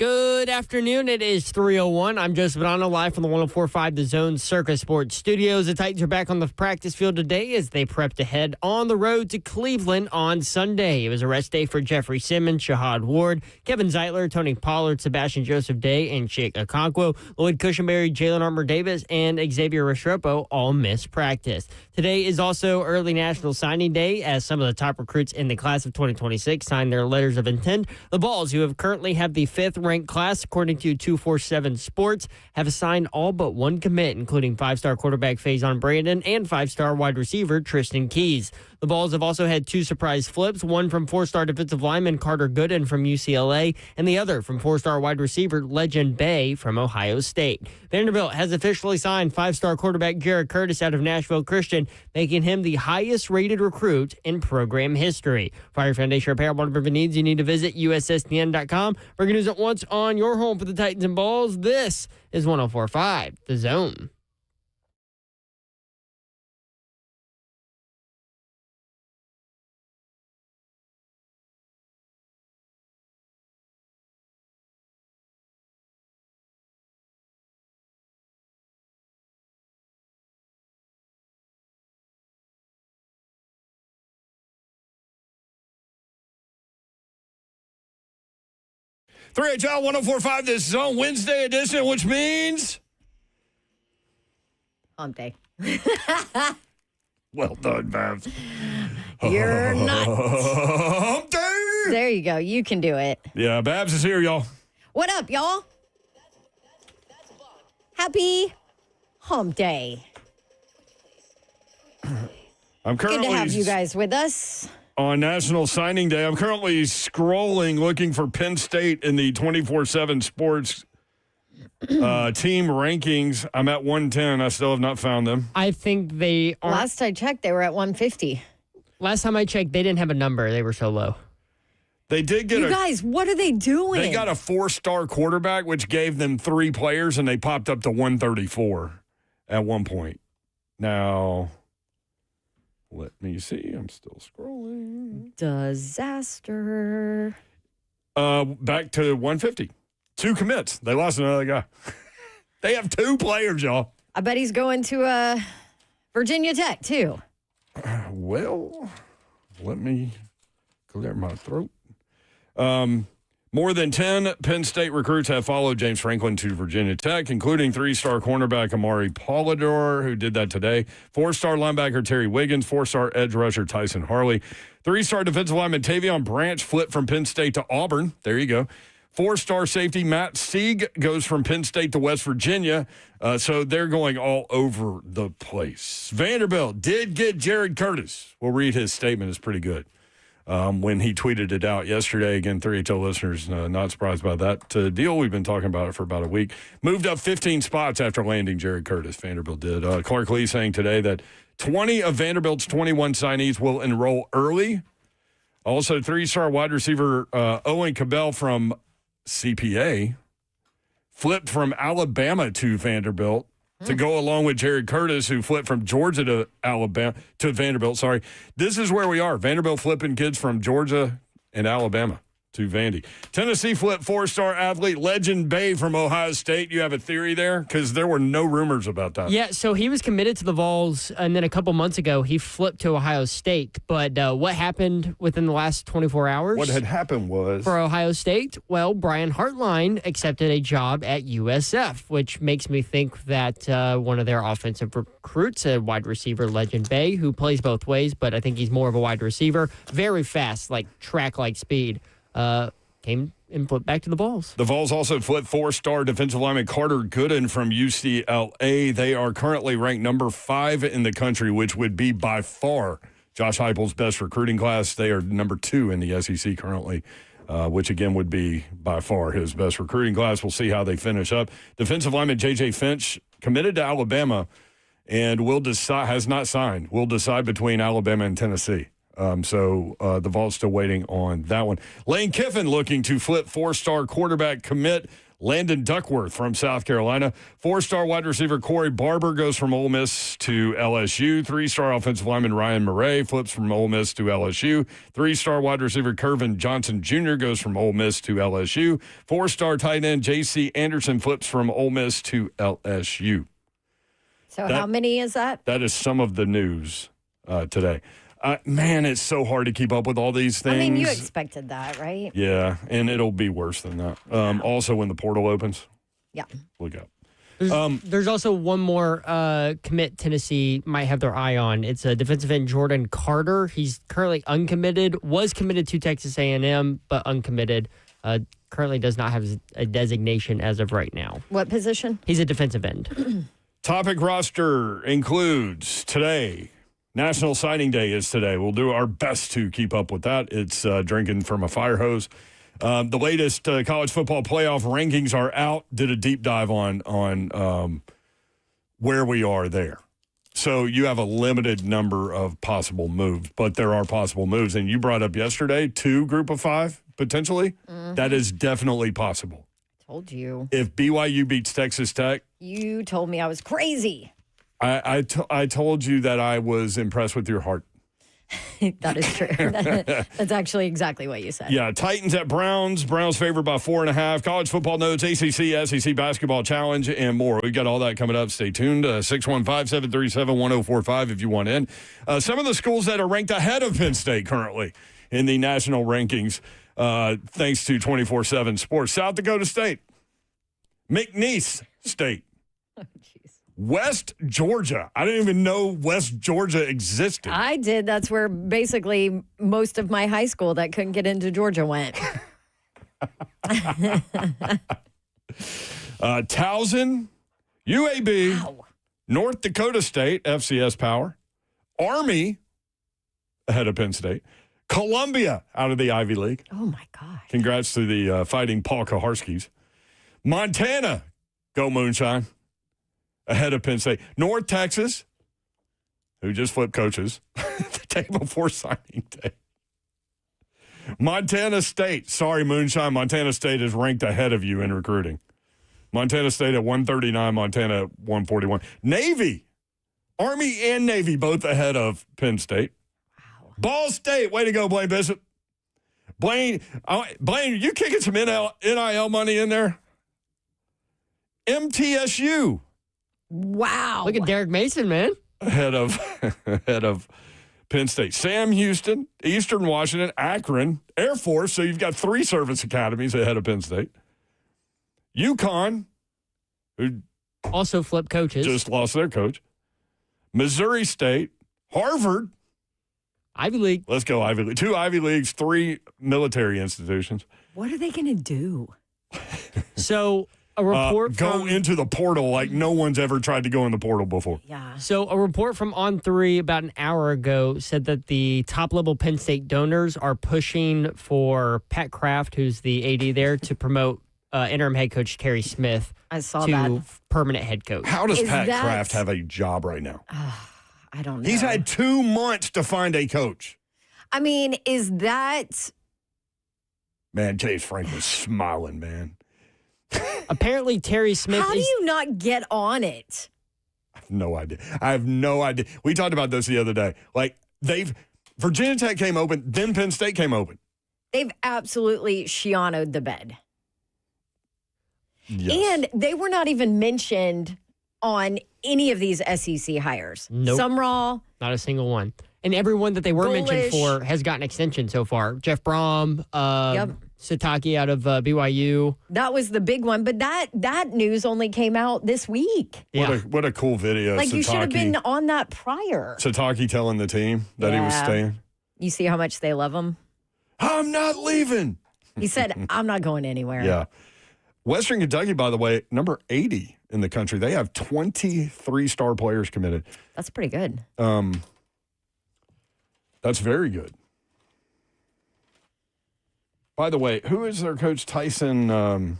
Good afternoon. It is 3:01. I'm Joseph Bonanno, live from the 104.5 The Zone Circus Sports Studios. The Titans are back on the practice field today as they prep to head on the road to Cleveland on Sunday. It was a rest day for Jeffrey Simmons, Shahad Ward, Kevin Zeitler, Tony Pollard, Sebastian Joseph Day, and Chig Okonkwo. Lloyd Cushenberry, Jalen Armour-Davis, and Xavier Restrepo all missed practice. Today is also early National Signing Day as some of the top recruits in the class of 2026 signed their letters of intent. The Vols, who have currently have the fifth-ranked class, according to 247 Sports, have assigned all but one commit, including five-star quarterback Faison Brandon and five-star wide receiver Tristan Keys. The Vols have also had two surprise flips, one from four-star defensive lineman Carter Gooden from UCLA, and the other from four-star wide receiver Legend Bay from Ohio State. Vanderbilt has officially signed five-star quarterback Jared Curtis out of Nashville Christian, making him the highest-rated recruit in program history. For your foundation repair, whatever needs, you need to visit USSTN.com. Breaking news at once on your home for the Titans and Balls. This is 104.5 The Zone. Three HL 104.5, this Zone Wednesday edition, which means Hump day. well done, Babs. You're nuts. Hump day. There you go. You can do it. Yeah, Babs is here, y'all. What up, y'all? Happy hump day. I'm currently Good to have you guys with us. on National Signing Day. I'm currently scrolling, looking for Penn State in the 24/7 Sports team rankings. I'm at 110. I still have not found them. I think they are. Last I checked, they were at 150. Last time I checked, they didn't have a number. They were so low. They did get You guys, what are they doing? They got a four-star quarterback, which gave them three players, and they popped up to 134 at one point. Now, let me see. I'm still scrolling. Disaster. Back to 150. Two commits. They lost another guy. They have two players, y'all. I bet he's going to Virginia Tech, too. Well, let me clear my throat. More than 10 Penn State recruits have followed James Franklin to Virginia Tech, including three-star cornerback Amari Polidor, who did that today, four-star linebacker Terry Wiggins, four-star edge rusher Tyson Harley, three-star defensive lineman Tavion Branch flipped from Penn State to Auburn. There you go. Four-star safety Matt Sieg goes from Penn State to West Virginia. So they're going all over the place. Vanderbilt did get Jared Curtis. We'll read his statement. It's pretty good. When he tweeted it out yesterday. Again, 3HL listeners, not surprised by that deal. We've been talking about it for about a week. Moved up 15 spots after landing Jared Curtis. Vanderbilt did. Clark Lee saying today that 20 of Vanderbilt's 21 signees will enroll early. Also, three-star wide receiver Owen Cabell from CPA flipped from Alabama to Vanderbilt to go along with Jared Curtis, who flipped from Georgia to Vanderbilt. Sorry. This is where we are. Vanderbilt flipping kids from Georgia and Alabama to Vandy. Tennessee flipped four-star athlete Legend Bay from Ohio State. You have a theory there? Because there were no rumors about that. Yeah, so he was committed to the Vols, and then a couple months ago, he flipped to Ohio State. But what happened within the last 24 hours? What had happened was... For Ohio State, well, Brian Hartline accepted a job at USF, which makes me think that one of their offensive recruits, a wide receiver, Legend Bay, who plays both ways, but I think he's more of a wide receiver, very fast, like track-like speed, came and flipped back to the Vols. The Vols also flipped four-star defensive lineman Carter Gooden from UCLA. They are currently ranked number 5 in the country, which would be by far Josh Heupel's best recruiting class. They are number 2 in the SEC currently, which again would be by far his best recruiting class. We'll see how they finish up. Defensive lineman J.J. Finch committed to Alabama and has not signed. Will decide between Alabama and Tennessee. So the Vols still waiting on that one. Lane Kiffin looking to flip four-star quarterback commit Landon Duckworth from South Carolina. 4-star wide receiver Corey Barber goes from Ole Miss to LSU. 3-star offensive lineman Ryan Murray flips from Ole Miss to LSU. 3-star wide receiver Kervin Johnson Jr. goes from Ole Miss to LSU. 4-star tight end J.C. Anderson flips from Ole Miss to LSU. So how many is that? That is some of the news today. Man, it's so hard to keep up with all these things. I mean, you expected that, right? Yeah, and it'll be worse than that. Also, when the portal opens, Yeah. look out. There's also one more commit Tennessee might have their eye on. It's a defensive end Jordan Carter. He's currently uncommitted, was committed to Texas A&M, but uncommitted. Currently does not have a designation as of right now. What position? He's a defensive end. Topic roster includes today. National Signing Day is today. We'll do our best to keep up with that. It's drinking from a fire hose. The latest college football playoff rankings are out. Did a deep dive on where we are there. So you have a limited number of possible moves, but there are possible moves. And you brought up yesterday 2 group of 5 potentially. Mm-hmm. That is definitely possible. Told you. If BYU beats Texas Tech. You told me I was crazy. I told you that I was impressed with your heart. That is true. That's actually exactly what you said. Yeah, Titans at Browns. Browns favored by 4.5. College football notes, ACC, SEC basketball challenge, and more. We've got all that coming up. Stay tuned. 615-737-1045 if you want in. Some of the schools that are ranked ahead of Penn State currently in the national rankings, thanks to 24/7 Sports. South Dakota State. McNeese State. Oh, jeez. West Georgia. I didn't even know West Georgia existed. I did. That's where basically most of my high school that couldn't get into Georgia went. Towson, UAB, Wow. North Dakota State, FCS Power, Army, ahead of Penn State, Columbia out of the Ivy League. Oh, my gosh. Congrats to the Fighting Paul Kaharskis. Montana, go Moonshine, ahead of Penn State. North Texas, who just flipped coaches the day before signing day. Montana State, sorry, Moonshine, Montana State is ranked ahead of you in recruiting. Montana State at 139, Montana at 141. Navy, Army and Navy both ahead of Penn State. Wow. Ball State, way to go, Blaine Bishop. Blaine, you kicking some NIL money in there? MTSU. Wow. Look at Derek Mason, man. Ahead of Penn State. Sam Houston, Eastern Washington, Akron, Air Force. So you've got 3 service academies ahead of Penn State. UConn, who Also flip coaches. just lost their coach. Missouri State, Harvard. Ivy League. Let's go Ivy League. 2 Ivy Leagues, 3 military institutions. What are they going to do? So a report Go from into the portal like no one's ever tried to go in the portal before. Yeah. So a report from On3 about an hour ago said that the top-level Penn State donors are pushing for Pat Kraft, who's the AD there, to promote interim head coach Terry Smith I saw to that. permanent head coach. How does Is Pat that- Kraft have a job right now? I don't know. He's had 2 months to find a coach. I mean, is that... Man, James Franklin's smiling, man. Apparently, Terry Smith How do is you not get on it? I have no idea. We talked about this the other day. Like, Virginia Tech came open, then Penn State came open. They've absolutely Shiano'd the bed. Yes. And they were not even mentioned on any of these SEC hires. Nope. Sumrall, not a single one. And everyone that they were mentioned Bullish. for has gotten extension so far. Jeff Brom, Yep. Sataki out of BYU. that was the big one. But that news only came out this week. Yeah. What a cool video. Like, you should have been on that prior. Sataki telling the team that he was Yeah. staying. You see how much they love him? I'm not leaving. He said, I'm not going anywhere. Yeah. Western Kentucky, by the way, number 80 in the country. They have 23 star players committed. That's pretty good. That's very good. By the way, who is their coach? Tyson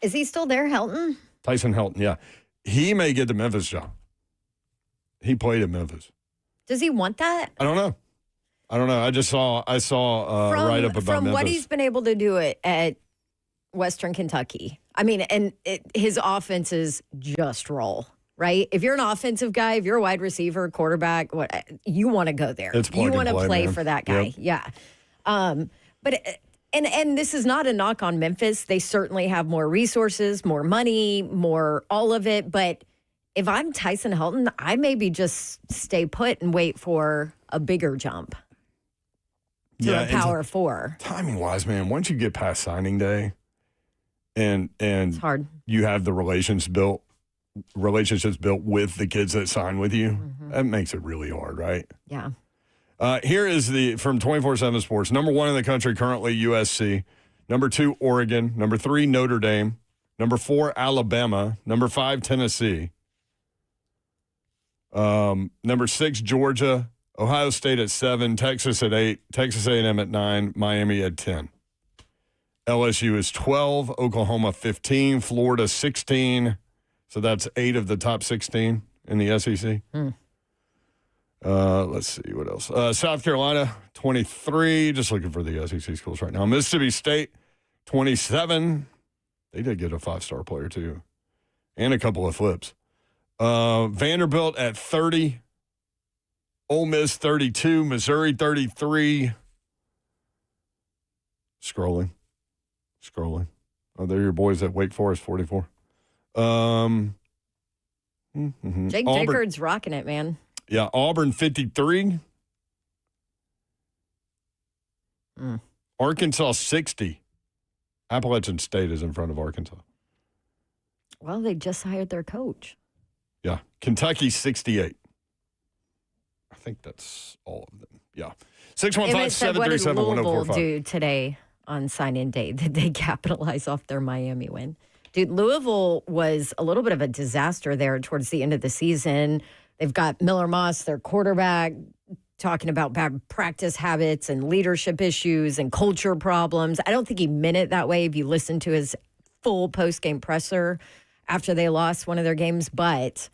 Is he still there, Helton? Helton, yeah. He may get the Memphis job. He played at Memphis. Does he want that? I don't know. I saw a write-up about From Memphis. what he's been able to do it at Western Kentucky. I mean, and his offenses just roll, right? If you're an offensive guy, if you're a wide receiver, quarterback, you want to go there. It's plug you and want to play man. for that guy. Yep. Yeah. But and this is not a knock on Memphis. They certainly have more resources, more money, more all of it. But if I'm Tyson Helton, I maybe just stay put and wait for a bigger jump to a Power 4. Timing wise, man, once you get past signing day and It's hard. you have the relationships built with the kids that sign with you, that makes it really hard, right? Yeah. Here is from 24/7 Sports. Number 1 in the country currently, USC. Number 2, Oregon. Number 3, Notre Dame. Number 4, Alabama. Number 5, Tennessee. Number 6, Georgia. Ohio State at 7. Texas at 8. Texas A&M at 9. Miami at 10. LSU is 12. Oklahoma 15. Florida 16. So that's 8 of the top 16 in the SEC. Let's see what else. South Carolina 23. Just looking for the SEC schools right now. Mississippi State 27. They did get a 5-star player too, and a couple of flips. Vanderbilt at 30. Ole Miss 32. Missouri 33. Scrolling. Oh, they're your boys at Wake Forest 44. Jake Auburn. Dickard's rocking it, man. Yeah, Auburn 53. Arkansas 60. Appalachian State is in front of Arkansas. Well, they just hired their coach. Yeah. Kentucky 68. I think that's all of them. Yeah. Emmett said, what did 615-737-1045. Louisville do today on sign-in day? Did they capitalize off their Miami win? Dude, Louisville was a little bit of a disaster there towards the end of the season. They've got Miller Moss, their quarterback, talking about bad practice habits and leadership issues and culture problems. I don't think he meant it that way if you listen to his full post-game presser after they lost one of their games. But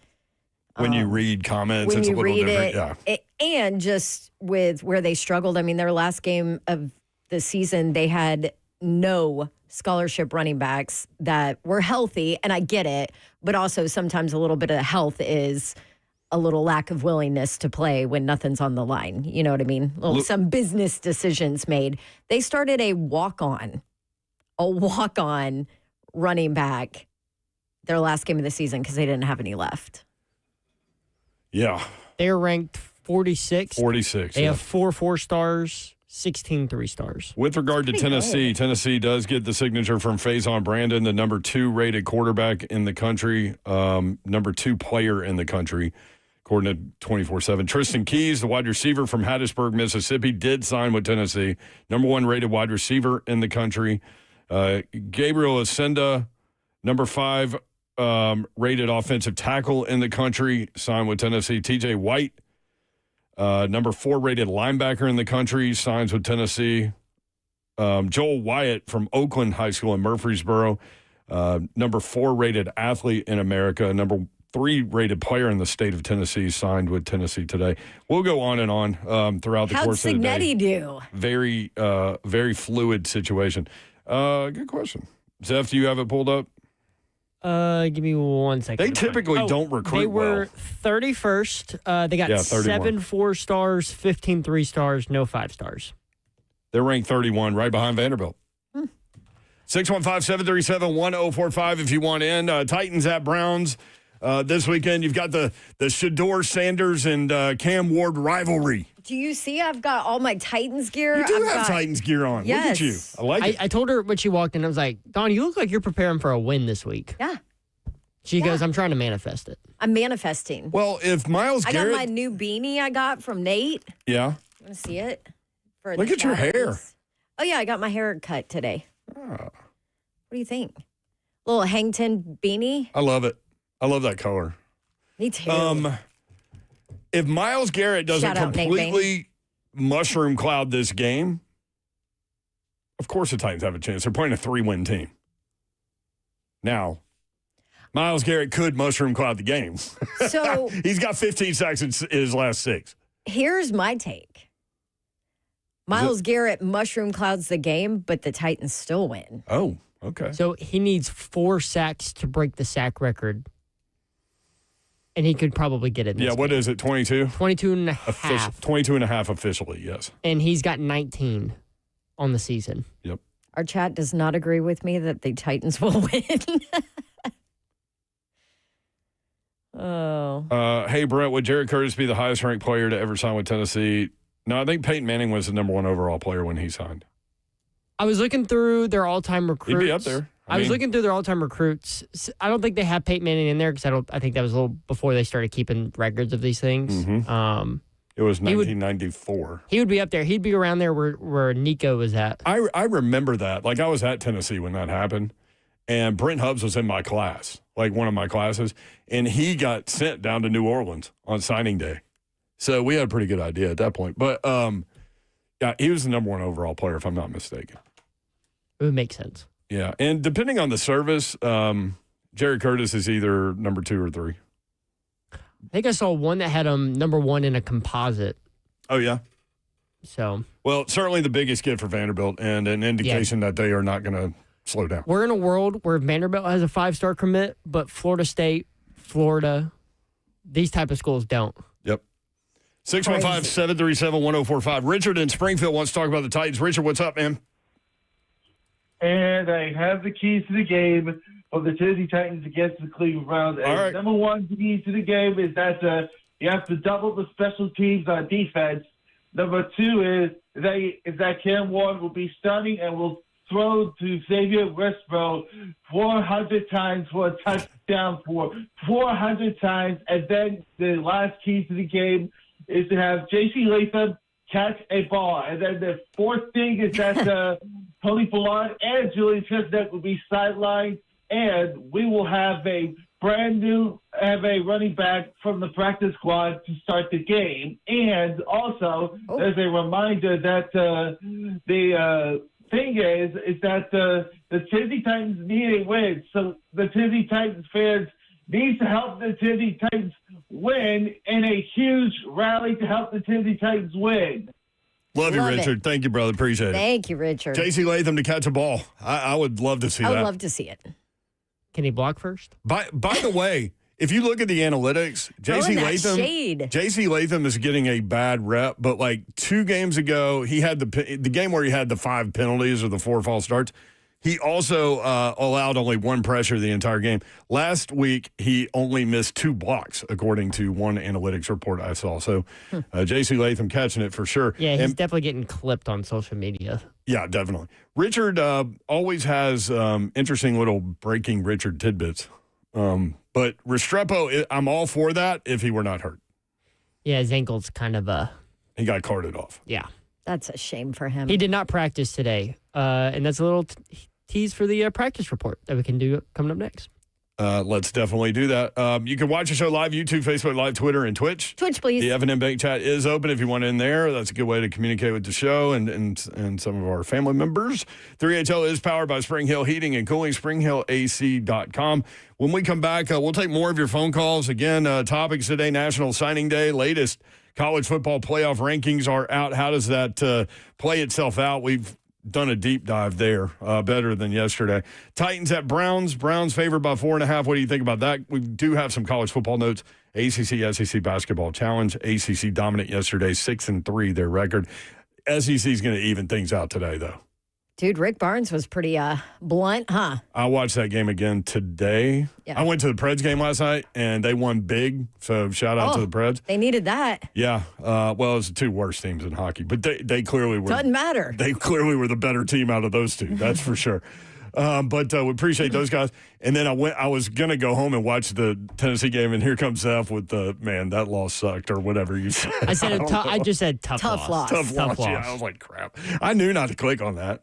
when you read comments, when it's a you little read different. and just with where they struggled, I mean, their last game of the season, they had no scholarship running backs that were healthy, and I get it, but also sometimes a little bit of health is a little lack of willingness to play when nothing's on the line. You know what I mean? Some business decisions made. They started a walk-on running back their last game of the season because they didn't have any left. Yeah. They're ranked 46. 46. They have 4 4-stars, 16 3-stars. With regard to Tennessee, Tennessee does get the signature from Faison Brandon, the number 2 rated quarterback in the country, number 2 player in the country, according to 24/7. Tristan Keys, the wide receiver from Hattiesburg, Mississippi, did sign with Tennessee. Number 1 rated wide receiver in the country. Gabriel Ascenda, number 5 rated offensive tackle in the country, signed with Tennessee. TJ White, number 4 rated linebacker in the country, signs with Tennessee. Joel Wyatt from Oakland High School in Murfreesboro, number 4 rated athlete in America, number 3 rated player in the state of Tennessee, signed with Tennessee today. We'll go on and on throughout the course of the day. How'd Signetti do? Very, very fluid situation. Good question. Zeph, do you have it pulled up? Give me 1 second. They typically don't recruit They were well. 31st. They got 7 4-stars, 15 3-stars, no 5-stars. They're ranked 31, right behind Vanderbilt. 615-737-1045 if you want in. Titans at Browns this weekend. You've got the Shador Sanders and Cam Ward rivalry. Do you see I've got all my Titans gear? You do have Titans gear on. Yes. Look at you. I like it. I told her when she walked in, I was like, Dawn, you look like you're preparing for a win this week. Yeah. She goes, I'm trying to manifest it. I'm manifesting. Well, if Miles I Garrett... got my new beanie I got from Nate. Yeah. Want to see it? For Look the at your hair. Titans. Oh, yeah, I got my hair cut today. Oh, What do you think? Little hang ten beanie? I love it. I love that color. Me too. If Miles Garrett doesn't Shout out, Nate completely mushroom cloud this game, of course the Titans have a chance. They're playing a 3-win team. Now, Miles Garrett could mushroom cloud the game. So He's got 15 sacks in his last 6. here's my take. Miles Garrett mushroom clouds the game, but the Titans still win. Oh, Okay. So he needs 4 sacks to break the sack record. And he could probably get it. Yeah, what is it, 22? 22 and a half. 22 and a half officially, yes. And he's got 19 on the season. Yep. Our chat does not agree with me that the Titans will win. Oh. Hey, Brent, would Jared Curtis be the highest-ranked player to ever sign with Tennessee? No, I think Peyton Manning was the number 1 overall player when he signed. I was looking through their all-time recruits. He'd be up there. I was looking through their all-time recruits. I don't think they have Peyton Manning in there because I think that was a little before they started keeping records of these things. Mm-hmm. It was 1994. He would be up there. He'd be around there where Nico was at. I remember that. Like, I was at Tennessee when that happened, and Brent Hubbs was in my class, like one of my classes, and he got sent down to New Orleans on signing day. So we had a pretty good idea at that point. But, yeah, he was the number 1 overall player, if I'm not mistaken. It would make sense. Yeah, and depending on the service, Jared Curtis is either number 2 or 3. I think I saw one that had him number 1 in a composite. Oh, yeah? So, well, certainly the biggest gift for Vanderbilt and an indication that they are not going to slow down. We're in a world where Vanderbilt has a 5-star commit, but Florida State, Florida, these type of schools don't. Yep. 615-737-1045. Richard in Springfield wants to talk about the Titans. Richard, what's up, man? And I have the keys to the game for the Tennessee Titans against the Cleveland Browns. And right. Number 1 key to the game is that you have to double the special teams on defense. Number 2 is that Cam Ward will be stunning and will throw to Xavier Westbrook 400 times for a touchdown, for 400 times. And then the last key to the game is to have J.C. Latham catch a ball. And then the fourth thing is that Tony Pollard and Julian Chestnut will be sidelined, and we will have a running back from the practice squad to start the game. And also, there's a reminder that the thing is that the Tennessee Titans need a win. So the Tennessee Titans fans needs to help the Tennessee Titans win in a huge rally to help the Tennessee Titans win. Love you, Richard. Thank you, brother. Appreciate it. Thank you, Richard. J.C. Latham to catch a ball. I would love to see that. I would love to see it. Can he block first? By the way, if you look at the analytics, J.C. Latham is getting a bad rep, but like 2 games ago, he had the game where he had the 5 penalties or the 4 false starts. He also allowed only 1 pressure the entire game. Last week, he only missed 2 blocks, according to one analytics report I saw. So J.C. Latham catching it for sure. Yeah, he's definitely getting clipped on social media. Yeah, definitely. Richard always has interesting little breaking Richard tidbits. But Restrepo, I'm all for that if he were not hurt. Yeah, his ankle's kind of He got carted off. Yeah. That's a shame for him. He did not practice today. And that's a little tease for the practice report that we can do coming up next. Let's definitely do that. You can watch the show live, YouTube, Facebook Live, Twitter, and Twitch. Twitch, please. The F&M Bank chat is open if you want in there. That's a good way to communicate with the show and some of our family members. 3HL is powered by Spring Hill Heating and Cooling, springhillac.com. When we come back, we'll take more of your phone calls. Again, topics today, National Signing Day, latest college football playoff rankings are out. How does that play itself out? We've done a deep dive there, better than yesterday. Titans at Browns. Browns favored by 4.5. What do you think about that? We do have some college football notes. ACC, SEC basketball challenge. ACC dominant yesterday, 6-3 their record. SEC is going to even things out today, though. Dude, Rick Barnes was pretty blunt, huh? I watched that game again today. Yeah. I went to the Preds game last night, and they won big, so shout out to the Preds. They needed that. Yeah. Well, it was the 2 worst teams in hockey, but they clearly were. Doesn't matter. They clearly were the better team out of those 2, that's for sure. But we appreciate those guys. And then I was going to go home and watch the Tennessee game, and here comes Zeph with man, that loss sucked, or whatever you said. I just said tough loss. Tough loss. Yeah, I was like, crap. I knew not to click on that.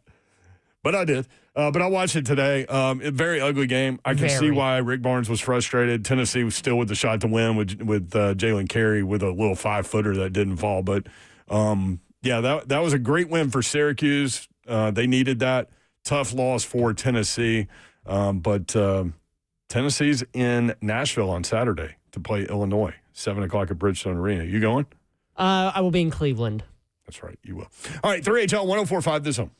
But I did. But I watched it today. A very ugly game. I can see why Rick Barnes was frustrated. Tennessee was still with the shot to win with Jalen Carey with a little 5-footer that didn't fall. But, yeah, that was a great win for Syracuse. They needed that. Tough loss for Tennessee. But Tennessee's in Nashville on Saturday to play Illinois, 7 o'clock at Bridgestone Arena. You going? I will be in Cleveland. That's right. You will. All right, 3HL 1045 this home.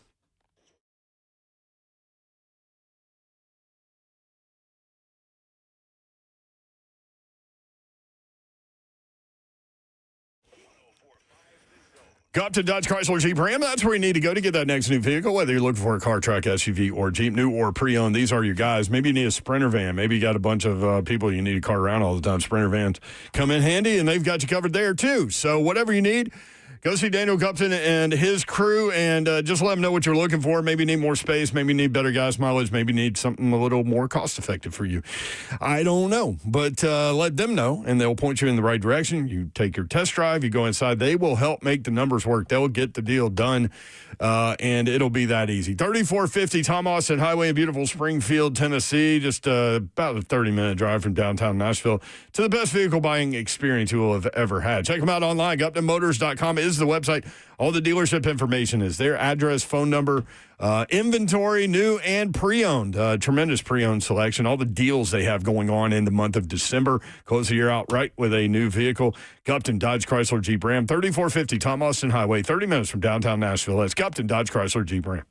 Go up to Dodge Chrysler Jeep Ram. That's where you need to go to get that next new vehicle, whether you're looking for a car, truck, SUV, or Jeep, new or pre-owned. These are your guys. Maybe you need a Sprinter van. Maybe you got a bunch of people you need to cart around all the time. Sprinter vans come in handy, and they've got you covered there, too. So whatever you need, go see Daniel Gupton and his crew and just let them know what you're looking for. Maybe you need more space. Maybe you need better gas mileage. Maybe you need something a little more cost-effective for you. I don't know, but let them know, and they'll point you in the right direction. You take your test drive. You go inside. They will help make the numbers work. They'll get the deal done, and it'll be that easy. 3450 Tom Austin Highway in beautiful Springfield, Tennessee. Just about a 30-minute drive from downtown Nashville to the best vehicle buying experience you will have ever had. Check them out online. GuptonMotors.com is the website. All the dealership information is there. Address, phone number, inventory, new and pre-owned. Tremendous pre-owned selection. All the deals they have going on in the month of December. Close the year out right with a new vehicle. Gupton Dodge Chrysler Jeep Ram, 3450 Tom Austin Highway, 30 minutes from downtown Nashville. That's Gupton Dodge Chrysler Jeep Ram.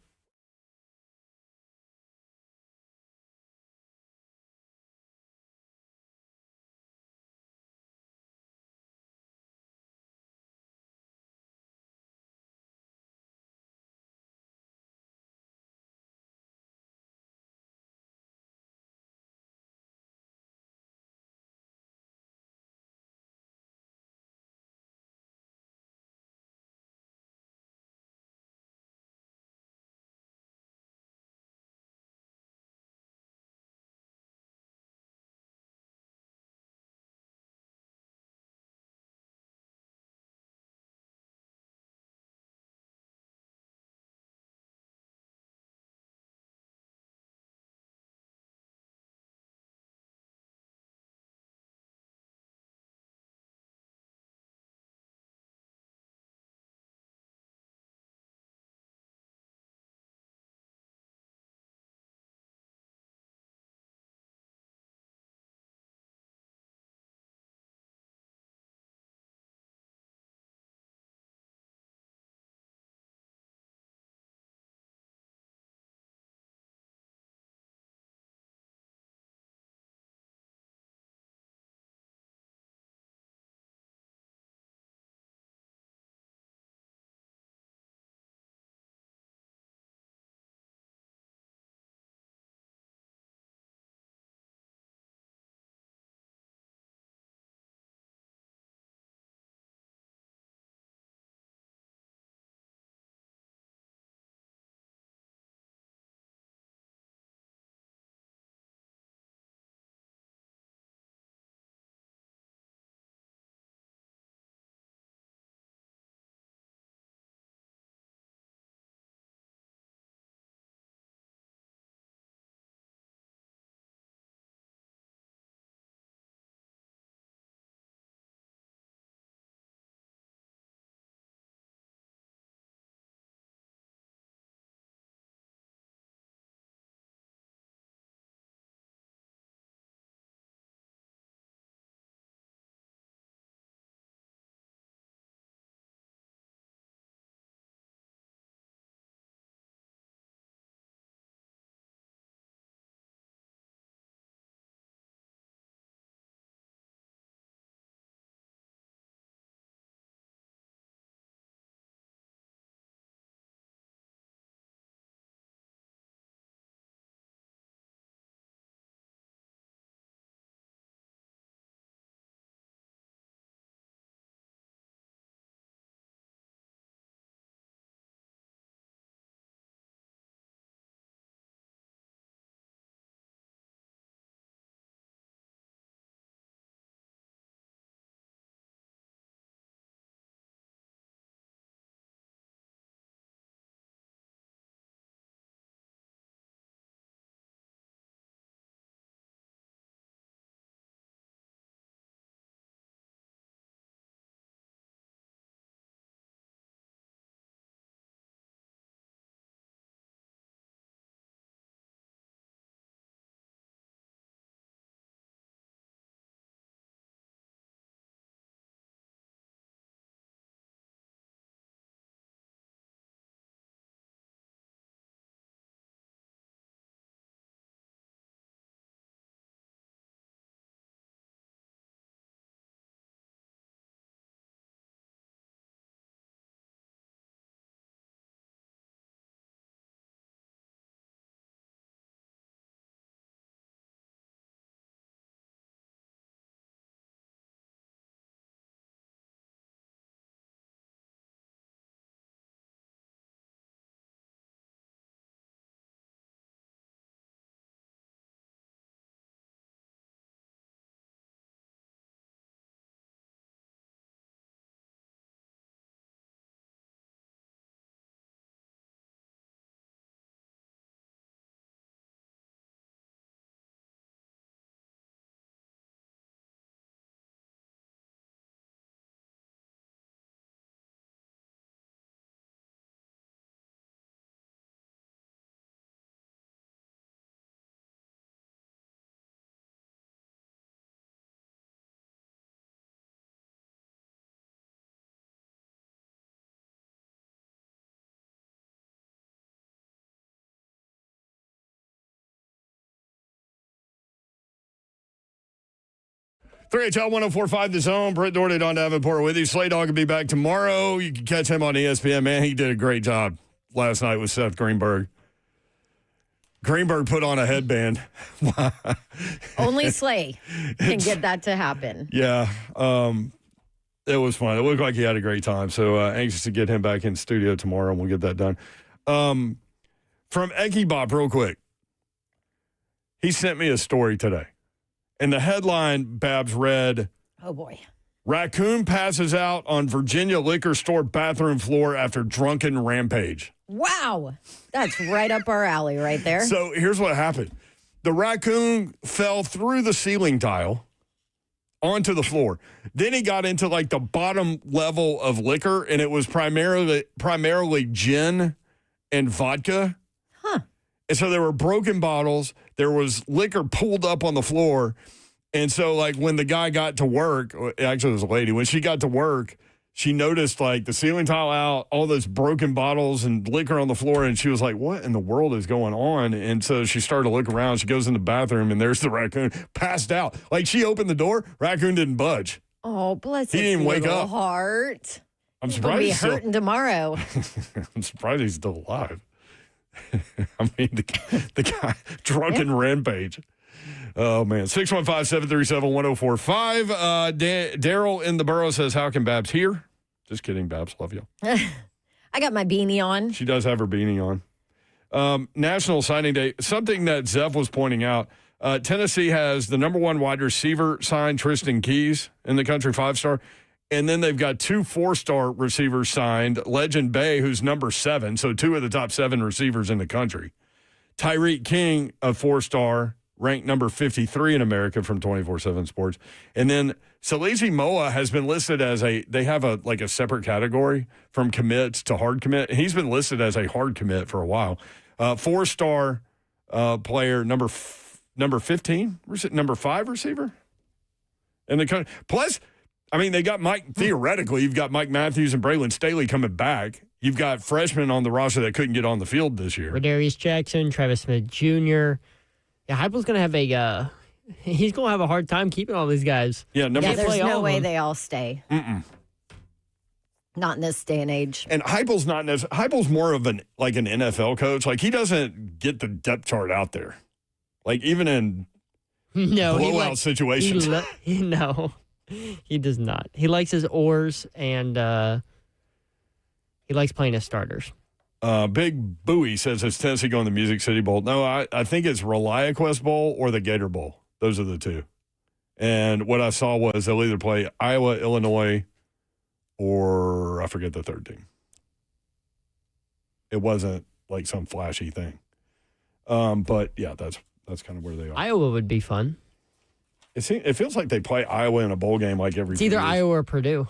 3HL 1045 The Zone. Britt Doherty, Don Davenport with you. Slay Dog will be back tomorrow. You can catch him on ESPN. Man, he did a great job last night with Seth Greenberg. Greenberg put on a headband. Only Slay can get that to happen. Yeah. It was fun. It looked like he had a great time. So anxious to get him back in studio tomorrow, and we'll get that done. From Eggy Bop, real quick. He sent me a story today. And the headline, Babs, read, Oh, boy. Raccoon passes out on Virginia liquor store bathroom floor after drunken rampage. Wow. That's right up our alley right there. So here's what happened. The raccoon fell through the ceiling tile onto the floor. Then he got into like the bottom level of liquor, and it was primarily gin and vodka. Huh. And so there were broken bottles. There was liquor pulled up on the floor. And so, like, when the guy got to work, actually, it was a lady, when she got to work, she noticed, like, the ceiling tile out, all those broken bottles and liquor on the floor. And she was like, what in the world is going on? And so she started to look around. She goes in the bathroom, and there's the raccoon passed out. Like, she opened the door, raccoon didn't budge. Oh, bless He his didn't wake little up. heart. I'm He'll surprised be he's still, hurting tomorrow. I'm surprised he's still alive. I mean, the guy, drunken rampage. Oh, man. 615-737-1045. Daryl in the borough says, how can Babs hear? Just kidding, Babs. Love you. I got my beanie on. She does have her beanie on. National Signing Day. Something that Zev was pointing out. Tennessee has the number one wide receiver signed, Tristan Keys, in the country, 5-star. And then they've got 2 4-star receivers signed. Legend Bay, who's number 7, so 2 of the top 7 receivers in the country. Tyreek King, a 4-star, ranked number 53 in America from 24/7 Sports. And then Salezi Moa has been listed as they have a separate category from commits to hard commit. He's been listed as a hard commit for a while. 4-star player, number 15, number 5 receiver in the country. Plus, I mean, they got theoretically, you've got Mike Matthews and Braylon Staley coming back. You've got freshmen on the roster that couldn't get on the field this year. Rodarius Jackson, Travis Smith Jr. Yeah, Heupel's going to have he's going to have a hard time keeping all these guys. Yeah, There's play all no of way them. they all stay. Not in this day and age. And Heupel's Heupel's more of an NFL coach. Like, he doesn't get the depth chart out there. Like, even in blowout situations. No, he does not. He likes his oars, and he likes playing his starters. Big Bowie says, it's Tennessee going to the Music City Bowl. No, I think it's ReliaQuest Bowl or the Gator Bowl. Those are the 2. And what I saw was they'll either play Iowa, Illinois, or I forget the third team. It wasn't like some flashy thing. But, yeah, that's kind of where they are. Iowa would be fun. It feels like they play Iowa in a bowl game like every It's either 2 years. Iowa or Purdue.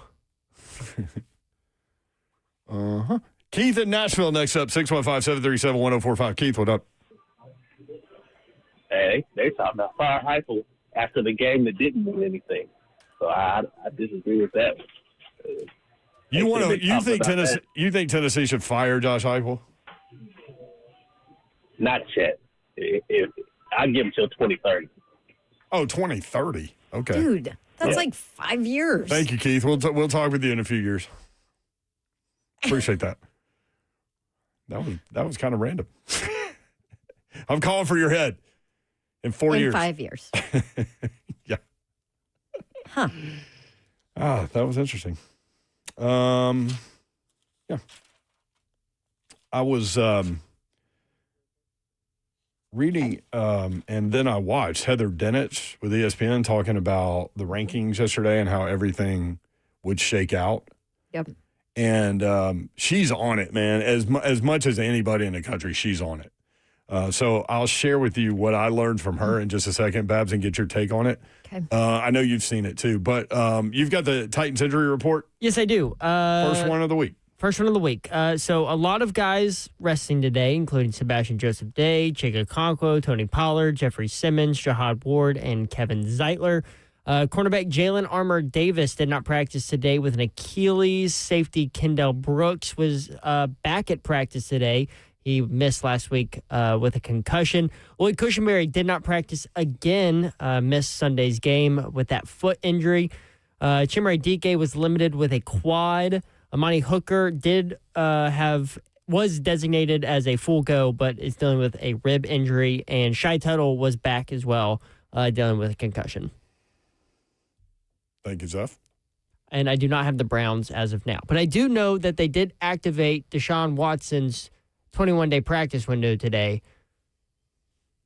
Uh-huh. Keith in Nashville next up, 615-737-1045. Keith, what up? Hey, they talking about fire Heupel after the game that didn't win anything. So I disagree with that. You think Tennessee should fire Josh Heupel? Not yet. I'd give him till 2030. Oh, 2030. Okay. Dude, that's like 5 years. Thank you, Keith. We'll talk with you in a few years. Appreciate that. That was kind of random. I'm calling for your head in 4 years. In 5 years. Yeah. Huh. That was interesting. Yeah. I was reading, and then I watched Heather Dinich with ESPN talking about the rankings yesterday and how everything would shake out. Yep. And she's on it, man. As much as anybody in the country, she's on it. So I'll share with you what I learned from her in just a second, Babs, and get your take on it. Okay. I know you've seen it too, but you've got the Titans injury report. Yes, I do. First one of the week. First one of the week. So a lot of guys resting today, including Sebastian Joseph Day, Chika Okonkwo, Tony Pollard, Jeffrey Simmons, Jahad Ward, and Kevin Zeitler. Cornerback Jalen Armour Davis did not practice today with an Achilles. Safety Kendall Brooks was back at practice today. He missed last week with a concussion. Lloyd Cushenberry did not practice again, missed Sunday's game with that foot injury. Chimere Dike was limited with a quad. Amani Hooker was designated as a full go, but is dealing with a rib injury. And Shai Tuttle was back as well, dealing with a concussion. Thank you, Zeph. And I do not have the Browns as of now. But I do know that they did activate Deshaun Watson's 21-day practice window today,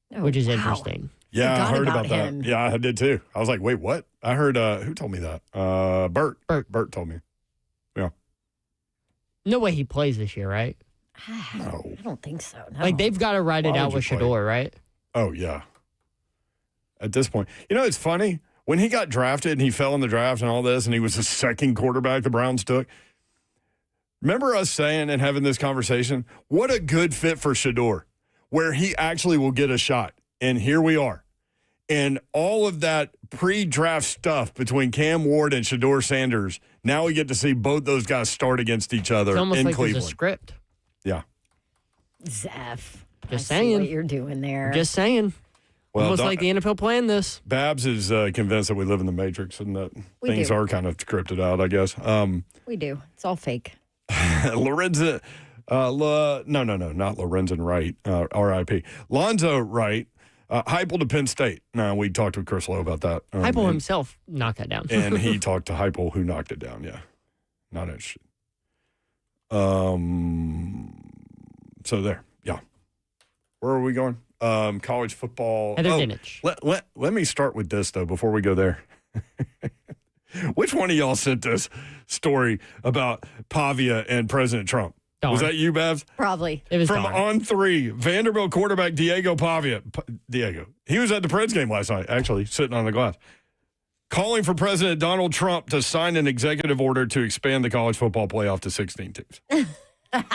which is interesting. Yeah, I heard about him. that. Yeah, I did too. I was like, wait, what? I heard, who told me that? Bert. Bert told me. Yeah. No way he plays this year, right? No. I don't think so. No. Like, they've got to ride it Why out would with you play? Shador, right? Oh, yeah. At this point. You know, it's funny. When he got drafted and he fell in the draft and all this, and he was the second quarterback the Browns took, remember us saying and having this conversation, what a good fit for Shador, where he actually will get a shot. And here we are. And all of that pre-draft stuff between Cam Ward and Shador Sanders, now we get to see both those guys start against each other It's almost in like Cleveland. there's a script. Yeah. Zeph. Just I see saying. what you're doing there. Just saying. Well, Almost like the NFL planned this. Babs is convinced that we live in the Matrix and that We things do. are kind of scripted out, I guess. We do. It's all fake. Lorenzo, not Lorenzen Wright, R.I.P. Lonzo Wright, Heupel to Penn State. No, we talked with Chris Lowe about that. Heupel himself knocked that down. And he talked to Heupel, who knocked it down. Yeah, not interested. So there, yeah. Where are we going? College football. Heather Dinich. Let me start with this though before we go there. Which one of y'all sent this story about Pavia and President Trump? Darn. Was that you, Babs? Probably. It was From Darn. On 3, Vanderbilt quarterback Diego Pavia. Diego. He was at the Preds game last night, actually, sitting on the glass. Calling for President Donald Trump to sign an executive order to expand the college football playoff to 16 teams. I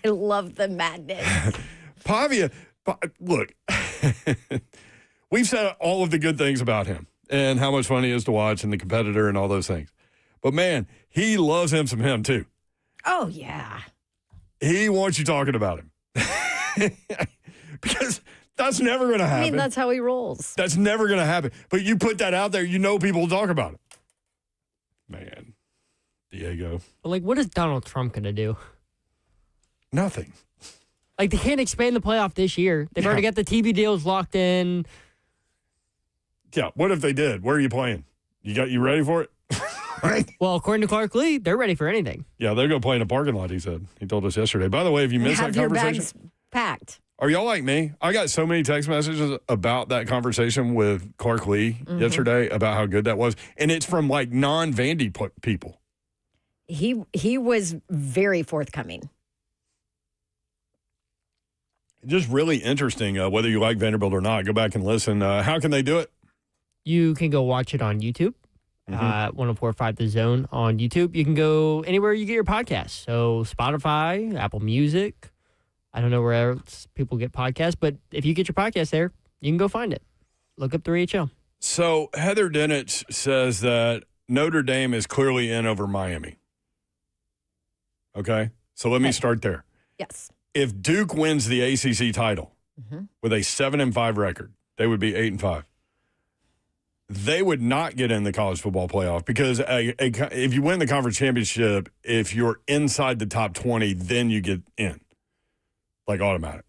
love the madness. Pavia, look, we've said all of the good things about him and how much fun he is to watch and the competitor and all those things. But, man, he loves him some him, too. Oh, yeah. He wants you talking about him. Because that's never going to happen. I mean, that's how he rolls. That's never going to happen. But you put that out there, you know people will talk about it. Man, Diego. But like, what is Donald Trump going to do? Nothing. Like, they can't expand the playoff this year. They've Yeah. already got the TV deals locked in. Yeah, what if they did? Where are you playing? You ready for it? Right? Well, according to Clark Lee, they're ready for anything. Yeah, they're going to play in a parking lot, he said. He told us yesterday. By the way, have you missed Have that your conversation? bags packed. Are y'all like me? I got so many text messages about that conversation with Clark Lee yesterday about how good that was. And it's from like non-Vandy people. He was very forthcoming. Just really interesting, whether you like Vanderbilt or not. Go back and listen. How can they do it? You can go watch it on YouTube. 1045 The Zone on YouTube. You can go anywhere you get your podcasts. So Spotify, Apple Music. I don't know where else people get podcasts, but if you get your podcast there, you can go find it. Look up 3HL. So Heather Dinich says that Notre Dame is clearly in over Miami. Okay? So let me start there. Yes. If Duke wins the ACC title with a 7-5 record, they would be 8-5. They would not get in the college football playoff because if you win the conference championship, if you're inside the top 20, then you get in, like automatic.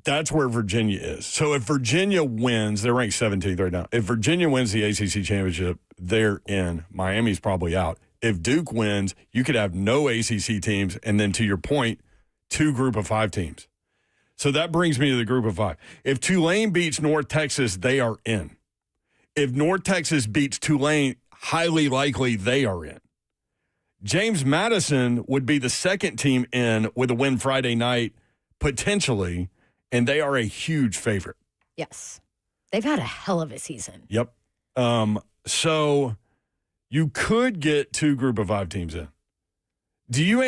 That's where Virginia is. So if Virginia wins, they're ranked 17th right now. If Virginia wins the ACC championship, they're in. Miami's probably out. If Duke wins, you could have no ACC teams, and then to your point, 2 group of 5 teams. So that brings me to the group of 5. If Tulane beats North Texas, they are in. If North Texas beats Tulane, highly likely they are in. James Madison would be the second team in with a win Friday night, potentially, and they are a huge favorite. Yes. They've had a hell of a season. Yep. So you could get 2 group of 5 teams in. Do you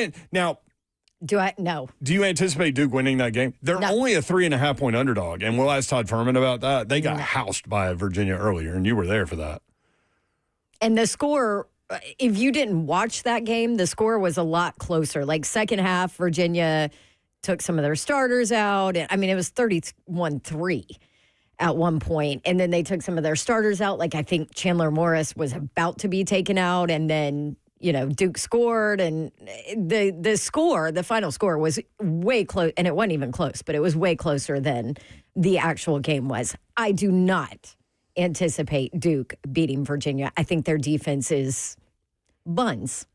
anticipate Duke winning that game? They're No. only a 3.5-point underdog, and we'll ask Todd Furman about that. They got housed by Virginia earlier, and you were there for that. And the score, if you didn't watch that game, the score was a lot closer. Like second half, Virginia took some of their starters out. I mean, it was 31-3 at one point, and then they took some of their starters out. Like, I think Chandler Morris was about to be taken out, and then, Duke scored, and the final score was way close, and it wasn't even close, but it was way closer than the actual game was. I do not anticipate Duke beating Virginia. I think their defense is buns.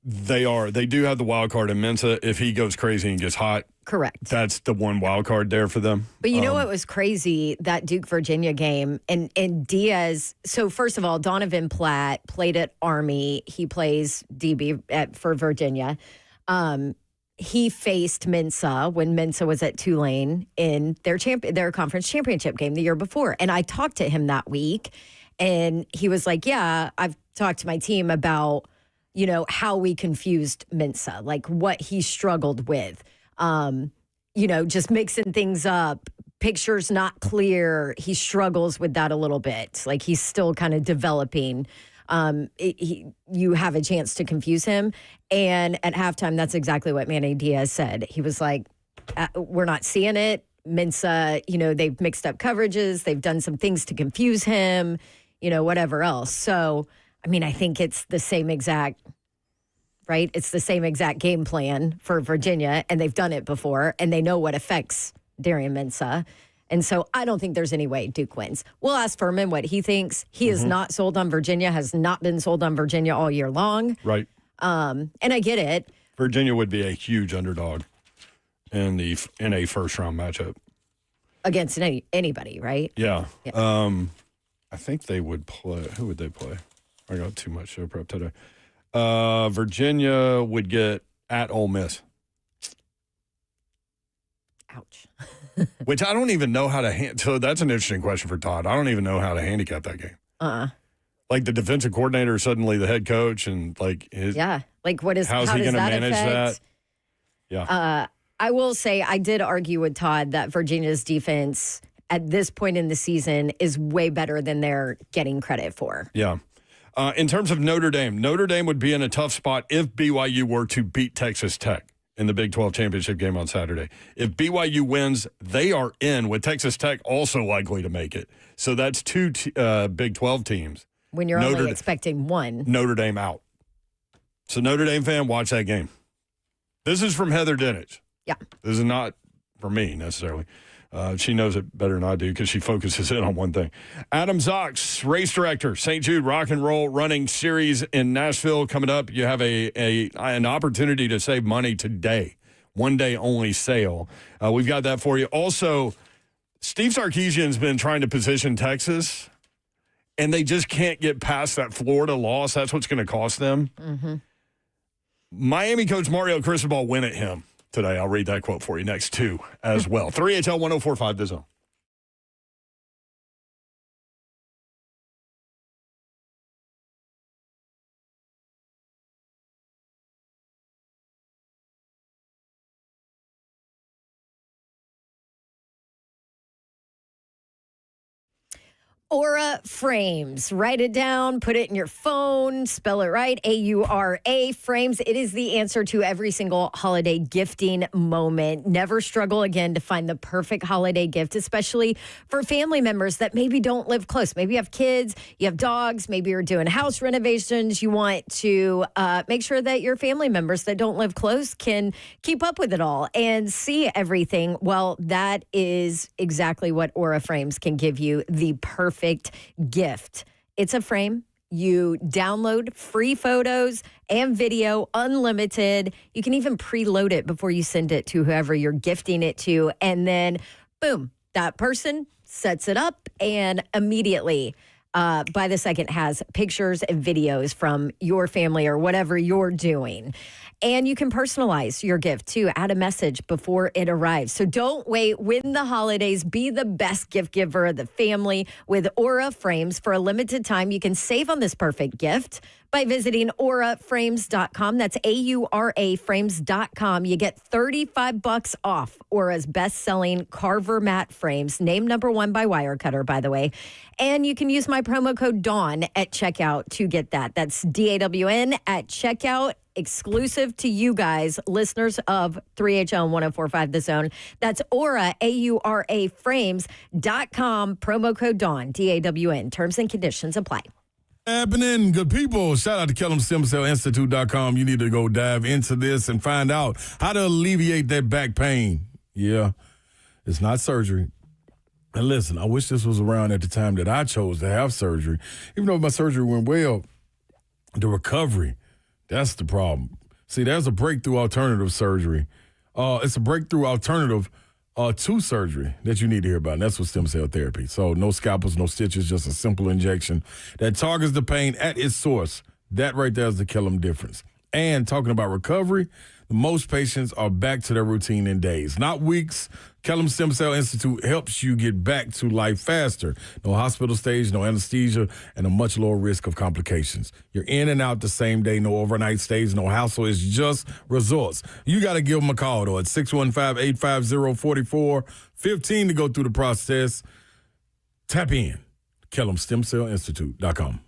They are. They do have the wild card in Mensa. If he goes crazy and gets hot, correct. That's the one wild card there for them. But you know what was crazy? That Duke-Virginia game, and Diaz. So first of all, Donovan Platt played at Army. He plays DB for Virginia. He faced Mensa when Mensa was at Tulane in their conference championship game the year before. And I talked to him that week, and he was like, yeah, I've talked to my team about, how we confused Mensa, like what he struggled with, just mixing things up, pictures not clear. He struggles with that a little bit. Like, he's still kind of developing. You have a chance to confuse him. And at halftime, that's exactly what Manny Diaz said. He was like, we're not seeing it. Mensa, they've mixed up coverages. They've done some things to confuse him, whatever else. So, I mean, I think it's the same exact, right? It's the same exact game plan for Virginia, and they've done it before, and they know what affects Darian Mensa. And so I don't think there's any way Duke wins. We'll ask Furman what he thinks. He is not sold on Virginia, has not been sold on Virginia all year long. Right. And I get it. Virginia would be a huge underdog in a first-round matchup. Against anybody, right? Yeah. I think they would play. Who would they play? I got too much show prep today. Virginia would get at Ole Miss. Ouch. Which I don't even know how to so that's an interesting question for Todd. I don't even know how to handicap that game. Like, the defensive coordinator is suddenly the head coach, and like like how's he going to manage that? Yeah. I will say I did argue with Todd that Virginia's defense at this point in the season is way better than they're getting credit for. Yeah. In terms of Notre Dame would be in a tough spot if BYU were to beat Texas Tech in the Big 12 championship game on Saturday. If BYU wins, they are in, with Texas Tech also likely to make it. So that's two Big 12 teams. When you're only expecting one. Notre Dame out. So Notre Dame fan, watch that game. This is from Heather Dinich. Yeah. This is not for me necessarily. She knows it better than I do because she focuses in on one thing. Adam Zox, race director, St. Jude Rock and Roll Running Series in Nashville coming up. You have an opportunity to save money today. One day only sale. We've got that for you. Also, Steve Sarkisian's been trying to position Texas, and they just can't get past that Florida loss. That's what's going to cost them. Mm-hmm. Miami coach Mario Cristobal went at him today. I'll read that quote for you next, too, as well. 3HL 1045 The Zone. Aura Frames. Write it down, put it in your phone, spell it right, AURA Frames. It is the answer to every single holiday gifting moment. Never struggle again to find the perfect holiday gift, especially for family members that maybe don't live close. Maybe you have kids, you have dogs, maybe you're doing house renovations. You want to make sure that your family members that don't live close can keep up with it all and see everything. Well, that is exactly what Aura Frames can give you, the perfect gift. It's a frame. You download free photos and video, unlimited. You can even preload it before you send it to whoever you're gifting it to. And then, boom, that person sets it up and immediately by the second has pictures and videos from your family or whatever you're doing. And you can personalize your gift too. Add a message before it arrives. So don't wait. Win the holidays. Be the best gift giver of the family with Aura Frames. For a limited time, you can save on this perfect gift by visiting auraframes.com. That's AURA frames.com. You get $35 off Aura's best-selling Carver mat frames, named number 1 by Wirecutter, by the way. And you can use my promo code DAWN at checkout to get that. That's DAWN at checkout, exclusive to you guys, listeners of 3HL and 104.5 The Zone. That's Aura, AURA frames.com, promo code DAWN, DAWN. Terms and conditions apply. Happening, good people. Shout out to KellamStemCellInstitute.com. You need to go dive into this and find out how to alleviate that back pain. Yeah, it's not surgery. And listen, I wish this was around at the time that I chose to have surgery. Even though my surgery went well, the recovery, that's the problem. See, there's a breakthrough alternative surgery. It's a breakthrough alternative to surgery that you need to hear about, and that's with stem cell therapy. So no scalpels, no stitches, just a simple injection that targets the pain at its source. That right there is the Kellam difference. And talking about recovery, most patients are back to their routine in days, not weeks. Kellam Stem Cell Institute helps you get back to life faster. No hospital stays, no anesthesia, and a much lower risk of complications. You're in and out the same day, no overnight stays, no hassle. It's just results. You got to give them a call, though, at 615-850-4415 to go through the process. Tap in, KellamStemCellInstitute.com.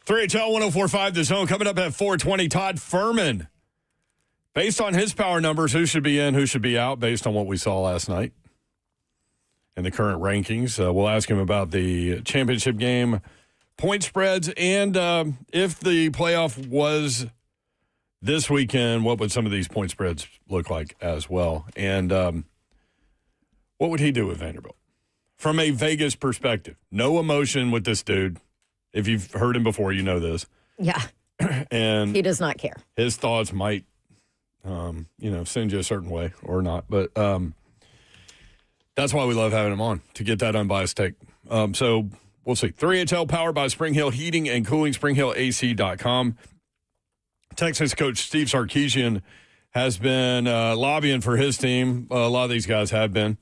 HL 104.5 The Zone coming up at 4:20. Todd Furman. Based on his power numbers, who should be in, who should be out, based on what we saw last night and the current rankings. We'll ask him about the championship game, point spreads, and if the playoff was this weekend, what would some of these point spreads look like as well? And what would he do with Vanderbilt? From a Vegas perspective, no emotion with this dude. If you've heard him before, you know this. Yeah. and He does not care. his thoughts might, send you a certain way or not. But that's why we love having him on, to get that unbiased take. So we'll see. 3HL powered by Spring Hill Heating and Cooling, springhillac.com. Texas coach Steve Sarkisian has been lobbying for his team. A lot of these guys have been.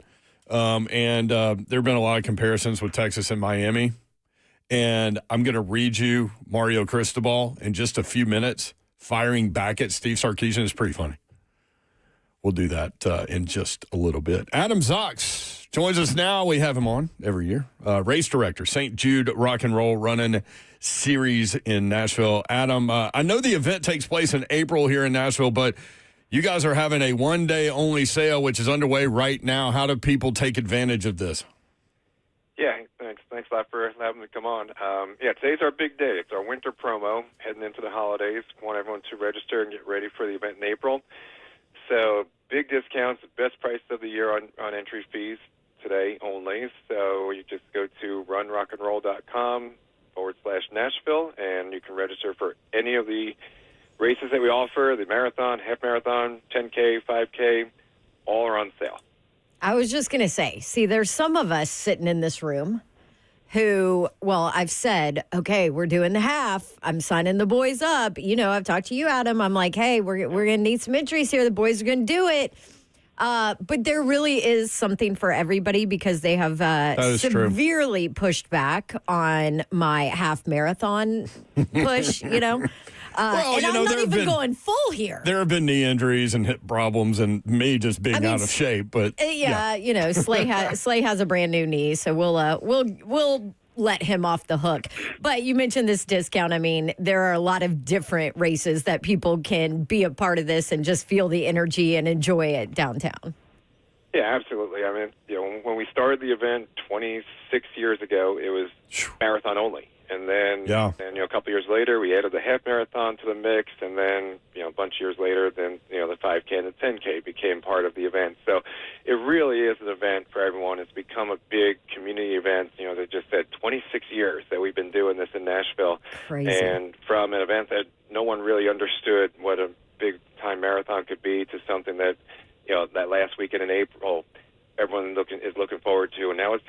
And there have been a lot of comparisons with Texas and Miami. And I'm going to read you Mario Cristobal in just a few minutes, firing back at Steve Sarkisian. Is pretty funny. We'll do that in just a little bit. Adam Zox joins us now. We have him on every year. Race director, St. Jude Rock and Roll Running Series in Nashville. Adam, I know the event takes place in April here in Nashville, but you guys are having a one-day-only sale, which is underway right now. How do people take advantage of this? Yeah, thanks a lot for having me come on. Today's our big day. It's our winter promo heading into the holidays. We want everyone to register and get ready for the event in April. So big discounts, best price of the year on entry fees today only. So you just go to runrockandroll.com/Nashville, and you can register for any of the races that we offer, the marathon, half marathon, 10K, 5K, all are on sale. I was just going to say, see, there's some of us sitting in this room who, well, I've said, okay, we're doing the half. I'm signing the boys up. I've talked to you, Adam. I'm like, hey, we're going to need some entries here. The boys are going to do it. But there really is something for everybody, because they have severely pushed back on my half marathon push, and I'm not even going full here. There have been knee injuries and hip problems and me just being out of shape. But Slay has a brand new knee, so we'll let him off the hook. But you mentioned this discount. I mean, there are a lot of different races that people can be a part of this and just feel the energy and enjoy it downtown. Yeah, absolutely. I mean, when we started the event 26 years ago, it was marathon only. And then, a couple years later, we added the half marathon to the mix. And then, a bunch of years later, the 5K and the 10K became part of the event. So it really is an event for everyone. It's become a big community event. They just said 26 years that we've been doing this in Nashville. Crazy. And from an event that no one really understood what a big-time marathon could be to something that, that last weekend in April, everyone is looking forward to. And now it's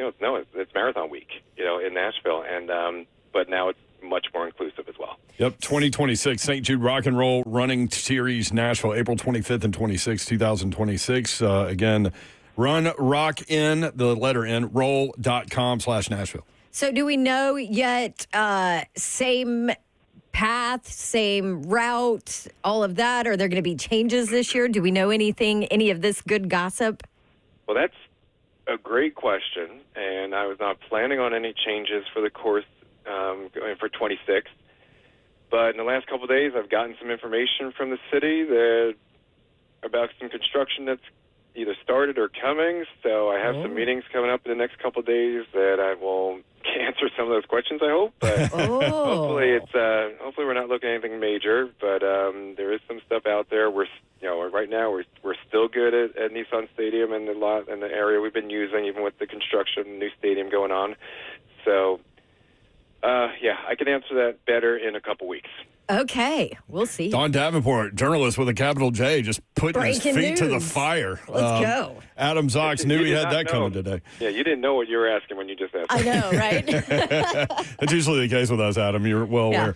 marathon week, in Nashville. And, but now it's much more inclusive as well. Yep, 2026 St. Jude Rock and Roll Running Series Nashville, April 25th and 26th, 2026. Again, run rock in, the letter N, roll.com/Nashville. So do we know yet same path, same route, all of that? Are there going to be changes this year? Do we know anything, any of this good gossip? Well, that's a great question, and I was not planning on any changes for the course going for 26. But in the last couple of days, I've gotten some information from the city about some construction that's either started or coming. So I have some meetings coming up in the next couple of days that I will answer some of those questions, I hope. But hopefully we're not looking at anything major. But there is some stuff out there. Right now we're still good at Nissan Stadium and the area we've been using, even with the construction new stadium going on. So. I can answer that better in a couple weeks. Okay, we'll see. Don Davenport, journalist with a capital J, just putting his feet to the fire. Let's go. Adam Zox knew he had that coming today. Yeah, you didn't know what you were asking when you just asked. I know, right? That's usually the case with us, Adam. You're well aware.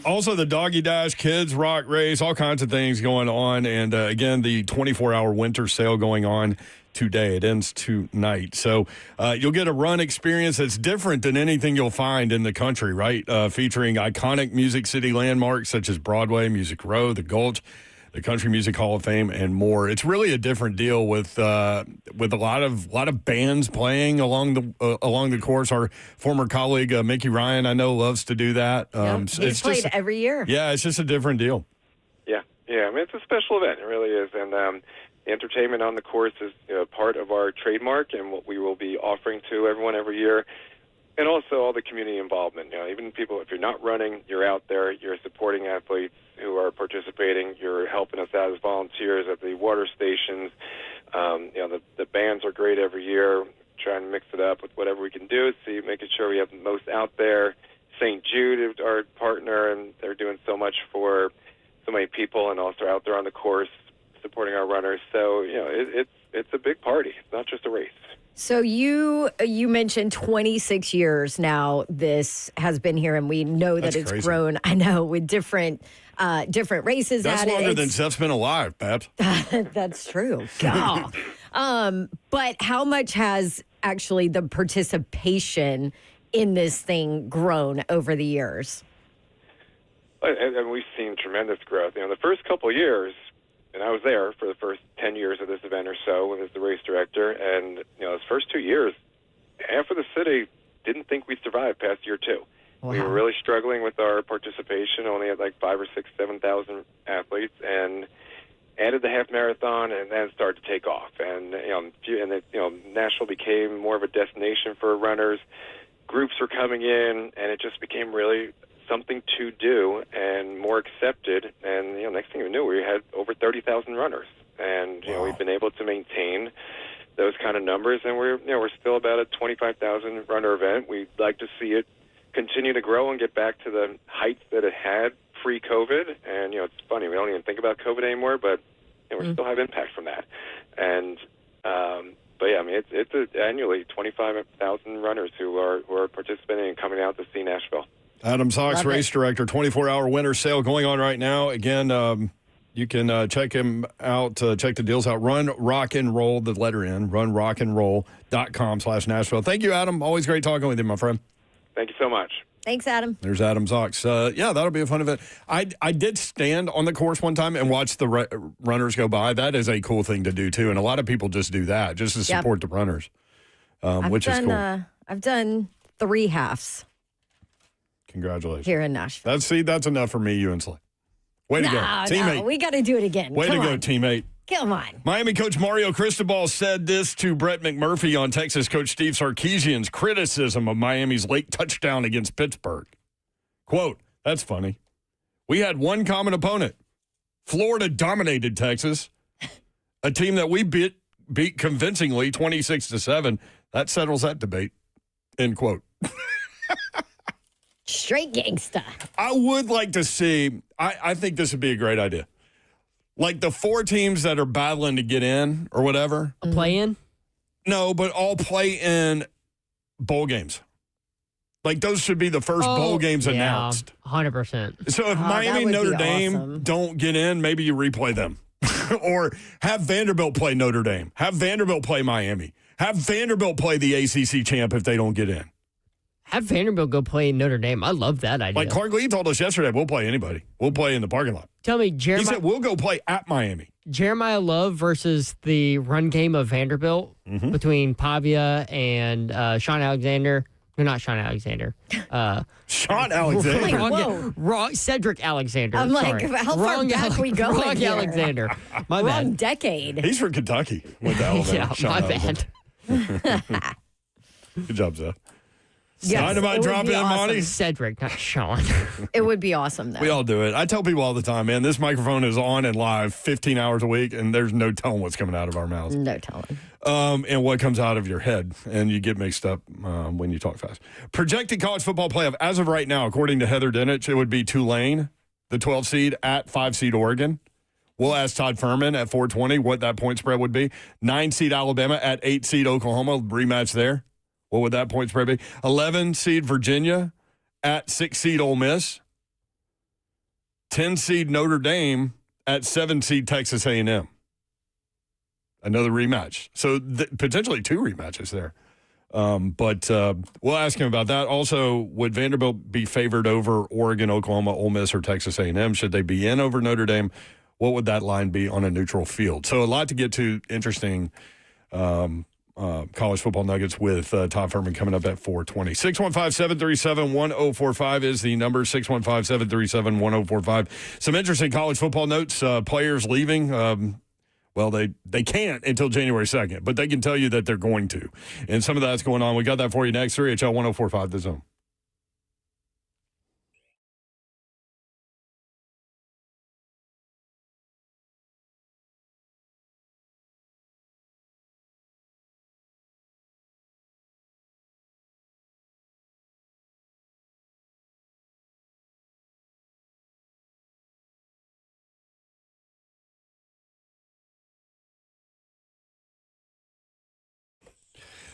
Also, the Doggy Dash, Kids Rock Race, all kinds of things going on. And again, the 24-hour winter sale going on today. It ends tonight. So you'll get a run experience that's different than anything you'll find in the country, right? Featuring iconic Music City landmarks such as Broadway, Music Row, the Gulch, the Country Music Hall of Fame, and more. It's really a different deal with a lot of bands playing along the course. Our former colleague Mickey Ryan, I know, loves to do that. He's played every year. Yeah, it's just a different deal. Yeah. I mean, it's a special event. It really is, and the entertainment on the course is part of our trademark and what we will be offering to everyone every year. And also all the community involvement. Even people, if you're not running, you're out there, you're supporting athletes who are participating, you're helping us out as volunteers at the water stations. The bands are great every year, trying to mix it up with whatever we can do, making sure we have the most out there, St. Jude, our partner, and they're doing so much for so many people, and also out there on the course supporting our runners. So it's a big party. It's not just a race. So you mentioned 26 years now this has been here, and we know that That's it's crazy. grown. I know, with different races. That's at longer it. than Steph's been alive, Babs. That's true. God. But how much has actually the participation in this thing grown over the years? And we've seen tremendous growth. The first couple of years, and I was there for the first 10 years of this event or so as the race director, and those first 2 years, half of the city didn't think we'd survive past year two. Wow. We were really struggling with our participation, only had like 5,000 or 7,000 athletes, and added the half marathon, and then started to take off. And Nashville became more of a destination for runners. Groups were coming in, and it just became really something to do and more accepted. And next thing we knew, we had over 30,000 runners, and we've been able to maintain those kind of numbers. And we're still about a 25,000 runner event. We'd like to see it continue to grow and get back to the heights that it had pre-COVID. And it's funny, we don't even think about COVID anymore, but we still have impact from that. And but yeah, I mean, it's annually 25,000 runners who are participating and coming out to see Nashville. Adam Zox, Love race director, 24-hour winter sale going on right now. Again, you can check him out, check the deals out. Run Rock and Roll, the letter N, runrockandroll.com/Nashville. Thank you, Adam. Always great talking with you, my friend. Thank you so much. Thanks, Adam. There's Adam Zox. Yeah, that'll be a fun event. I did stand on the course one time and watch the runners go by. That is a cool thing to do, too. And a lot of people just do that, just to support the runners, which is cool. I've done 3 halves Congratulations. here in Nashville. That's enough for me, you and Slay. Way to go, teammate. No, we got to do it again. Way Come to go, on. teammate. Come on. Miami coach Mario Cristobal said this to Brett McMurphy on Texas coach Steve Sarkisian's criticism of Miami's late touchdown against Pittsburgh. Quote, that's funny. We had one common opponent. Florida dominated Texas, a team that we beat convincingly 26-7. That settles that debate, end quote. Straight gangsta. I would like to see, I think this would be a great idea. Like the 4 teams that are battling to get in or whatever. A play-in? No, but all play in bowl games. Like those should be the first bowl games announced. 100%. So if that Miami would and Notre be Dame awesome. don't get in, maybe you replay them. Or have Vanderbilt play Notre Dame. Have Vanderbilt play Miami. Have Vanderbilt play the ACC champ if they don't get in. Have Vanderbilt go play in Notre Dame. I love that idea. Like Clark Lee told us yesterday, we'll play anybody. We'll play in the parking lot. Tell me, He said we'll go play at Miami. Jeremiah Love versus the run game of Vanderbilt between Pavia and Sean Alexander. No, not Sean Alexander. Sean Alexander. Whoa. Wrong, Cedric Alexander. I'm like, sorry. how far back we going Wrong here? Alexander. My Wrong bad. decade. He's from Kentucky. Went to Alabama. Yeah, Sean my Alexander. bad. Good job, Zeph. Yes, Dynamite it would drop be in, awesome. Monty. Cedric, not Sean. It would be awesome, though. We all do it. I tell people all the time, man, this microphone is on and live 15 hours a week, and there's no telling what's coming out of our mouths. No telling. And what comes out of your head, and you get mixed up when you talk fast. Projected college football playoff, as of right now, according to Heather Dinich, it would be Tulane, the 12 seed, at 5 seed Oregon. We'll ask Todd Furman at 420 what that point spread would be. 9 seed Alabama at 8 seed Oklahoma, rematch there. What would that point spread be? 11 seed Virginia at 6 seed Ole Miss. 10 seed Notre Dame at 7 seed Texas A&M. Another rematch. So potentially 2 rematches there. But we'll ask him about that. Also, would Vanderbilt be favored over Oregon, Oklahoma, Ole Miss, or Texas A&M? Should they be in over Notre Dame? What would that line be on a neutral field? So a lot to get to. Interesting college football nuggets with Todd Furman coming up at 420. 615-737-1045 is the number, 615-737-1045. Some interesting college football notes. Players leaving. Well, they can't until January 2nd, but they can tell you that they're going to. And some of that's going on. We got that for you next. 3HL 1045 The Zone.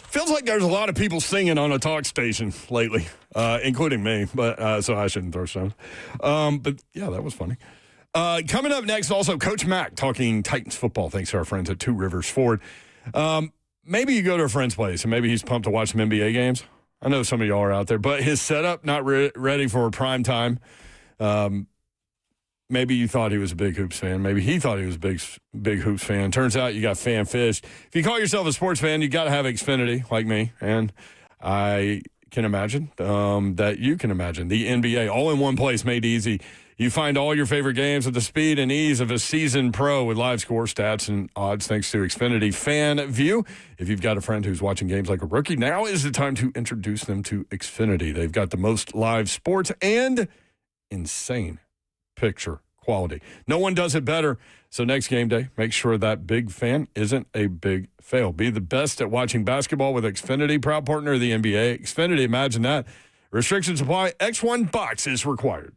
Feels like there's a lot of people singing on a talk station lately, including me, but so I shouldn't throw stones. But yeah, that was funny. Coming up next, also Coach Mack talking Titans football. Thanks to our friends at Two Rivers Ford. Maybe you go to a friend's place and maybe he's pumped to watch some NBA games. I know some of y'all are out there, but his setup not ready for prime time. Maybe you thought he was a big Hoops fan. Maybe he thought he was a big Hoops fan. Turns out you got fan fish. If you call yourself a sports fan, you got to have Xfinity like me. And I can imagine that you can imagine the NBA all in one place made easy. You find all your favorite games with the speed and ease of a seasoned pro with live score, stats, and odds thanks to Xfinity Fan View. If you've got a friend who's watching games like a rookie, now is the time to introduce them to Xfinity. They've got the most live sports and insane picture quality. No one does it better. So next game day, make sure that big fan isn't a big fail. Be the best at watching basketball with Xfinity, proud partner of the NBA. Xfinity, imagine that. Restrictions apply. X1 box is required.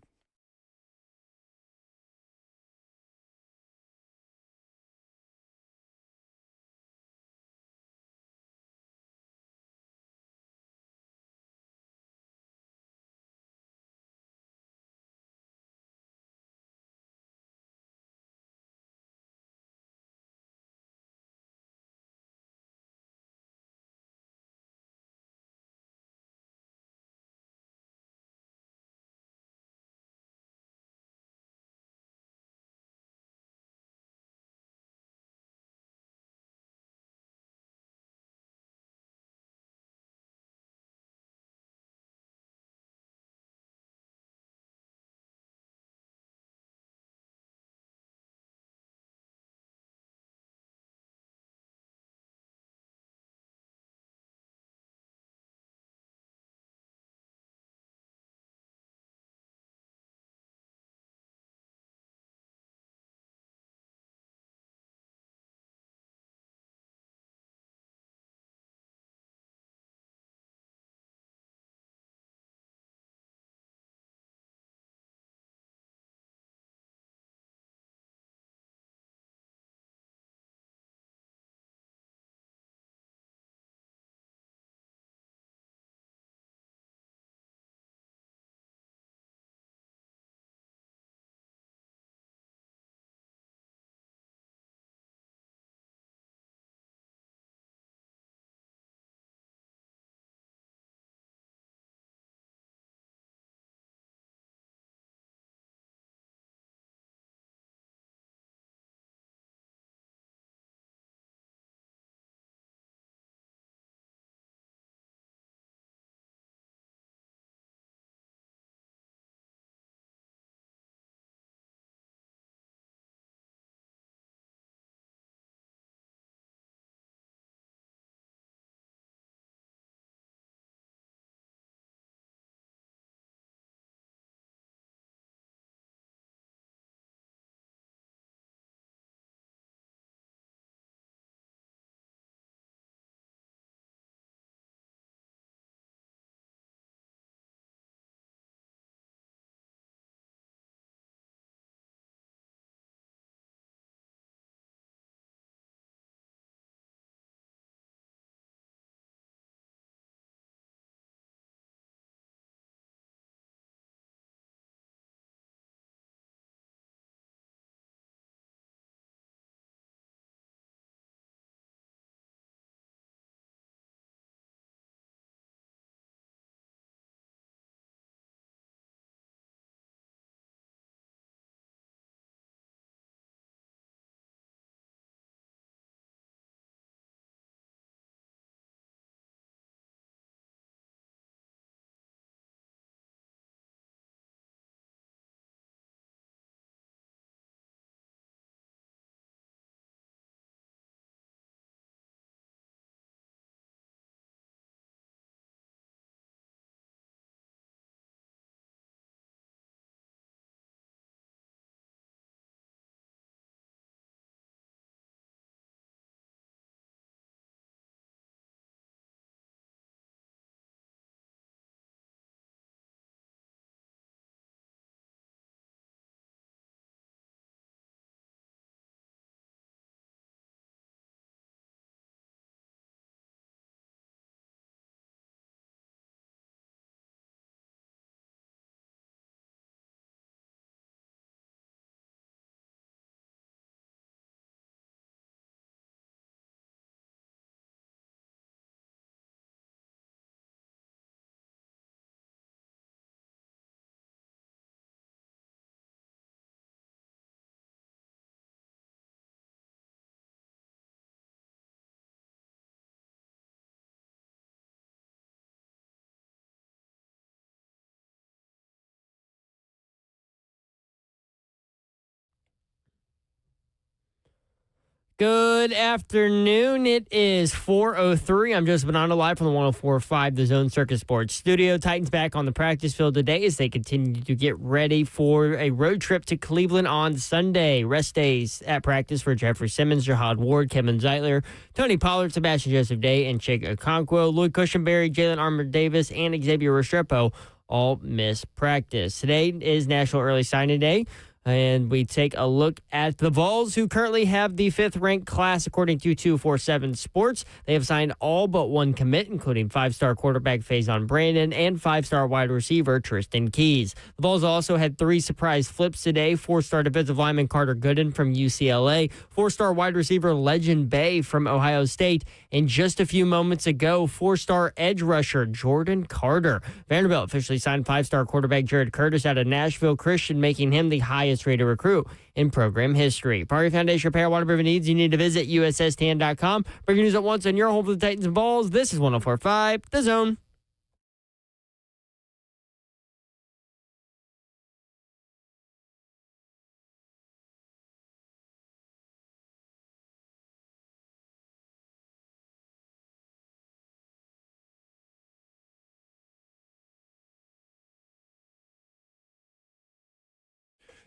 Good afternoon. It is 4:03. I'm Joseph Bonanno live from the 104.5 The Zone Circus Sports Studio. Titans back on the practice field today as they continue to get ready for a road trip to Cleveland on Sunday. Rest days at practice for Jeffrey Simmons, Jahad Ward, Kevin Zeitler, Tony Pollard, Sebastian Joseph Day, and Chig Okonkwo. Lloyd Cushenberry, Jalen Armour-Davis, and Xavier Restrepo all miss practice. Today is National Early Signing Day. And we take a look at the Vols, who currently have the 5th-ranked class, according to 247 Sports. They have signed all but one commit, including 5-star quarterback Faison Brandon and 5-star wide receiver Tristan Keys. The Vols also had 3 surprise flips today. 4-star defensive lineman Carter Gooden from UCLA, 4-star wide receiver Legend Bay from Ohio State, and just a few moments ago, 4-star edge rusher Jordan Carter. Vanderbilt officially signed 5-star quarterback Jared Curtis out of Nashville Christian, making him the highest rated recruit in program history. Party Foundation repair waterproofing needs. You need to visit USSTN.com. Breaking news at once on your home for the Titans and Vols. This is 104.5 The Zone.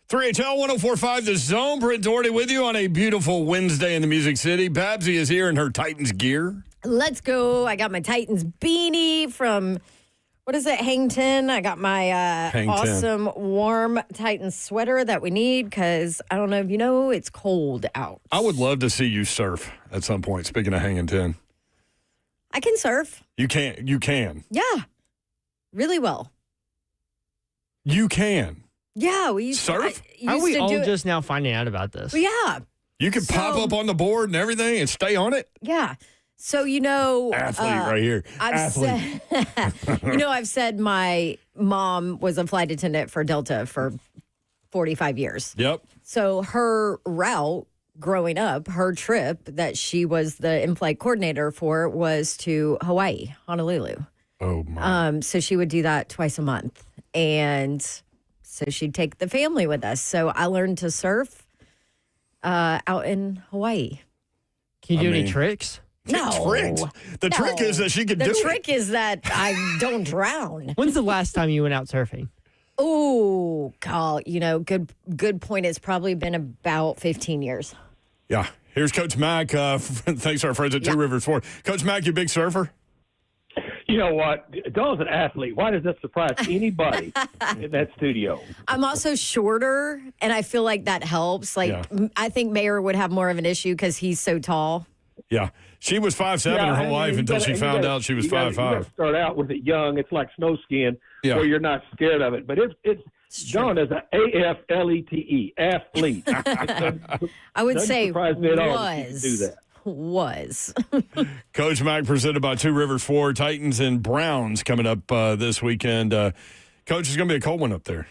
HL 104.5 The Zone. Brent Doherty with you on a beautiful Wednesday in the Music City. Babsy is here in her Titans gear. Let's go. I got my Titans beanie from, what is it, Hang 10. I got my awesome warm Titans sweater that we need because, I don't know if you know, it's cold out. I would love to see you surf at some point, speaking of hanging 10. I can surf. You can. Yeah. Really well. You can. Yeah, we used surf? How are we all do just now finding out about this? Well, yeah. You can pop up on the board and everything and stay on it? Yeah. So, you know. Athlete right here. Athlete. I've said my mom was a flight attendant for Delta for 45 years. Yep. So her route growing up, her trip that she was the in-flight coordinator for was to Hawaii, Honolulu. Oh, my. So she would do that twice a month. And so she'd take the family with us. So I learned to surf out in Hawaii. Can you do any tricks? No. Tricks. The trick is that she could do it. The trick is that I don't drown. When's the last time you went out surfing? Oh, God, good point. It's probably been about 15 years. Yeah. Here's Coach Mack. Thanks to our friends at Two Rivers Ford. Coach Mack, you a big surfer? You know what? Dawn's an athlete. Why does that surprise anybody in that studio? I'm also shorter, and I feel like that helps. I think Mayer would have more of an issue because he's so tall. Yeah. She was 5'7" her whole life until she found out she was 5'5". You got to start out with it young. It's like snow skiing where you're not scared of it. But it's Dawn is an AFLETE, athlete. I would say surprise me at all that she can do that. Was. Coach Mack presented by Two Rivers Ford. Titans and Browns coming up this weekend. Coach, it's going to be a cold one up there.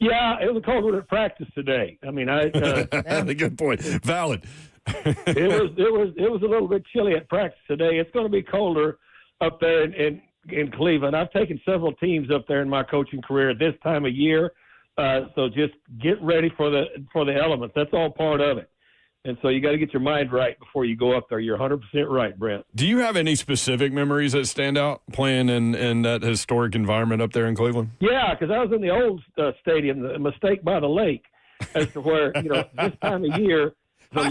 Yeah, it was a cold one at practice today. I mean, good point. Valid. it was a little bit chilly at practice today. It's going to be colder up there in Cleveland. I've taken several teams up there in my coaching career at this time of year. So just get ready for the elements. That's all part of it. And so you got to get your mind right before you go up there. You're 100% right, Brent. Do you have any specific memories that stand out playing in that historic environment up there in Cleveland? Yeah, because I was in the old stadium, the Mistake by the Lake, as to where, this time of year, I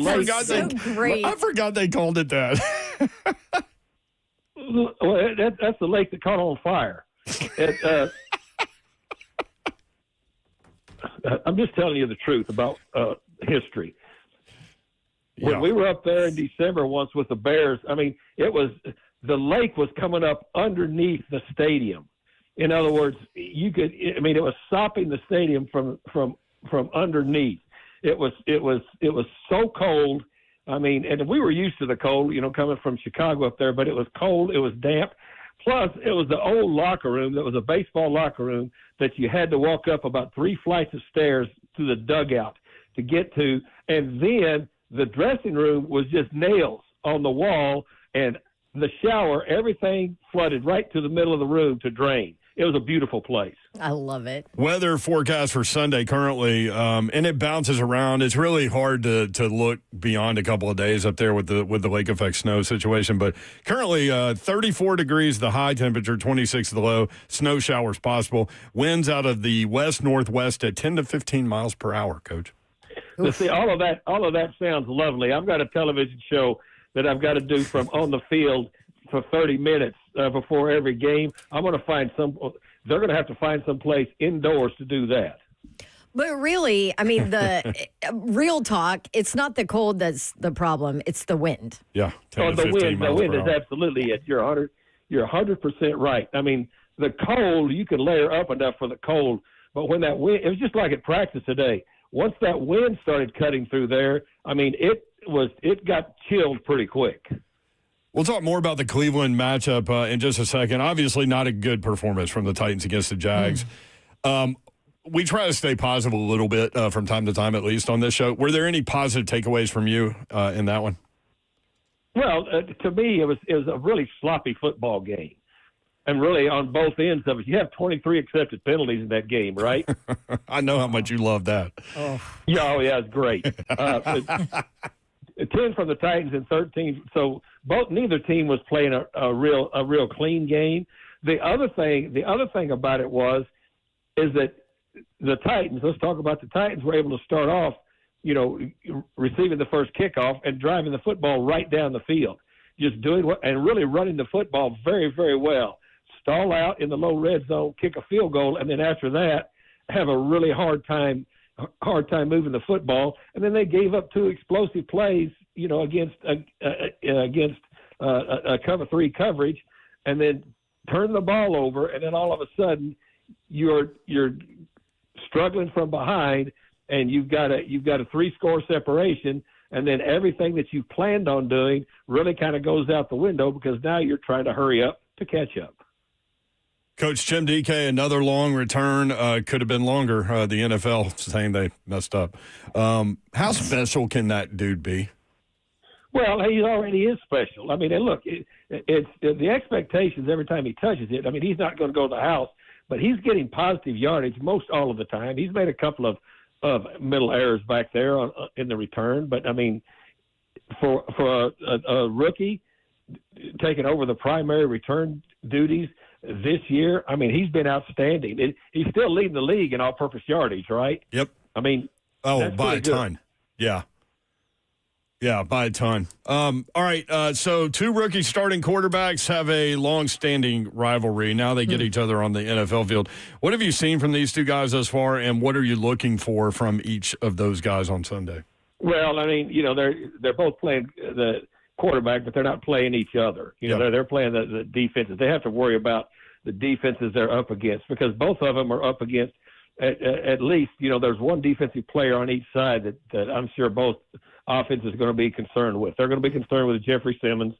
forgot they called it that. Well, that's the lake that caught on fire. I'm just telling you the truth about history. When we were up there in December once with the Bears, I mean, the lake was coming up underneath the stadium. In other words, it was sopping the stadium from underneath. It was so cold. I mean, and we were used to the cold, coming from Chicago up there, but it was cold. It was damp. Plus, it was the old locker room that was a baseball locker room that you had to walk up about 3 flights of stairs to the dugout to get to. And then the dressing room was just nails on the wall, and the shower, everything flooded right to the middle of the room to drain. was a beautiful place. I love it. Weather forecast for Sunday currently, and it bounces around. It's really hard to look beyond a couple of days up there with the lake effect snow situation. But currently, 34 degrees the high temperature, 26 the low. Snow showers possible. Winds out of the west-northwest at 10 to 15 miles per hour, Coach. See, all of that sounds lovely. I've got a television show that I've got to do from on the field for 30 minutes before every game. I'm going to find they're going to have to find some place indoors to do that. But really, I mean, the real talk, it's not the cold that's the problem, it's the wind. Yeah, 10 to the 15 wind, miles the wind per is hour. absolutely it. You're 100% right. I mean, the cold, you can layer up enough for the cold, but when that wind, it was just like at practice today. Once that wind started cutting through there, I mean, it got chilled pretty quick. We'll talk more about the Cleveland matchup in just a second. Obviously, not a good performance from the Titans against the Jags. We try to stay positive a little bit from time to time, at least on this show. Were there any positive takeaways from you in that one? Well, to me, it was a really sloppy football game. And really, on both ends of it, you have 23 accepted penalties in that game, right? I know how much you love that. Yeah, it's great. 10 from the Titans and 13. So neither team was playing a real clean game. The other thing about it is that the Titans. Let's talk about the Titans. Were able to start off, receiving the first kickoff and driving the football right down the field, just doing and really running the football very, very well. Stall out in the low red zone, kick a field goal, and then after that, have a really hard time moving the football. And then they gave up 2 explosive plays, against a cover 3 coverage, and then turn the ball over. And then all of a sudden, you're struggling from behind, and you've got a 3-score separation. And then everything that you planned on doing really kind of goes out the window because now you're trying to hurry up to catch up. Coach Jim DK, another long return. Could have been longer. The NFL saying they messed up. How special can that dude be? Well, he already is special. I mean, and look, it's the expectations every time he touches it. I mean, he's not going to go to the house, but he's getting positive yardage most all of the time. He's made a couple of middle errors back there in the return, but I mean, for a rookie taking over the primary return duties this year, I mean, he's been outstanding. He's still leading the league in all-purpose yardage, right? Yep. I mean, by a ton. Yeah. Yeah, by a ton. All right, so 2 rookie starting quarterbacks have a long-standing rivalry. Now they get each other on the NFL field. What have you seen from these 2 guys thus far, and what are you looking for from each of those guys on Sunday? Well, I mean, they're both playing the quarterback, but they're not playing each other. They're playing the defenses. They have to worry about the defenses they're up against because both of them are up against at least, there's one defensive player on each side that I'm sure both offenses are going to be concerned with. They're going to be concerned with Jeffrey Simmons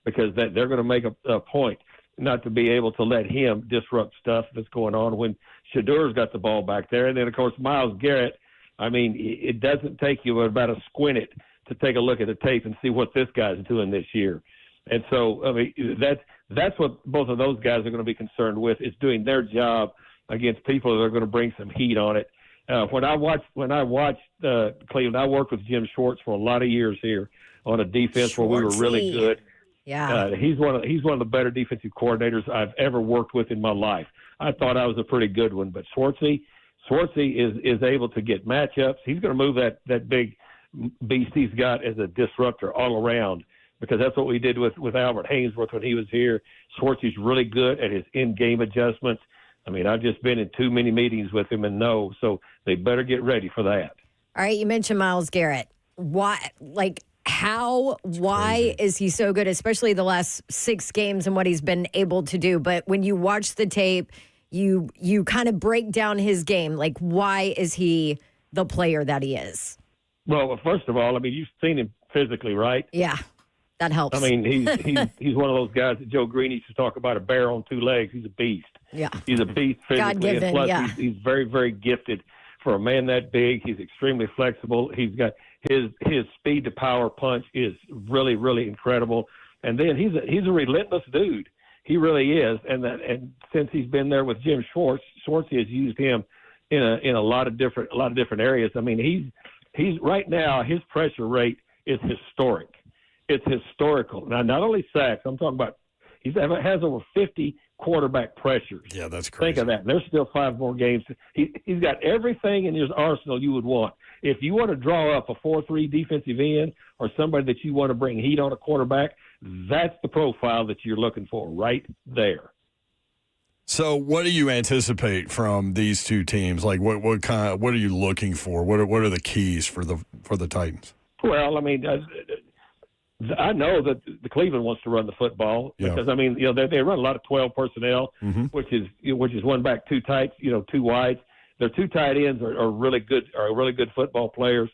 because they're going to make a point not to be able to let him disrupt stuff that's going on when Shadur's got the ball back there. And then, of course, Myles Garrett, I mean, it doesn't take you about a squint it to take a look at the tape and see what this guy's doing this year. And so, I mean, that's what both of those guys are going to be concerned with is doing their job against people that are going to bring some heat on it. When I watched Cleveland, I worked with Jim Schwartz for a lot of years here on a defense where we were really good. Yeah, he's one of the better defensive coordinators I've ever worked with in my life. I thought I was a pretty good one, but Schwartzy is able to get matchups. He's going to move that big beast he's got as a disruptor all around because that's what we did with Albert Haynesworth when he was here. Schwartzy's really good at his in-game adjustments. I mean, I've just been in too many meetings with him and know, so they better get ready for that. All right, you mentioned Myles Garrett. Why is he so good, especially the last 6 games and what he's been able to do? But when you watch the tape, you kind of break down his game. Like, why is he the player that he is? Well, first of all, I mean, you've seen him physically, right? Yeah, that helps. I mean, he's one of those guys that Joe Green used to talk about, a bear on 2 legs. He's a beast. Yeah. He's a beast physically. God-given, and plus, yeah. he's very, very gifted for a man that big. He's extremely flexible. He's got his speed to power punch is really, really incredible. And then he's a relentless dude. He really is, and since he's been there with Jim Schwartz has used him in a lot of different areas. I mean, he's right now his pressure rate is historic. It's historical. Now, not only sacks, I'm talking about he has over 50 quarterback pressures. Yeah, that's crazy. Think of that. There's still 5 more games. He's got everything in his arsenal you would want. If you want to draw up a 4-3 defensive end or somebody that you want to bring heat on a quarterback, that's the profile that you're looking for right there. So, what do you anticipate from these two teams? Like, what are you looking for? What are the keys for the Titans? Well, I mean, I know that the Cleveland wants to run the football because I mean, they run a lot of 12 personnel, which is one back, two tights, two wides. Their 2 tight ends are really good football players,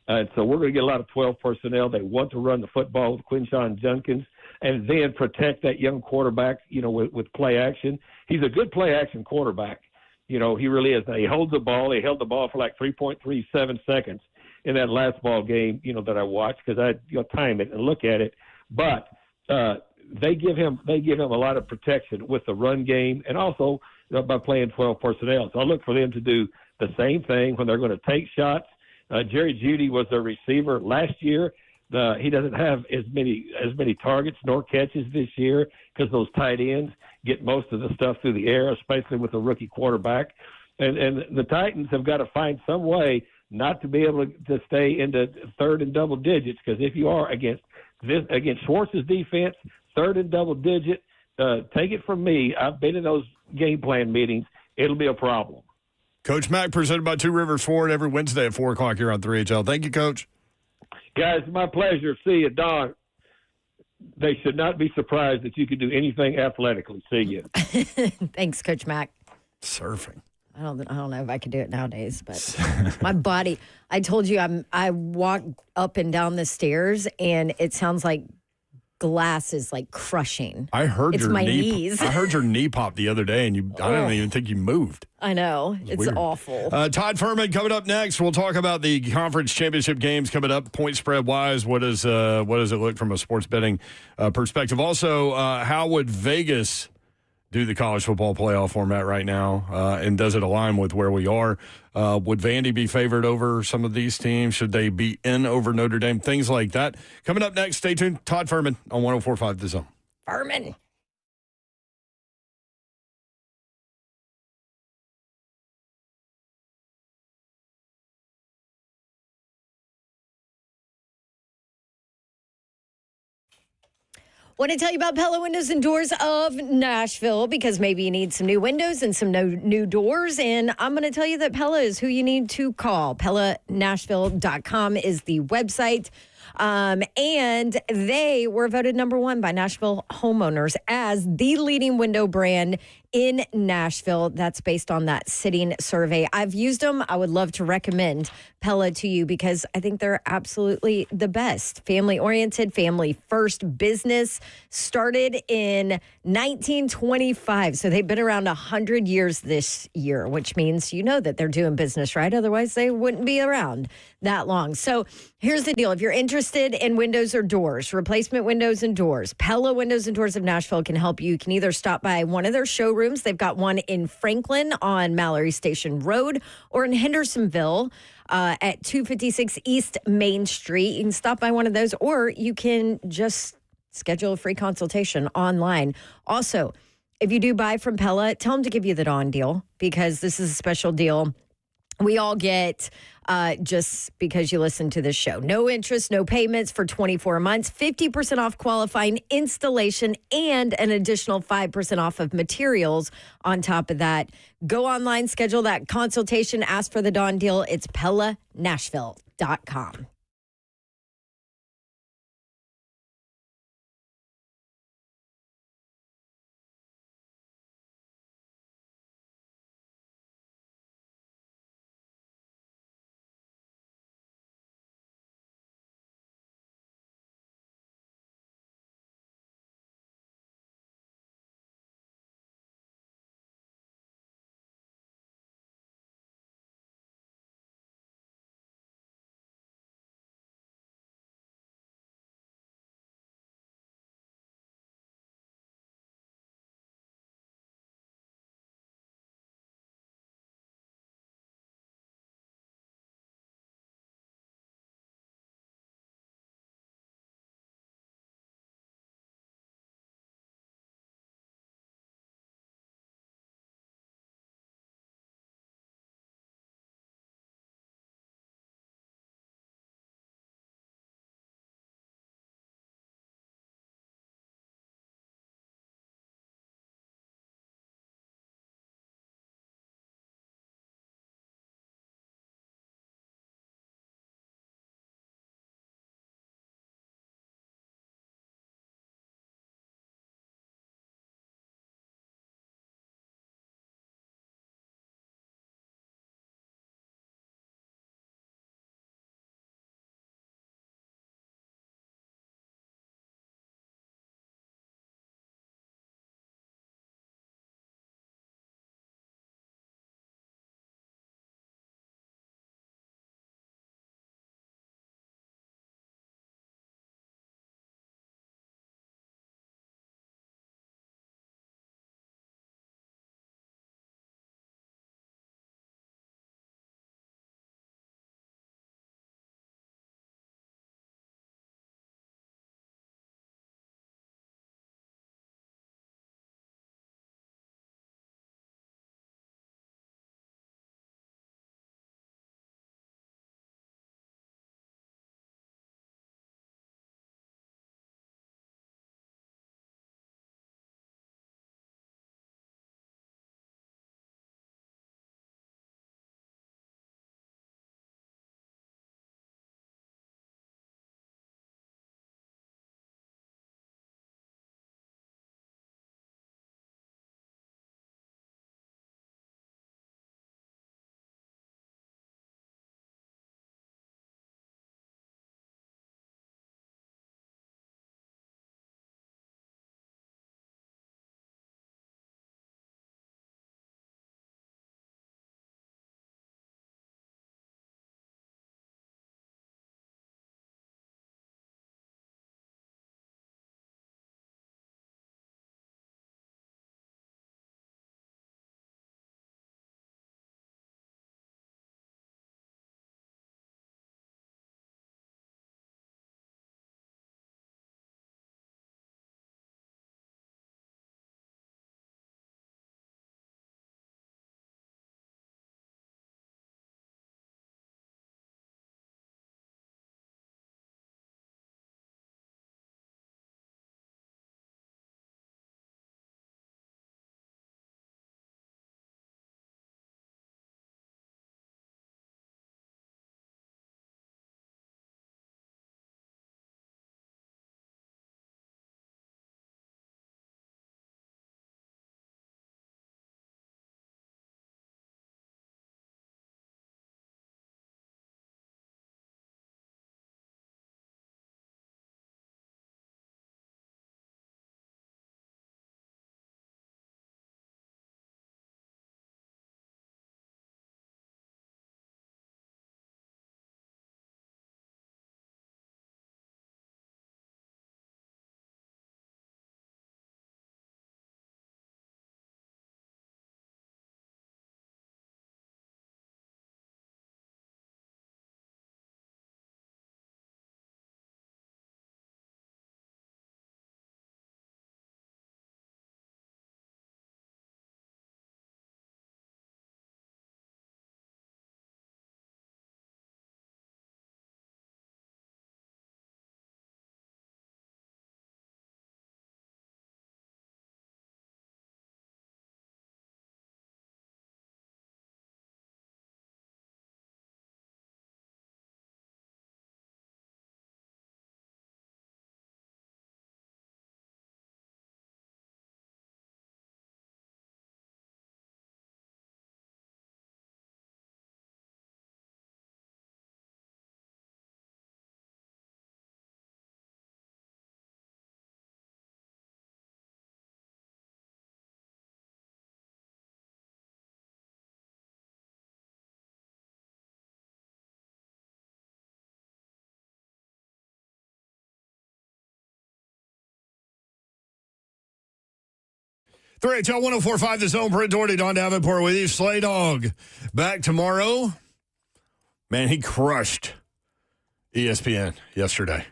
and so we're going to get a lot of 12 personnel. They want to run the football with Quinshon Judkins and then protect that young quarterback, with play action. He's a good play action quarterback. He really is. Now, he holds the ball. He held the ball for like 3.37 seconds in that last ball game, that I watched because I time it and look at it. But they give him a lot of protection with the run game and also by playing 12 personnel. So I look for them to do the same thing when they're going to take shots. Jerry Jeudy was their receiver last year. He doesn't have as many targets nor catches this year because those tight ends get most of the stuff through the air, especially with a rookie quarterback. And the Titans have got to find some way not to be able to stay into third and double digits, because if you are against Schwartz's defense, third and double digit, take it from me, I've been in those game plan meetings. It'll be a problem. Coach Mack, presented by Two Rivers Ford, every Wednesday at 4 o'clock here on 3HL. Thank you, Coach. Guys, my pleasure. See you, Don. They should not be surprised that you could do anything athletically. See you. Thanks, Coach Mack. Surfing. I don't know if I could do it nowadays, but my body. I told you I walk up and down the stairs, and it sounds like glass is like crushing. I heard it's your my knee. Knees. I heard your knee pop the other day, and I don't even think you moved. I know. It's weird. awful. Todd Furman coming up next. We'll talk about the conference championship games coming up, point spread wise. What does it look from a sports betting perspective? Also, how would Vegas do the college football playoff format right now, and does it align with where we are? Would Vandy be favored over some of these teams? Should they be in over Notre Dame? Things like that. Coming up next, stay tuned. Todd Furman on 104.5 The Zone. Furman. Want to tell you about Pella Windows and Doors of Nashville, because maybe you need some new windows and some new doors. And I'm going to tell you that Pella is who you need to call. PellaNashville.com is the website. And they were voted number 1 by Nashville homeowners as the leading window brand in Nashville. That's based on that sitting survey. I've used them. I would love to recommend Pella to you because I think they're absolutely the best. Family-oriented, family-first business. Started in 1925. So they've been around 100 years this year, which means you know that they're doing business right. Otherwise, they wouldn't be around that long. So here's the deal. If you're interested in windows or doors, replacement windows and doors, Pella Windows and Doors of Nashville can help you. You can either stop by one of their showrooms. They've got one in Franklin on Mallory Station Road, or in Hendersonville at 256 East Main Street. You can stop by one of those, or you can just schedule a free consultation online. Also, if you do buy from Pella, tell them to give you the Dawn deal, because this is a special deal we all get just because you listen to this show. No interest, no payments for 24 months, 50% off qualifying installation, and an additional 5% off of materials on top of that. Go online, schedule that consultation, ask for the Dawn deal. It's PellaNashville.com. 3HL 104.5, The Zone. Brent Doherty, Don Davenport with you. Slay Dog back tomorrow. Man, he crushed ESPN yesterday.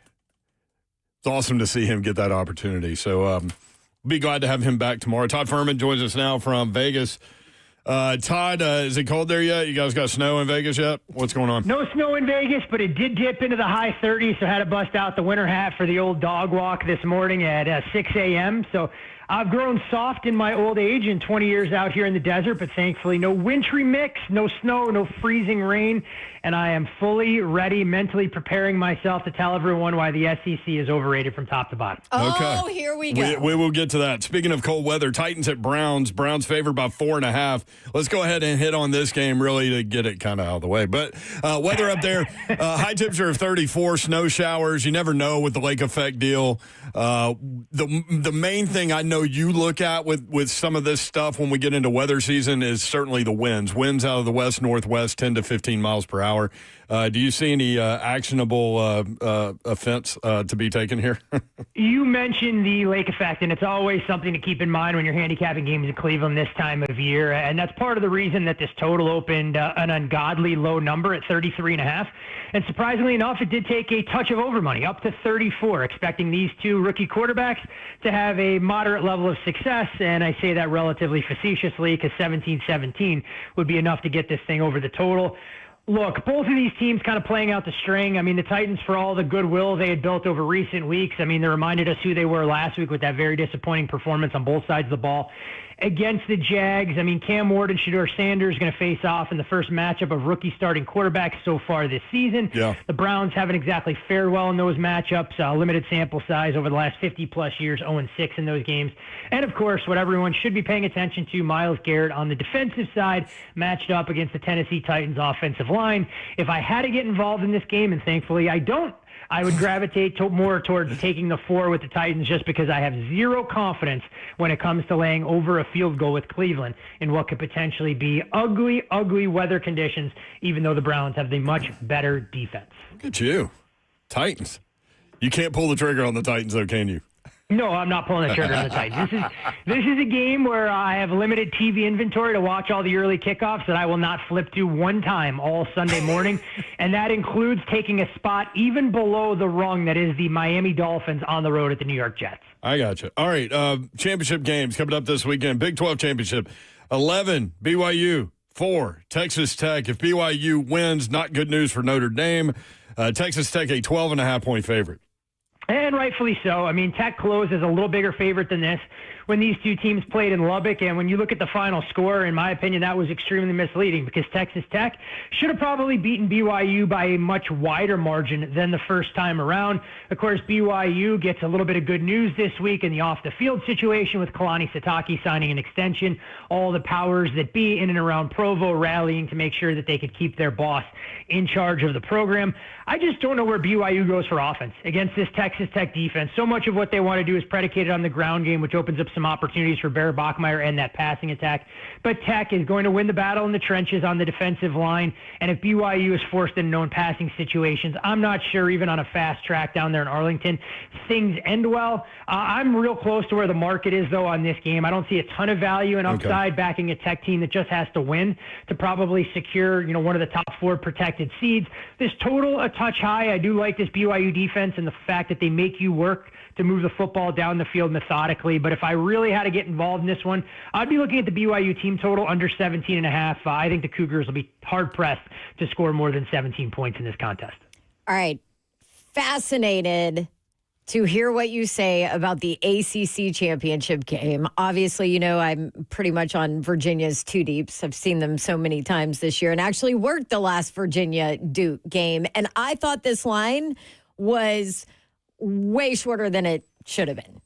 It's awesome to see him get that opportunity. So be glad to have him back tomorrow. Todd Furman joins us now from Vegas. Todd, is it cold there yet? You guys got snow in Vegas yet? What's going on? No snow in Vegas, but it did dip into the high 30s, so I had to bust out the winter hat for the old dog walk this morning at 6 a.m. So I've grown soft in my old age and 20 years out here in the desert, but thankfully no wintry mix, no snow, no freezing rain, and I am fully ready, mentally preparing myself to tell everyone why the SEC is overrated from top to bottom. Oh, here we go. We will get to that. Speaking of cold weather, Titans at Browns. Browns favored by 4.5. Let's go ahead and hit on this game really to get it kind of out of the way. But weather up there, high temperature of 34, snow showers. You never know with the lake effect deal. The main thing I know you look at with some of this stuff when we get into weather season is certainly the winds. Winds out of the west, northwest, 10 to 15 miles per hour. Do you see any actionable offense to be taken here? You mentioned the lake effect, and it's always something to keep in mind when you're handicapping games in Cleveland this time of year. And that's part of the reason that this total opened an ungodly low number at 33.5. And surprisingly enough, it did take a touch of over money, up to 34, expecting these two rookie quarterbacks to have a moderate level of success. And I say that relatively facetiously because 17-17 would be enough to get this thing over the total. Look, both of these teams kind of playing out the string. I mean, the Titans, for all the goodwill they had built over recent weeks, I mean, they reminded us who they were last week with that very disappointing performance on both sides of the ball. Against the Jags, I mean, Cam Ward and Shedeur Sanders going to face off in the first matchup of rookie starting quarterbacks so far this season. Yeah. The Browns haven't exactly fared well in those matchups. Limited sample size over the last 50-plus years, 0-6 in those games. And, of course, what everyone should be paying attention to, Myles Garrett on the defensive side matched up against the Tennessee Titans offensive line. If I had to get involved in this game, and thankfully I don't, I would gravitate more towards taking the 4 with the Titans just because I have zero confidence when it comes to laying over a field goal with Cleveland in what could potentially be ugly, ugly weather conditions, even though the Browns have the much better defense. Look at you. Titans. You can't pull the trigger on the Titans, though, can you? No, I'm not pulling the trigger on the Titans. This is a game where I have limited TV inventory to watch all the early kickoffs that I will not flip to one time all Sunday morning, and that includes taking a spot even below the rung that is the Miami Dolphins on the road at the New York Jets. I got you. All right, championship games coming up this weekend. Big 12 championship. 11, BYU. 4, Texas Tech. If BYU wins, not good news for Notre Dame. Texas Tech, a 12.5-point favorite. And rightfully so. I mean, Tech closed as a little bigger favorite than this when these two teams played in Lubbock. And when you look at the final score, in my opinion, that was extremely misleading because Texas Tech should have probably beaten BYU by a much wider margin than the first time around. Of course, BYU gets a little bit of good news this week in the off-the-field situation with Kalani Sitake signing an extension, all the powers that be in and around Provo rallying to make sure that they could keep their boss in charge of the program. I just don't know where BYU goes for offense against this Texas Tech defense. So much of what they want to do is predicated on the ground game, which opens up some opportunities for Bear Bachmeier and that passing attack. But Tech is going to win the battle in the trenches on the defensive line. And if BYU is forced into known passing situations, I'm not sure even on a fast track down there in Arlington, things end well. I'm real close to where the market is, though, on this game. I don't see a ton of value and upside backing a Tech team that just has to win to probably secure, one of the top 4 protected seeds. This total a touch high. I do like this BYU defense and the fact that they make you work to move the football down the field methodically. But if I really had to get involved in this one, I'd be looking at the BYU team total under 17.5. I think the Cougars will be hard-pressed to score more than 17 points in this contest. All right. Fascinated to hear what you say about the ACC championship game. Obviously, I'm pretty much on Virginia's two deeps. I've seen them so many times this year and actually worked the last Virginia-Duke game. And I thought this line was way shorter than it should have been.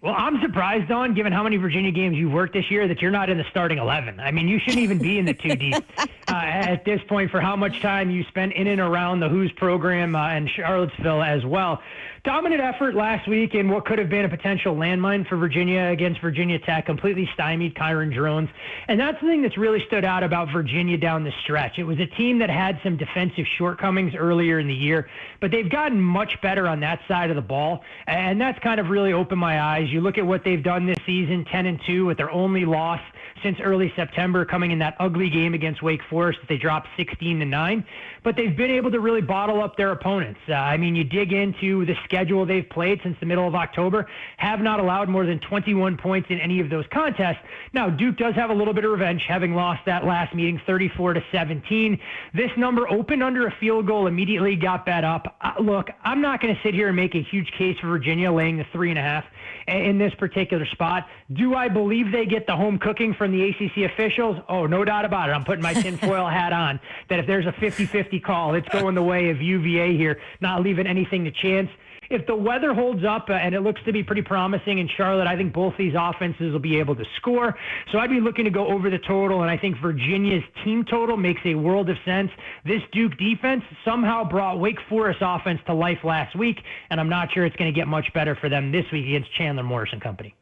Well, I'm surprised, Dawn, given how many Virginia games you've worked this year, that you're not in the starting 11. I mean, you shouldn't even be in the two deep at this point for how much time you spent in and around the Who's program and Charlottesville as well. Dominant effort last week in what could have been a potential landmine for Virginia against Virginia Tech, completely stymied Kyron Drones. And that's the thing that's really stood out about Virginia down the stretch. It was a team that had some defensive shortcomings earlier in the year, but they've gotten much better on that side of the ball. And that's kind of really opened my eyes. You look at what they've done this season, 10-2 with their only loss since early September, coming in that ugly game against Wake Forest that they dropped 16-9. But they've been able to really bottle up their opponents. You dig into the schedule they've played since the middle of October, have not allowed more than 21 points in any of those contests. Now, Duke does have a little bit of revenge, having lost that last meeting 34-17. This number opened under a field goal, immediately got bet up. Look, I'm not going to sit here and make a huge case for Virginia laying the 3.5 in this particular spot. Do I believe they get the home cooking from the ACC officials? Oh, no doubt about it. I'm putting my tinfoil hat on that if there's a 50-50 call, it's going the way of UVA here, not leaving anything to chance. If the weather holds up, and it looks to be pretty promising in Charlotte, I think both these offenses will be able to score. So I'd be looking to go over the total, and I think Virginia's team total makes a world of sense. This Duke defense somehow brought Wake Forest offense to life last week, and I'm not sure it's going to get much better for them this week against Chandler Morris and company.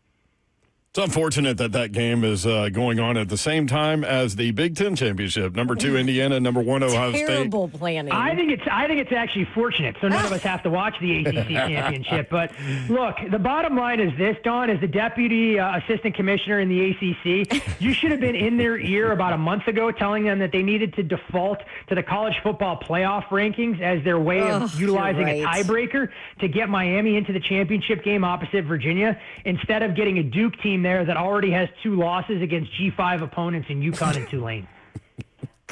It's unfortunate that game is going on at the same time as the Big Ten championship. Number 2 Indiana, number 1 Ohio State. Terrible planning. I think it's actually fortunate, so none of us have to watch the ACC championship. But look, the bottom line is this, Dawn, as the deputy assistant commissioner in the ACC, you should have been in their ear about a month ago telling them that they needed to default to the college football playoff rankings as their way of utilizing a tiebreaker to get Miami into the championship game opposite Virginia, instead of getting a Duke team there that already has 2 losses against G5 opponents in UConn and Tulane.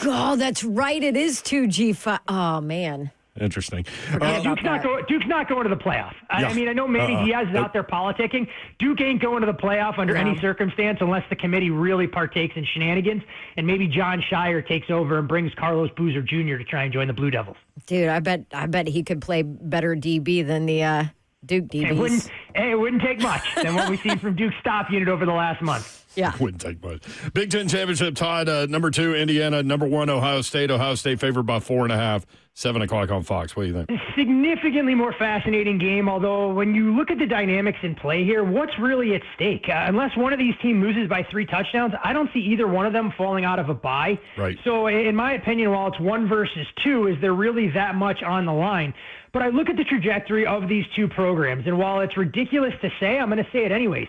Oh, that's right. It is 2 G5. Oh, man. Interesting. Duke's not going to the playoff. I know maybe Diaz is out there politicking. Duke ain't going to the playoff under any circumstance unless the committee really partakes in shenanigans, and maybe John Shire takes over and brings Carlos Boozer Jr. to try and join the Blue Devils. Dude, I bet he could play better DB than the Duke DBs. It wouldn't take much than what we've seen from Duke's stop unit over the last month. Yeah. Wouldn't take much. Big Ten championship tied, number 2 Indiana, number 1 Ohio State. Ohio State favored by 4.5, 7 o'clock on Fox. What do you think? Significantly more fascinating game, although when you look at the dynamics in play here, what's really at stake? Unless one of these teams loses by 3 touchdowns, I don't see either one of them falling out of a bye. Right. So in my opinion, while it's 1 versus 2, is there really that much on the line? But I look at the trajectory of these 2 programs, and while it's ridiculous to say, I'm going to say it anyways.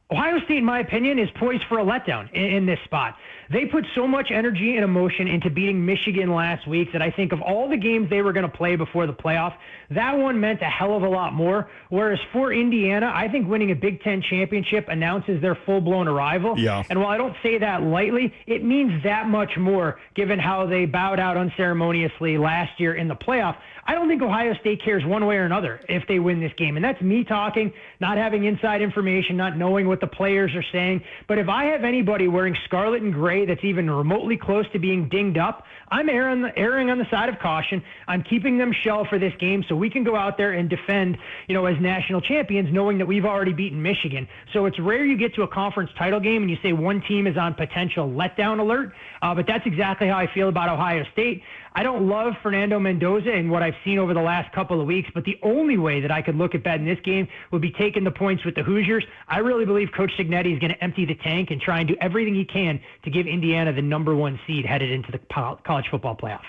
Ohio State, in my opinion, is poised for a letdown in this spot. They put so much energy and emotion into beating Michigan last week that I think of all the games they were going to play before the playoff, that one meant a hell of a lot more. Whereas for Indiana, I think winning a Big Ten championship announces their full-blown arrival. Yeah. And while I don't say that lightly, it means that much more given how they bowed out unceremoniously last year in the playoff. I don't think Ohio State cares one way or another if they win this game. And that's me talking, not having inside information, not knowing what the players are saying. But if I have anybody wearing scarlet and gray that's even remotely close to being dinged up, I'm erring on the side of caution. I'm keeping them shell for this game so we can go out there and defend, as national champions, knowing that we've already beaten Michigan. So it's rare you get to a conference title game and you say one team is on potential letdown alert, but that's exactly how I feel about Ohio State. I don't love Fernando Mendoza and what I've seen over the last couple of weeks, but the only way that I could look at betting this game would be taking the points with the Hoosiers. I really believe Coach Cignetti is going to empty the tank and try and do everything he can to give Indiana the number 1 seed headed into the college football playoff.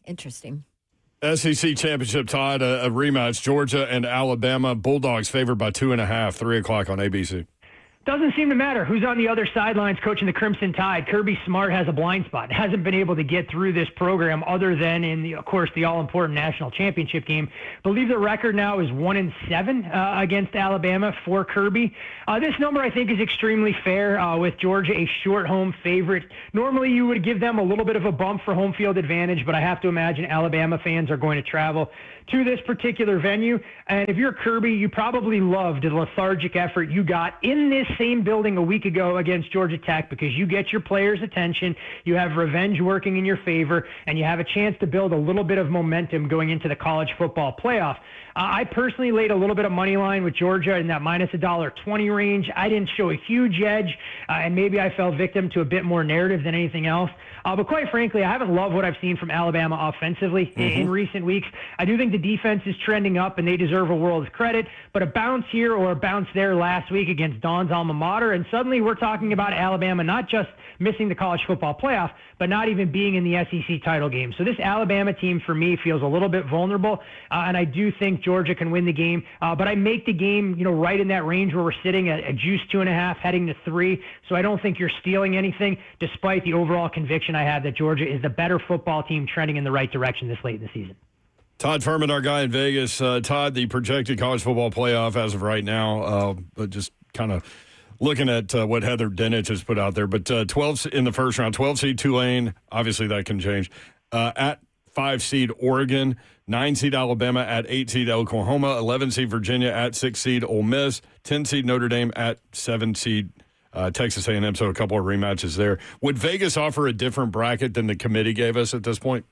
Interesting. SEC championship tied, a rematch, Georgia and Alabama. Bulldogs favored by 2.5, 3 o'clock on ABC. Doesn't seem to matter who's on the other sidelines coaching the Crimson Tide. Kirby Smart has a blind spot. Hasn't been able to get through this program other than in, of course, the all-important national championship game. Believe the record now is 1-7 against Alabama for Kirby. This number, I think, is extremely fair with Georgia, a short home favorite. Normally, you would give them a little bit of a bump for home field advantage, but I have to imagine Alabama fans are going to travel to this particular venue. And if you're Kirby, you probably loved the lethargic effort you got in this same building a week ago against Georgia Tech, because you get your players' attention, you have revenge working in your favor, and you have a chance to build a little bit of momentum going into the college football playoff. I personally laid a little bit of money line with Georgia in that minus $1.20 range. I didn't show a huge edge, and maybe I fell victim to a bit more narrative than anything else. But quite frankly, I haven't loved what I've seen from Alabama offensively in recent weeks. I do think the defense is trending up, and they deserve a world of credit. But a bounce here or a bounce there last week against Dawn's alma alma mater, and suddenly we're talking about Alabama not just missing the college football playoff, but not even being in the SEC title game. So this Alabama team, for me, feels a little bit vulnerable, and I do think Georgia can win the game. But I make the game, right in that range where we're sitting at a juice 2.5, heading to 3. So I don't think you're stealing anything, despite the overall conviction I have that Georgia is the better football team trending in the right direction this late in the season. Todd Furman, our guy in Vegas. Todd, the projected college football playoff as of right now, but just kind of looking at what Heather Dinich has put out there. But 12 in the first round, 12 seed Tulane, obviously that can change. At 5 seed Oregon, 9 seed Alabama, at 8 seed Oklahoma, 11 seed Virginia, at 6 seed Ole Miss, 10 seed Notre Dame, at 7 seed Texas A&M. So a couple of rematches there. Would Vegas offer a different bracket than the committee gave us at this point?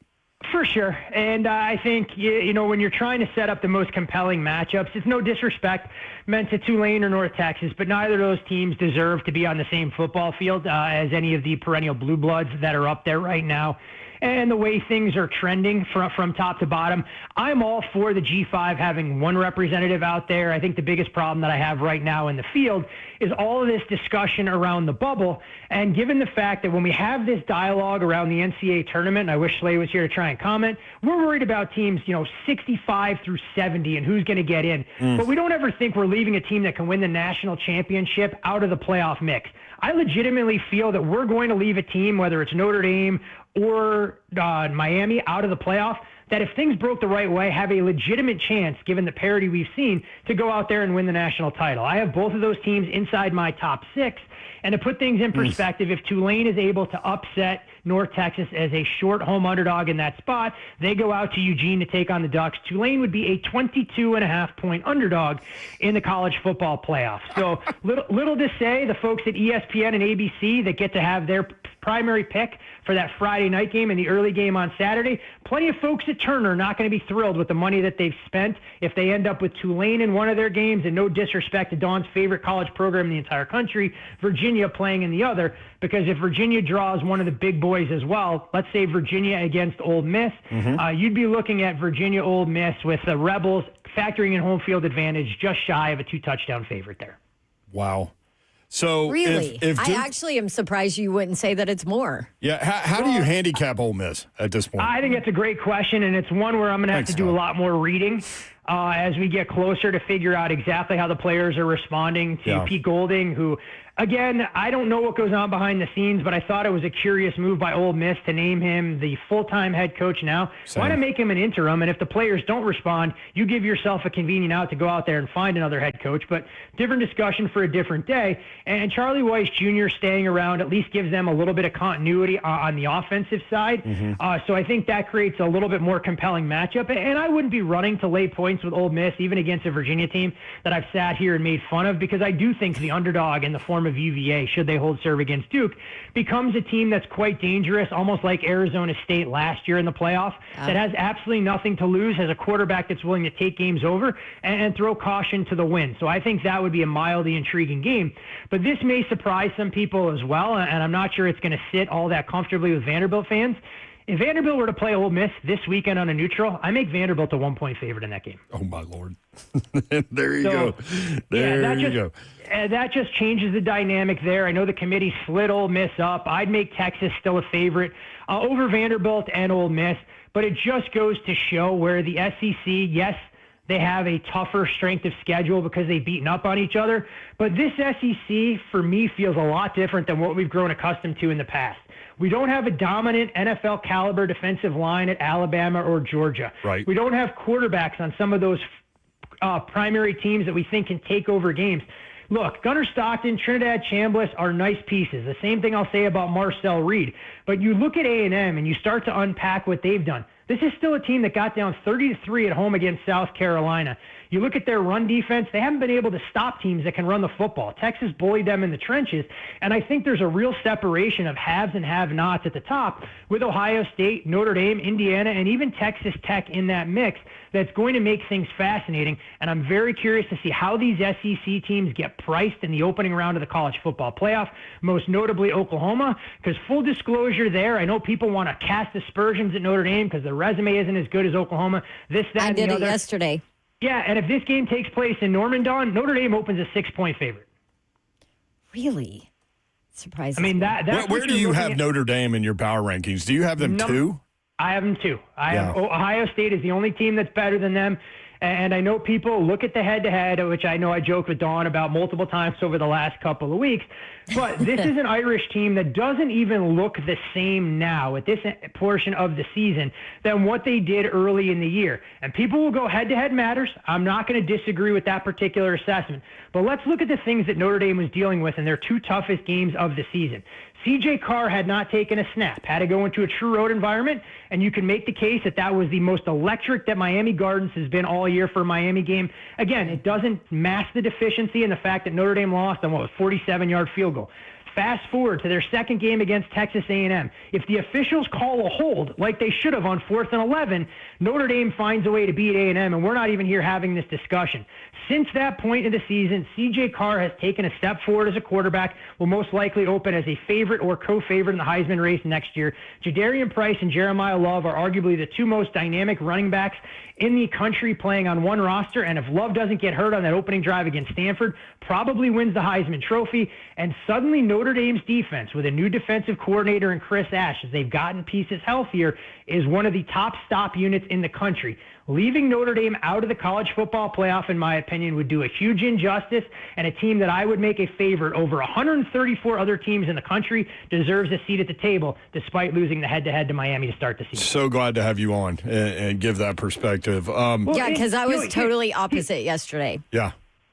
For sure. And I think, when you're trying to set up the most compelling matchups, it's no disrespect meant to Tulane or North Texas, but neither of those teams deserve to be on the same football field as any of the perennial blue bloods that are up there right now. And the way things are trending from top to bottom, I'm all for the G5 having one representative out there. I think the biggest problem that I have right now in the field is all of this discussion around the bubble. And given the fact that when we have this dialogue around the NCAA tournament, and I wish Slay was here to try and comment, we're worried about teams, 65 through 70 and who's going to get in. But we don't ever think we're leaving a team that can win the national championship out of the playoff mix. I legitimately feel that we're going to leave a team, whether it's Notre Dame or Miami, out of the playoff, that if things broke the right way, have a legitimate chance, given the parity we've seen, to go out there and win the national title. I have both of those teams inside my top 6. And to put things in perspective, if Tulane is able to upset North Texas as a short home underdog in that spot, they go out to Eugene to take on the Ducks. Tulane would be a 22.5-point underdog in the college football playoff. So little to say, the folks at ESPN and ABC that get to have their primary pick for that Friday night game and the early game on Saturday, plenty of folks at Turner are not going to be thrilled with the money that they've spent if they end up with Tulane in one of their games, and no disrespect to Dawn's favorite college program in the entire country, Virginia, playing in the other, because if Virginia draws one of the big boys as well, let's say Virginia against Ole Miss, you'd be looking at Virginia Ole Miss with the Rebels factoring in home field advantage just shy of a 2-touchdown favorite there. Wow. So really, if I actually am surprised you wouldn't say that it's more. Yeah, how do you handicap Ole Miss at this point? I think that's a great question, and it's one where I'm going to have to do a lot more reading as we get closer to figure out exactly how the players are responding to Pete Golding, who, again, I don't know what goes on behind the scenes, but I thought it was a curious move by Ole Miss to name him the full-time head coach now. Same. Why not make him an interim? And if the players don't respond, you give yourself a convenient out to go out there and find another head coach. But different discussion for a different day. And Charlie Weiss Jr. staying around at least gives them a little bit of continuity on the offensive side. So I think that creates a little bit more compelling matchup. And I wouldn't be running to lay points with Ole Miss, even against a Virginia team that I've sat here and made fun of, because I do think the underdog in the form of UVA, should they hold serve against Duke, becomes a team that's quite dangerous, almost like Arizona State last year in the playoff, that has absolutely nothing to lose, has a quarterback that's willing to take games over and throw caution to the wind. So I think that would be a mildly intriguing game. But this may surprise some people as well, and I'm not sure it's going to sit all that comfortably with Vanderbilt fans. If Vanderbilt were to play Ole Miss this weekend on a neutral, I make Vanderbilt a 1-point favorite in that game. Oh, my Lord. There you go. There you go. That just changes the dynamic there. I know the committee slid Ole Miss up. I'd make Texas still a favorite over Vanderbilt and Ole Miss, but it just goes to show where the SEC, yes, they have a tougher strength of schedule because they've beaten up on each other, but this SEC, for me, feels a lot different than what we've grown accustomed to in the past. We don't have a dominant NFL caliber defensive line at Alabama or Georgia. Right. We don't have quarterbacks on some of those primary teams that we think can take over games. Look, Gunnar Stockton, Trinidad Chambliss are nice pieces. The same thing I'll say about Marcel Reed. But you look at A&M and you start to unpack what they've done. This is still a team that got down 30-3 at home against South Carolina. You look at their run defense, they haven't been able to stop teams that can run the football. Texas bullied them in the trenches, and I think there's a real separation of haves and have-nots at the top with Ohio State, Notre Dame, Indiana, and even Texas Tech in that mix that's going to make things fascinating, and I'm very curious to see how these SEC teams get priced in the opening round of the college football playoff, most notably Oklahoma, because full disclosure there, I know people want to cast aspersions at Notre Dame because their resume isn't as good as Oklahoma, this, that, and the other. I did it yesterday. Yeah, and if this game takes place in Norman, Dawn, Notre Dame opens a 6-point favorite. Really? Surprising. I mean, that's Where do you have Notre Dame in your power rankings? Do you have them 2? I have them 2. I have Ohio State is the only team that's better than them. And I know people look at the head-to-head, which I know I joked with Dawn about multiple times over the last couple of weeks. But this is an Irish team that doesn't even look the same now at this portion of the season than what they did early in the year. And people will go head-to-head matters. I'm not going to disagree with that particular assessment. But let's look at the things that Notre Dame was dealing with in their 2 toughest games of the season. C.J. Carr had not taken a snap, had to go into a true road environment, and you can make the case that that was the most electric that Miami Gardens has been all year for a Miami game. Again, it doesn't mask the deficiency in the fact that Notre Dame lost on, 47-yard field goal. Fast forward to their second game against Texas A&M. If the officials call a hold like they should have on 4th and 11, Notre Dame finds a way to beat A&M, and we're not even here having this discussion. Since that point in the season, C.J. Carr has taken a step forward as a quarterback, will most likely open as a favorite or co-favorite in the Heisman race next year. Jadarian Price and Jeremiah Love are arguably the 2 most dynamic running backs in the country playing on one roster, and if Love doesn't get hurt on that opening drive against Stanford, probably wins the Heisman Trophy. And suddenly Notre Dame's defense, with a new defensive coordinator in Chris Ash, as they've gotten pieces healthier, is one of the top stop units in the country. Leaving Notre Dame out of the college football playoff, in my opinion, would do a huge injustice, and a team that I would make a favorite over 134 other teams in the country deserves a seat at the table, despite losing the head-to-head to Miami to start the season. So glad to have you on and give that perspective. Yeah, because I was totally opposite yesterday. Yeah.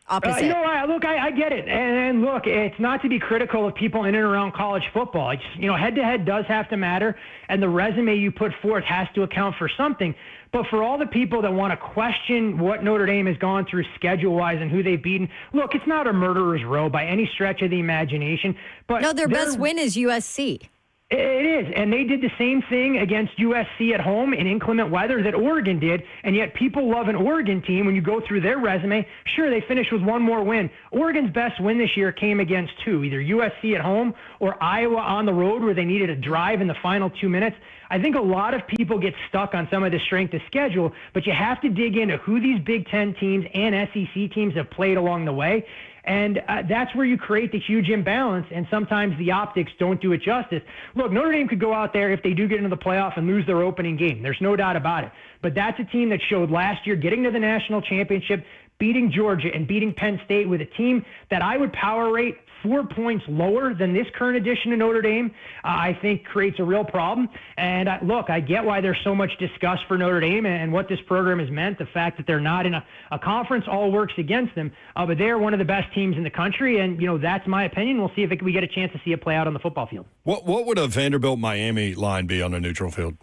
Opposite. Look, I get it. And look, it's not to be critical of people in and around college football. It's, head-to-head does have to matter, and the resume you put forth has to account for something. But for all the people that want to question what Notre Dame has gone through schedule-wise and who they've beaten, look, it's not a murderer's row by any stretch of the imagination. But no, their best win is USC. It is, and they did the same thing against USC at home in inclement weather that Oregon did, and yet people love an Oregon team. When you go through their resume, sure, they finished with one more win. Oregon's best win this year came against 2, either USC at home or Iowa on the road where they needed a drive in the final 2 minutes. I think a lot of people get stuck on some of the strength of schedule, but you have to dig into who these Big Ten teams and SEC teams have played along the way. And that's where you create the huge imbalance, and sometimes the optics don't do it justice. Look, Notre Dame could go out there if they do get into the playoff and lose their opening game. There's no doubt about it. But that's a team that showed last year getting to the national championship, beating Georgia and beating Penn State with a team that I would power rate 4 points lower than this current edition of Notre Dame, I think creates a real problem. And look, I get why there's so much disgust for Notre Dame and what this program has meant. The fact that they're not in a conference all works against them. But they're one of the best teams in the country, and that's my opinion. We'll see if we get a chance to see it play out on the football field. What would a Vanderbilt-Miami line be on a neutral field?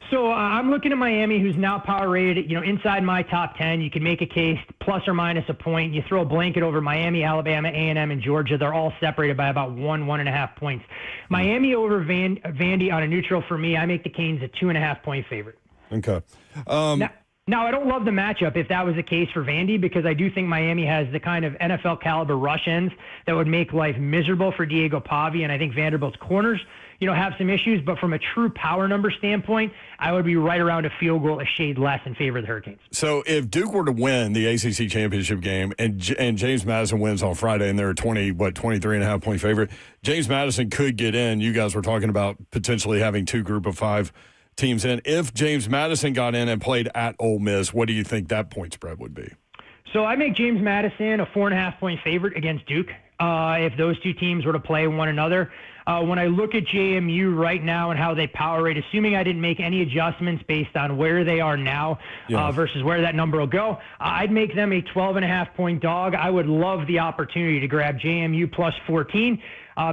So I'm looking at Miami, who's now power rated, inside my top 10. You can make a case plus or minus a point. You throw a blanket over Miami, Alabama, A&M, and Georgia. They're all separated by about 1.5 points. Miami over Vandy on a neutral for me. I make the Canes a 2.5-point favorite. Okay. Now, I don't love the matchup if that was the case for Vandy, because I do think Miami has the kind of NFL caliber rush ends that would make life miserable for Diego Pavi, and I think Vanderbilt's corners, have some issues. But from a true power number standpoint, I would be right around a field goal, a shade less in favor of the Hurricanes. So if Duke were to win the ACC championship game and James Madison wins on Friday and they're a 23.5-point favorite, James Madison could get in. You guys were talking about potentially having 2 group of 5 teams in. If James Madison got in and played at Ole Miss, what do you think that point spread would be? So I make James Madison a 4.5-point favorite against Duke if those 2 teams were to play one another. When I look at JMU right now and how they power rate, assuming I didn't make any adjustments based on where they are now versus where that number will go, I'd make them a 12.5-point dog. I would love the opportunity to grab JMU plus 14.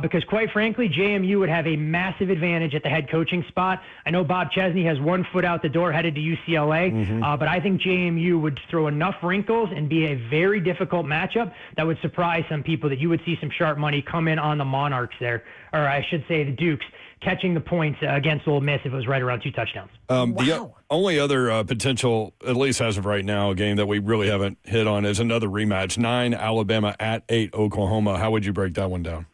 Because quite frankly, JMU would have a massive advantage at the head coaching spot. I know Bob Chesney has 1 foot out the door headed to UCLA, but I think JMU would throw enough wrinkles and be a very difficult matchup that would surprise some people, that you would see some sharp money come in on the Monarchs there, or I should say the Dukes, catching the points against Ole Miss if it was right around 2 touchdowns. The only other potential, at least as of right now, a game that we really haven't hit on is another rematch, 9 Alabama at 8 Oklahoma. How would you break that one down?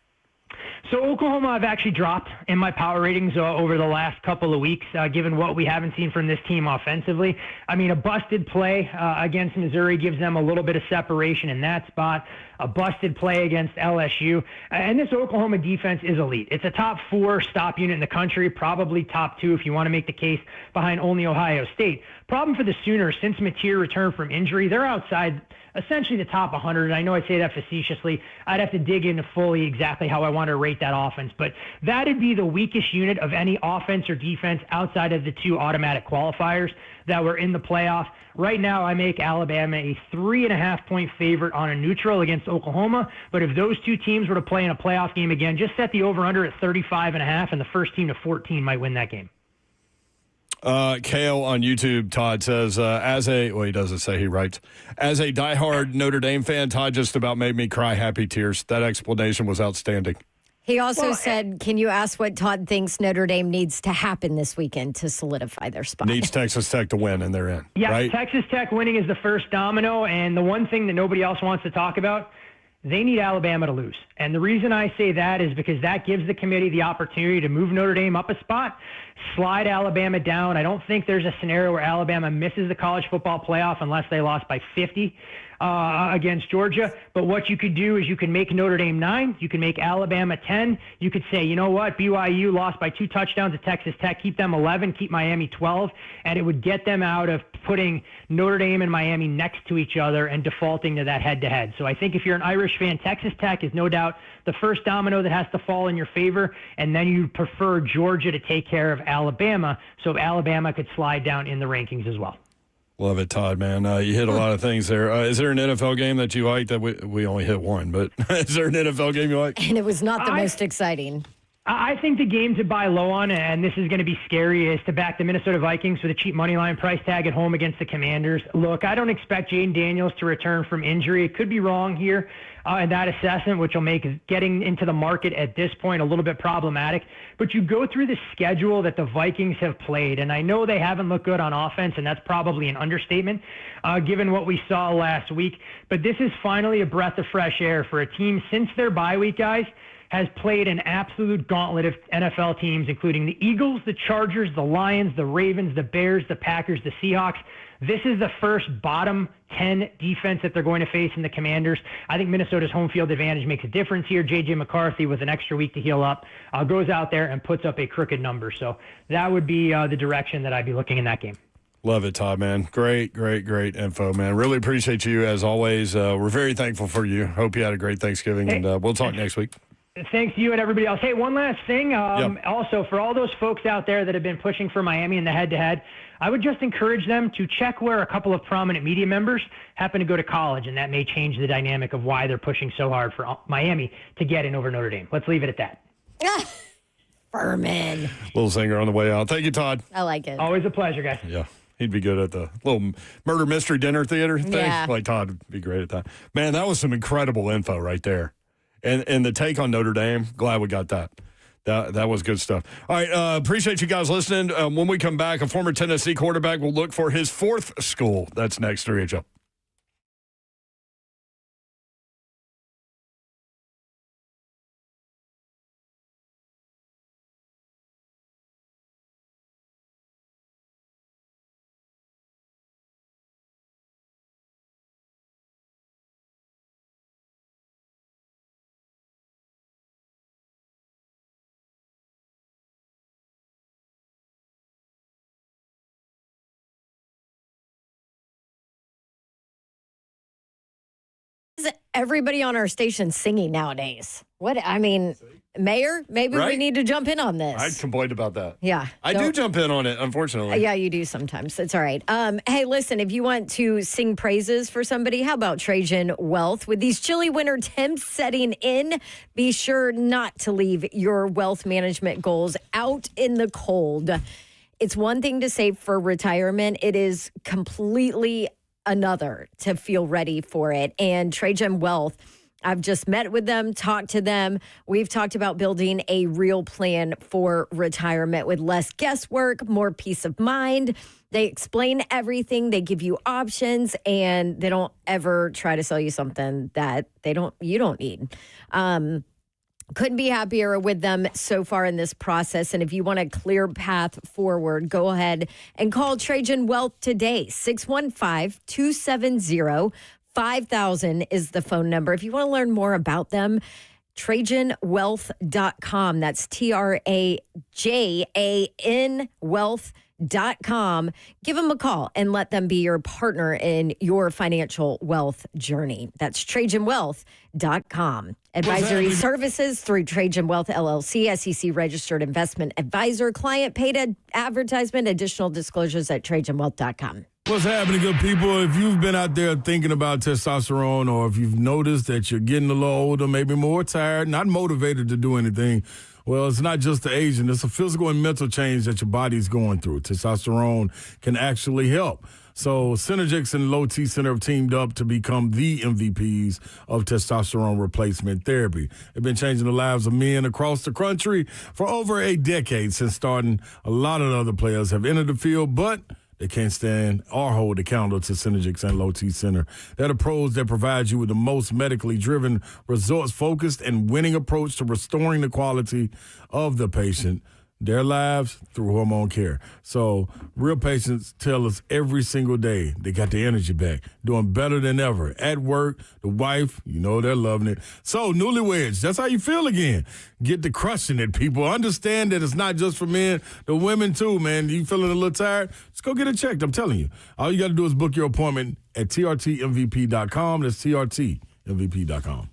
So Oklahoma, I've actually dropped in my power ratings over the last couple of weeks, given what we haven't seen from this team offensively. I mean, a busted play against Missouri gives them a little bit of separation in that spot. A busted play against LSU. And this Oklahoma defense is elite. It's a top 4 stop unit in the country, probably top 2 if you want to make the case, behind only Ohio State. Problem for the Sooners, since Mateer returned from injury, they're outside essentially the top 100. I know I say that facetiously. I'd have to dig into fully exactly how I want to rate that offense, but that'd be the weakest unit of any offense or defense outside of the 2 automatic qualifiers that were in the playoff. Right now, I make Alabama a 3.5-point favorite on a neutral against Oklahoma, but if those 2 teams were to play in a playoff game again, just set the over-under at 35.5, and the first team to 14 might win that game. Kale on YouTube, Todd says, he doesn't say, he writes, as a diehard Notre Dame fan, Todd just about made me cry happy tears. That explanation was outstanding. He also said, can you ask what Todd thinks Notre Dame needs to happen this weekend to solidify their spot? Needs Texas Tech to win, and they're in. Yeah, right? Texas Tech winning is the first domino, and the one thing that nobody else wants to talk about, they need Alabama to lose. And the reason I say that is because that gives the committee the opportunity to move Notre Dame up a spot, slide Alabama down. I don't think there's a scenario where Alabama misses the college football playoff unless they lost by 50 against Georgia. But what you could do is you can make Notre Dame 9. You can make Alabama 10. You could say, you know what, BYU lost by 2 touchdowns to Texas Tech. Keep them 11, keep Miami 12. And it would get them out of putting Notre Dame and Miami next to each other and defaulting to that head-to-head. So I think if you're an Irish fan, Texas Tech is no doubt the first domino that has to fall in your favor. And then you prefer Georgia to take care of Alabama, so Alabama could slide down in the rankings as well. Love it, Todd, man. You hit a lot of things there. Is there an NFL game that you like that we only hit one, but is there an NFL game you like? And it was not the most exciting. I think the game to buy low on, and this is going to be scary, is to back the Minnesota Vikings with a cheap money line price tag at home against the Commanders. Look, I don't expect Jaden Daniels to return from injury. It could be wrong here in that assessment, which will make getting into the market at this point a little bit problematic. But you go through the schedule that the Vikings have played, and I know they haven't looked good on offense, and that's probably an understatement given what we saw last week. But this is finally a breath of fresh air for a team since their bye week, guys, has played an absolute gauntlet of NFL teams, including the Eagles, the Chargers, the Lions, the Ravens, the Bears, the Packers, the Seahawks. This is the first bottom 10 defense that they're going to face in the Commanders. I think Minnesota's home field advantage makes a difference here. J.J. McCarthy, with an extra week to heal up, goes out there and puts up a crooked number. So that would be the direction that I'd be looking in that game. Love it, Todd, man. Great info, man. Really appreciate you, as always. We're very thankful for you. Hope you had a great Thanksgiving, and we'll talk next week. Thanks to you and everybody else. Hey, one last thing. Also, for all those folks out there that have been pushing for Miami in the head-to-head, I would just encourage them to check where a couple of prominent media members happen to go to college, and that may change the dynamic of why they're pushing so hard for Miami to get in over Notre Dame. Let's leave it at that. Furman. Little singer on the way out. Thank you, Todd. I like it. Always a pleasure, guys. Yeah. He'd be good at the little murder mystery dinner theater thing. Yeah. Like Todd would be great at that. Man, that was some incredible info right there. And the take on Notre Dame, glad we got that. That was good stuff. All right, appreciate you guys listening. When we come back, a former Tennessee quarterback will look for his 4th school. That's next, 3HL. Everybody on our station singing nowadays. Mayor, maybe we need to jump in on this. I complained about that. Yeah. I do jump in on it, unfortunately. Yeah, you do sometimes. It's all right. Hey, listen, if you want to sing praises for somebody, how about Trajan Wealth? With these chilly winter temps setting in, be sure not to leave your wealth management goals out in the cold. It's one thing to save for retirement. It is completely another to feel ready for it. And Trajan Wealth, I've just met with them, talked to them. We've talked about building a real plan for retirement with less guesswork, more peace of mind. They explain everything. They give you options, and they don't ever try to sell you something that you don't need. Couldn't be happier with them so far in this process. And if you want a clear path forward, go ahead and call Trajan Wealth today. 615-270-5000 is the phone number. If you want to learn more about them, TrajanWealth.com. That's TRAJAN Wealth.com. Give them a call and let them be your partner in your financial wealth journey. That's TrajanWealth.com. Advisory services through Trajan Wealth LLC, SEC registered investment advisor. Client paid advertisement. Additional disclosures at TrajanWealth.com. What's happening, good people? If you've been out there thinking about testosterone, or if you've noticed that you're getting a little older, maybe more tired, not motivated to do anything, well, it's not just the aging. It's a physical and mental change that your body's going through. Testosterone can actually help. So Synergix and Low T Center have teamed up to become the MVPs of testosterone replacement therapy. They've been changing the lives of men across the country for over a decade since starting. A lot of other players have entered the field, but they can't stand or hold a candle to Synergix and Low T Center. They're the pros that provide you with the most medically driven, results-focused, and winning approach to restoring the quality of the patient, their lives, through hormone care. So real patients tell us every single day they got the energy back, doing better than ever. At work, the wife, they're loving it. So newlyweds, that's how you feel again. Get to crushing it, people. Understand that it's not just for men, the women too, man. You feeling a little tired? Just go get it checked, I'm telling you. All you got to do is book your appointment at trtmvp.com. That's trtmvp.com.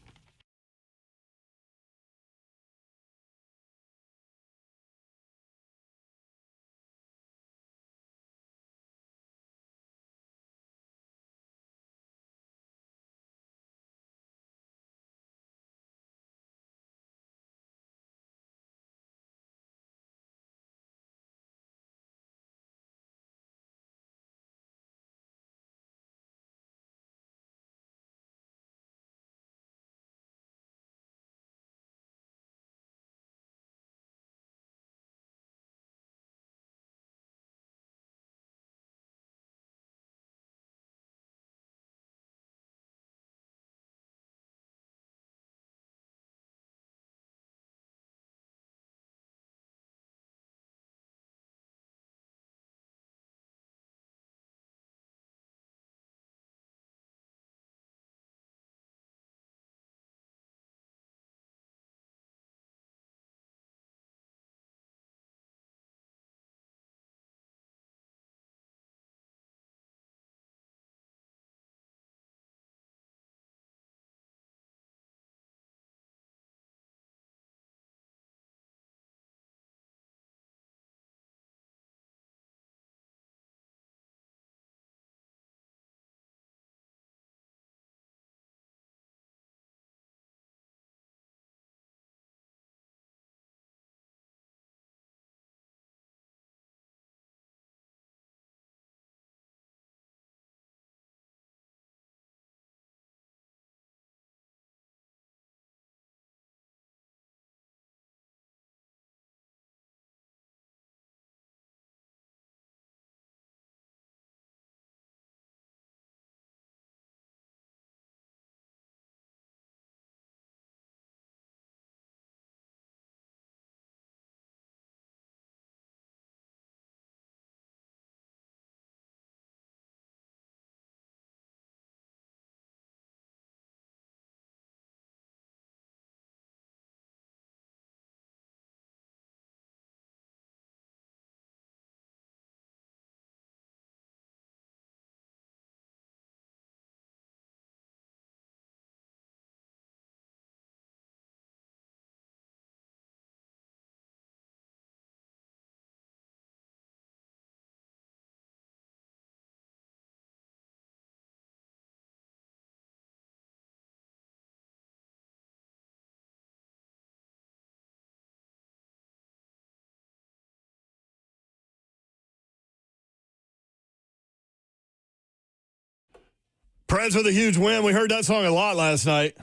Preds with a huge win. We heard that song a lot last night.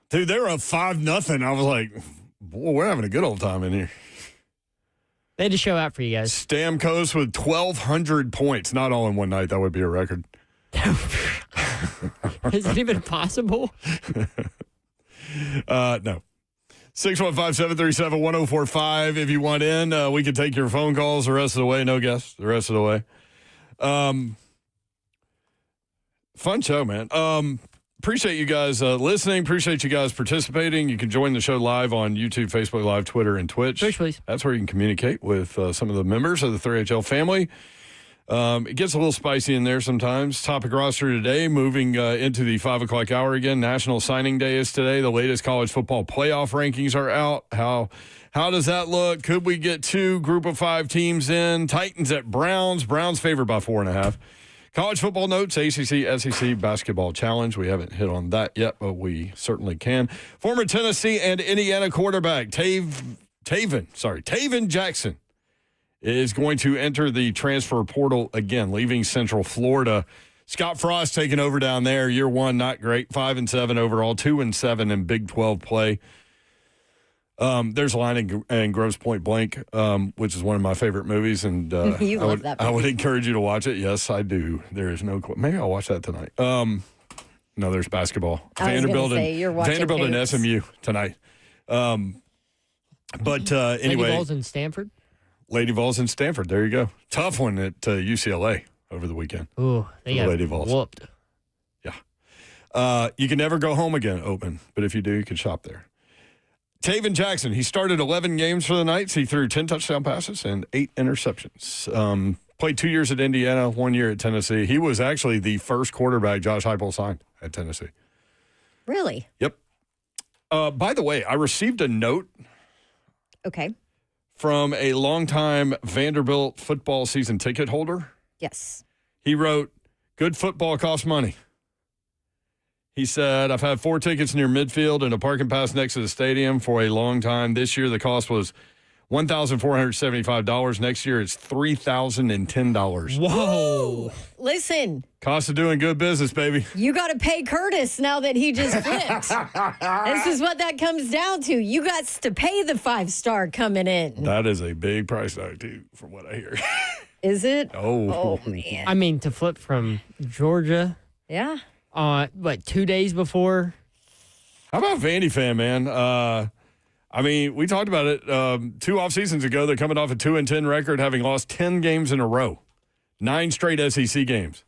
Dude, they were up 5-0. I was like, boy, we're having a good old time in here. They had to show out for you guys. Stamkos with 1,200 points. Not all in one night. That would be a record. Is it even possible? No. 615-737-1045 if you want in. We can take your phone calls the rest of the way. No guests the rest of the way. Fun show, man. Appreciate you guys listening. Appreciate you guys participating. You can join the show live on YouTube, Facebook Live, Twitter, and Twitch. Twitch, please. That's where you can communicate with some of the members of the 3HL family. It gets a little spicy in there sometimes. Topic roster today, moving into the 5 o'clock hour again. National Signing Day is today. The latest college football playoff rankings are out. How does that look? Could we get 2 group of 5 teams in? Titans at Browns. Browns favored by 4.5. College football notes, ACC, SEC basketball challenge. We haven't hit on that yet, but we certainly can. Former Tennessee and Indiana quarterback Taven Jackson is going to enter the transfer portal again, leaving Central Florida. Scott Frost taking over down there. Year 1, not great. 5-7 overall, 2-7 in Big 12 play. There's a line in Grosse Point Blank, which is one of my favorite movies, and you love that movie. I would encourage you to watch it. Yes, I do. There is no maybe I'll watch that tonight. No, there's basketball. Vanderbilt and SMU tonight. But anyway, Lady Vols in Stanford. Lady Vols in Stanford. There you go. Tough one at UCLA over the weekend. Ooh, they got Lady Vols whooped. Yeah. You can never go home again, Open, but if you do, you can shop there. Taven Jackson, he started 11 games for the Knights. He threw 10 touchdown passes and 8 interceptions. Played 2 years at Indiana, 1 year at Tennessee. He was actually the first quarterback Josh Heupel signed at Tennessee. Really? Yep. By the way, I received a note Okay. from a longtime Vanderbilt football season ticket holder. Yes. He wrote, "Good football costs money." He said, "I've had 4 tickets near midfield and a parking pass next to the stadium for a long time. This year, the cost was $1,475. Next year, it's $3,010. Whoa. Listen, Cost of doing good business, baby. you got to pay Curtis now that he just flipped. This is what that comes down to. You got to pay the 5-star coming in. That is a big price tag, too, from what I hear. Is it? Oh, man. I mean, to flip from Georgia, Yeah. 2 days before. How about Vandy fan, man? I mean, we talked about it 2 off seasons ago. They're coming off a 2-10 record, having lost 10 games in a row, 9 straight SEC games.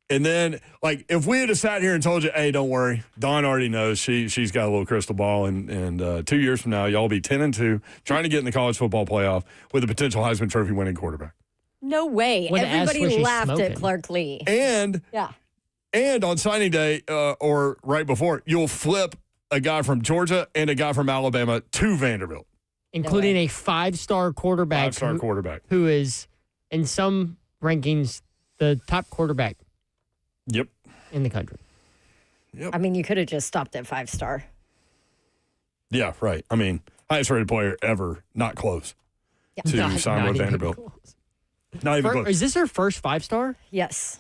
And then, like, if we had sat here and told you, "Hey, don't worry, Dawn already knows. She's got a little crystal ball, and 2 years from now, y'all be 10-2, trying to get in the college football playoff with a potential Heisman Trophy winning quarterback." No way. What ass was Everybody she laughed smoking? at Clark Lee. And Yeah. on signing day or right before, you'll flip a guy from Georgia and a guy from Alabama to Vanderbilt. Including a 5-star quarterback. 5-star quarterback. Who is, in some rankings, the top quarterback Yep. in the country. I mean, you could have just stopped at 5-star. Yeah, right. I mean, highest rated player ever, not close Yeah. to Not- sign not with even Vanderbilt. close. Not even close. Is this her first 5-star? Yes.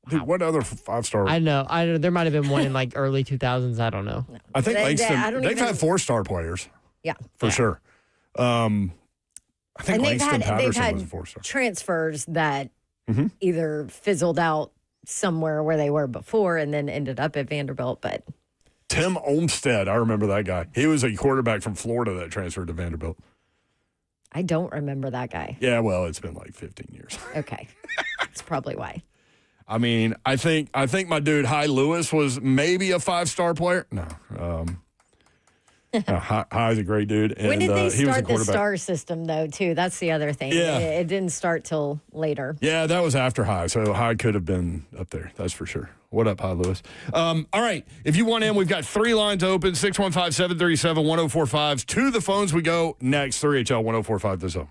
Dude, what other 5-star? I know. There might have been one in like early 2000s. I don't know. I think Langston, I don't they've even- had 4-star players Yeah. for sure. I think And Langston they've Patterson had was a 4-star. transfers that Mhm. either fizzled out somewhere where they were before and then ended up at Vanderbilt. But Tim Olmstead, I remember that guy. He was a quarterback from Florida that transferred to Vanderbilt. I don't remember that guy. Yeah, well, it's been like 15 years. Okay. That's probably why. I mean, I think my dude Hy Lewis was maybe a 5-star player. No, Hy's a great dude. And, When did they he was a start the quarterback. star system, though, too? That's the other thing. Yeah. It didn't start till later. Yeah, that was after Hy, so Hy could have been up there. That's for sure. What up, Hy Lewis? All right, if you want in, we've got 3 lines open, 615-737-1045. To the phones we go next, 3HL 1045 The Zone.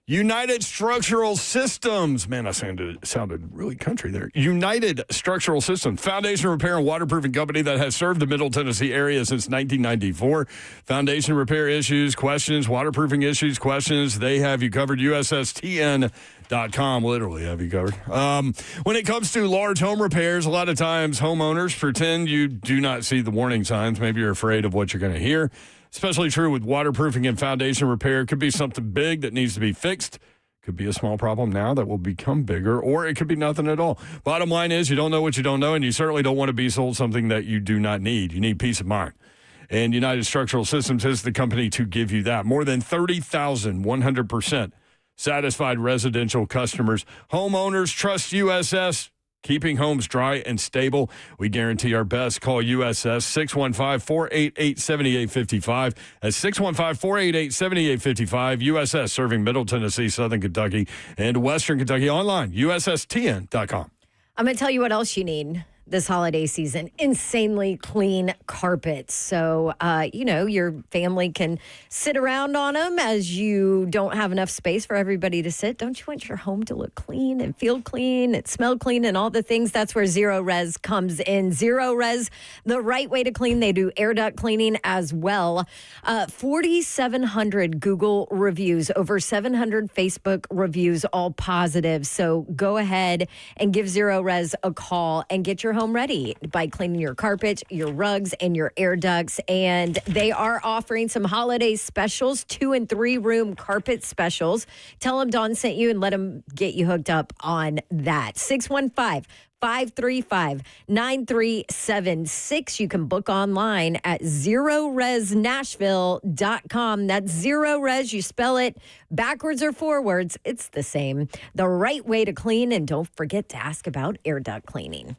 United Structural Systems. Man, I sounded really country there. United Structural Systems, foundation repair and waterproofing company that has served the Middle Tennessee area since 1994. Foundation repair issues, questions, waterproofing issues, questions. They have you covered. USSTN.com literally have you covered. When it comes to large home repairs, a lot of times homeowners pretend you do not see the warning signs. Maybe you're afraid of what you're going to hear. Especially true with waterproofing and foundation repair. It could be something big that needs to be fixed. Could be a small problem now that will become bigger, or it could be nothing at all. Bottom line is you don't know what you don't know, and you certainly don't want to be sold something that you do not need. You need peace of mind. And United Structural Systems is the company to give you that. More than 30,000, 100% satisfied residential customers. Homeowners trust USS. Keeping homes dry and stable. We guarantee our best. Call USS 615-488-7855. That's 615-488-7855. USS serving Middle Tennessee, Southern Kentucky, and Western Kentucky. Online, USSTN.com. I'm going to tell you what else you need this holiday season. Insanely clean carpets. So, your family can sit around on them as you don't have enough space for everybody to sit. Don't you want your home to look clean and feel clean and smell clean and all the things? That's where Zero Res comes in. Zero Res, the right way to clean. They do air duct cleaning as well. 4,700 Google reviews, over 700 Facebook reviews, all positive. So go ahead and give Zero Res a call and get your home ready by cleaning your carpet, your rugs, and your air ducts. And they are offering some holiday specials, 2 and 3 room carpet specials. Tell them Dawn sent you and let them get you hooked up on that. 615-535-9376. You can book online at ZeroResNashville.com. That's Zero Res. You spell it backwards or forwards. It's the same. The right way to clean. And don't forget to ask about air duct cleaning.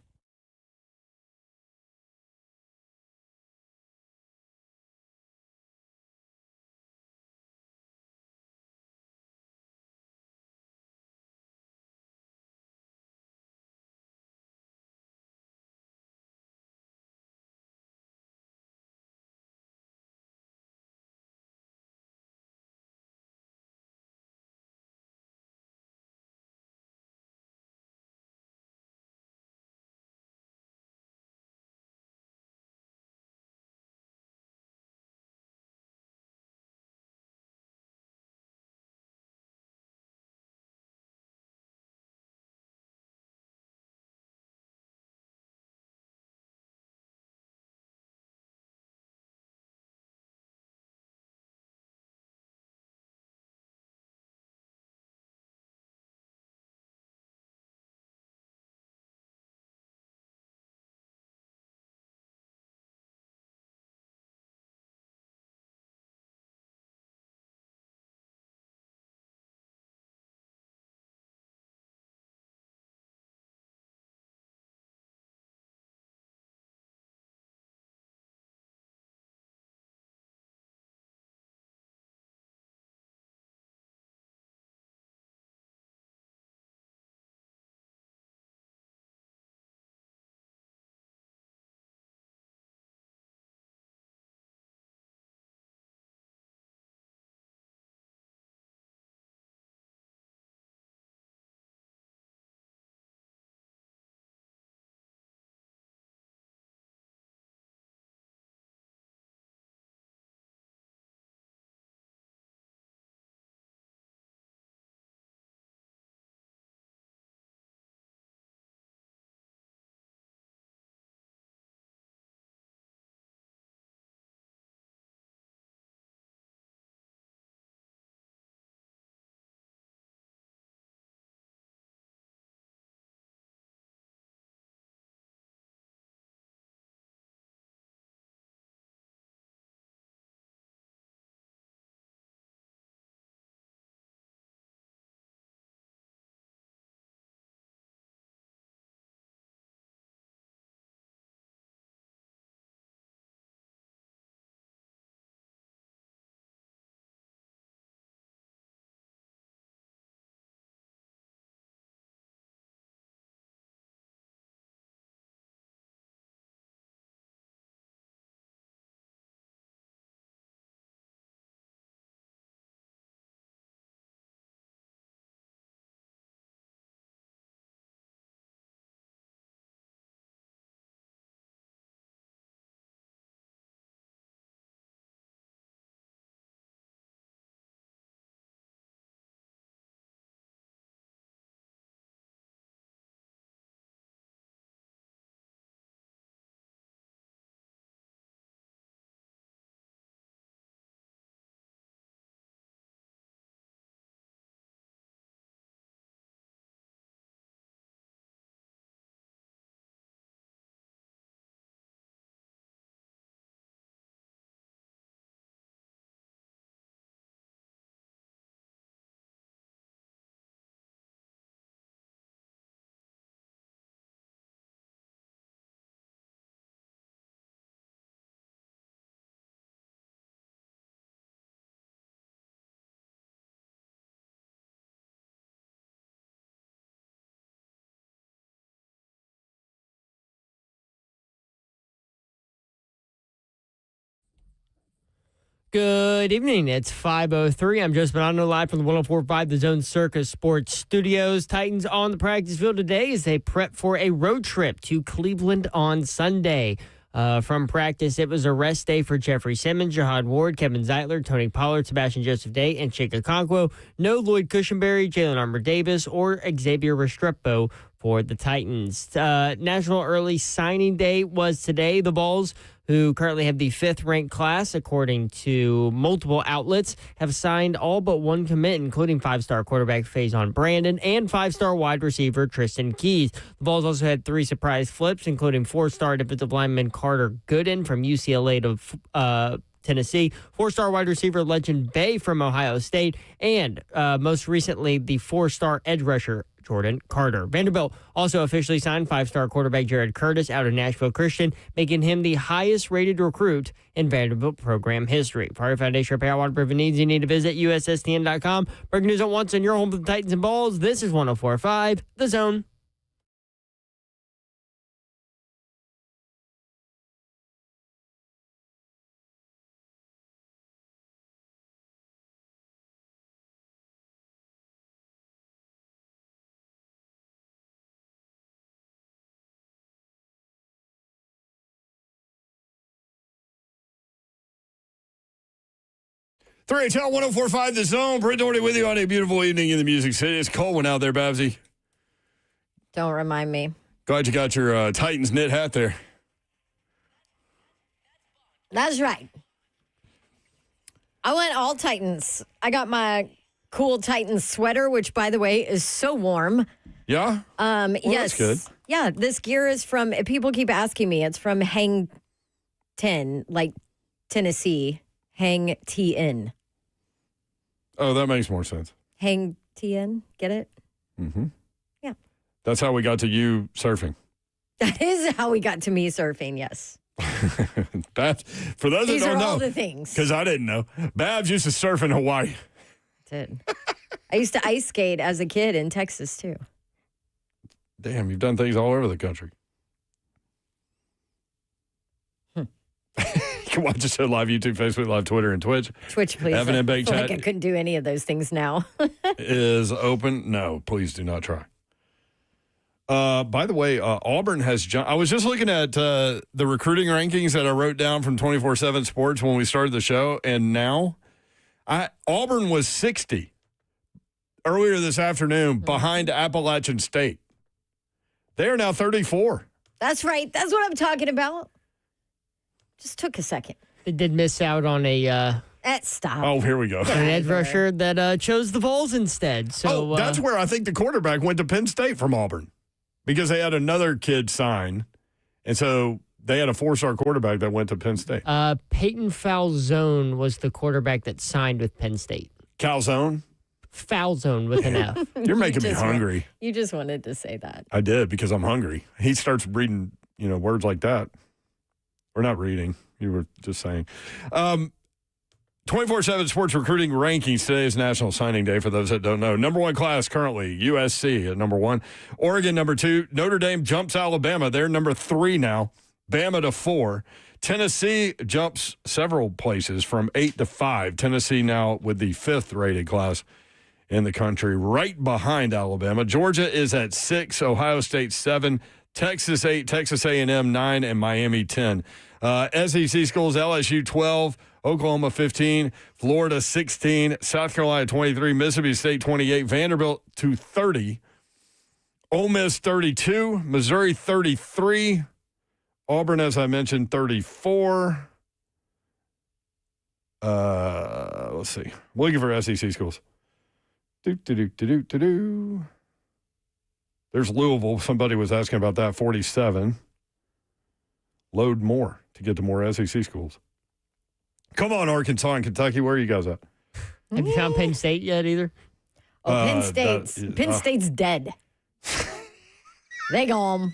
Good evening. It's 5:03. I'm Joseph Bonanno, live from the 104.5 The Zone Circus Sports Studios. Titans on the practice field today as they prep for a road trip to Cleveland on Sunday. From practice, it was a rest day for Jeffrey Simmons, Jihad Ward, Kevin Zeitler, Tony Pollard, Sebastian Joseph Day, and Chika Okonkwo. No Lloyd Cushenberry, Jalen Armour-Davis, or Xavier Restrepo for the Titans. National Early Signing Day was today. The Vols, who currently have the 5th-ranked class, according to multiple outlets, have signed all but one commit, including 5-star quarterback Faison Brandon and 5-star wide receiver Tristan Keys. The Vols also had 3 surprise flips, including 4-star defensive lineman Carter Gooden from UCLA to Tennessee, 4-star wide receiver Legend Bay from Ohio State, and most recently the 4-star edge rusher Jordan Carter. Vanderbilt also officially signed 5-star quarterback Jared Curtis out of Nashville Christian, making him the highest-rated recruit in Vanderbilt program history. For your foundation repair, waterproofing needs, you need to visit USSTN.com. Breaking news at once on your home for the Titans and Balls. This is 104.5 The Zone. Three HL 104.5 The Zone. Brent Doherty with you on a beautiful evening in the Music City. It's cold one out there, Babsy. Don't remind me. Glad you got your Titans knit hat there. That's right. I went all Titans. I got my cool Titans sweater, which, by the way, is so warm. Yeah? Yes. That's good. Yeah, this gear is from, people keep asking me, it's from Hang 10, like Tennessee. Hang TN. Oh, that makes more sense. Hang TN, get it? Mm-hmm. Yeah. That's how we got to you surfing. That is how we got to me surfing, yes. Babs, for those These that don't are know, all the things. because I didn't know, Babs used to surf in Hawaii. Did. I used to ice skate as a kid in Texas, too. Damn, you've done things all over the country. You can watch us on live YouTube, Facebook, live Twitter, and Twitch. Twitch, please. Evan and Bake I feel Chat like I couldn't do any of those things now. is open. No, please do not try. By the way, Auburn has jumped. I was just looking at the recruiting rankings that I wrote down from 24/7 Sports when we started the show, and now Auburn was 60 earlier this afternoon behind Appalachian State. They are now 34. That's right. That's what I'm talking about. Just took a second. They did miss out on Stop. Oh, here we go. an edge rusher that chose the Vols instead. So that's where I think the quarterback went to Penn State from Auburn because they had another kid sign. And so they had a 4-star quarterback that went to Penn State. Peyton Falzone was the quarterback that signed with Penn State. Calzone? Falzone with an F. You're making me hungry. You just wanted to say that. I did because I'm hungry. He starts reading, words like that. Or not reading. You were just saying. 24/7 Sports Recruiting Rankings. Today is National Signing Day for those that don't know. Number 1 class currently, USC at number 1. Oregon, number 2. Notre Dame jumps Alabama. They're number 3 now. Bama to 4. Tennessee jumps several places from 8 to 5. Tennessee now with the 5th rated class in the country, right behind Alabama. Georgia is at 6. Ohio State 7. Texas 8, Texas A&M 9, and Miami 10. SEC schools, LSU 12, Oklahoma 15, Florida 16, South Carolina 23, Mississippi State 28, Vanderbilt to 30, Ole Miss 32, Missouri 33, Auburn, as I mentioned, 34. Let's see. Looking for SEC schools. There's Louisville. Somebody was asking about that. 47. Load more to get to more SEC schools. Come on, Arkansas and Kentucky. Where are you guys at? Have you found Penn State yet either? Oh, Penn State's dead. They gone.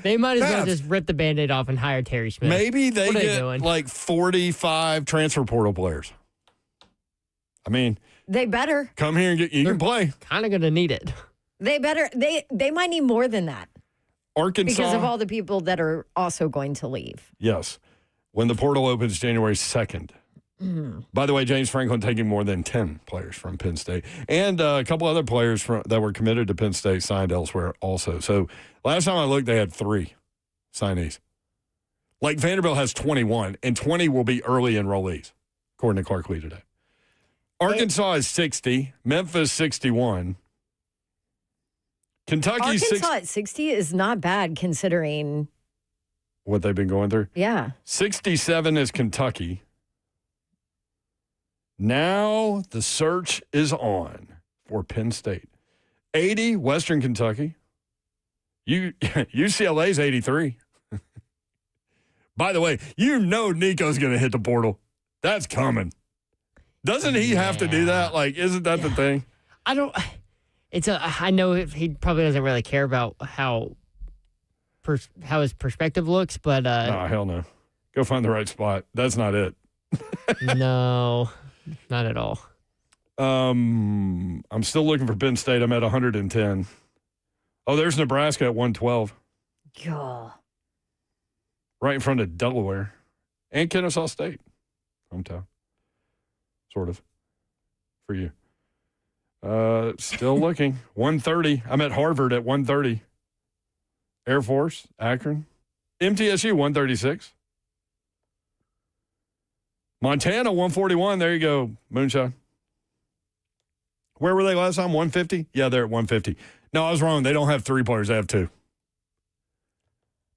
They might as well just rip the Band-Aid off and hire Terry Smith. Maybe they get like 45 transfer portal players. I mean, they better come here and you can play. Kind of going to need it. They better. They might need more than that. Arkansas, because of all the people that are also going to leave. Yes. when the portal opens January 2nd. By the way, James Franklin taking more than 10 players from Penn State. And a couple other players that were committed to Penn State signed elsewhere also. So last time I looked, they had 3 signees. Like Vanderbilt has 21, and 20 will be early enrollees, according to Clark Lee today. Arkansas is 60. Memphis, 61. Kentucky's Arkansas at 60 is not bad considering what they've been going through. Yeah. 67 is Kentucky. Now the search is on for Penn State. 80, Western Kentucky. UCLA's 83. By the way, Nico's going to hit the portal. That's coming. Doesn't he have to do that? Like, isn't that the thing? I know he probably doesn't really care about how his perspective looks, but no, hell no. Go find the right spot. That's not it. No, not at all. I'm still looking for Penn State. I'm at 110. Oh, there's Nebraska at 112. God. Right in front of Delaware and Kennesaw State. Hometown. Sort of. For you. Still looking. 130. I'm at Harvard at 130. Air Force, Akron. MTSU, 136. Montana, 141. There you go, Moonshine. Where were they last time? 150? Yeah, they're at 150. No, I was wrong. They don't have 3 players. They have 2.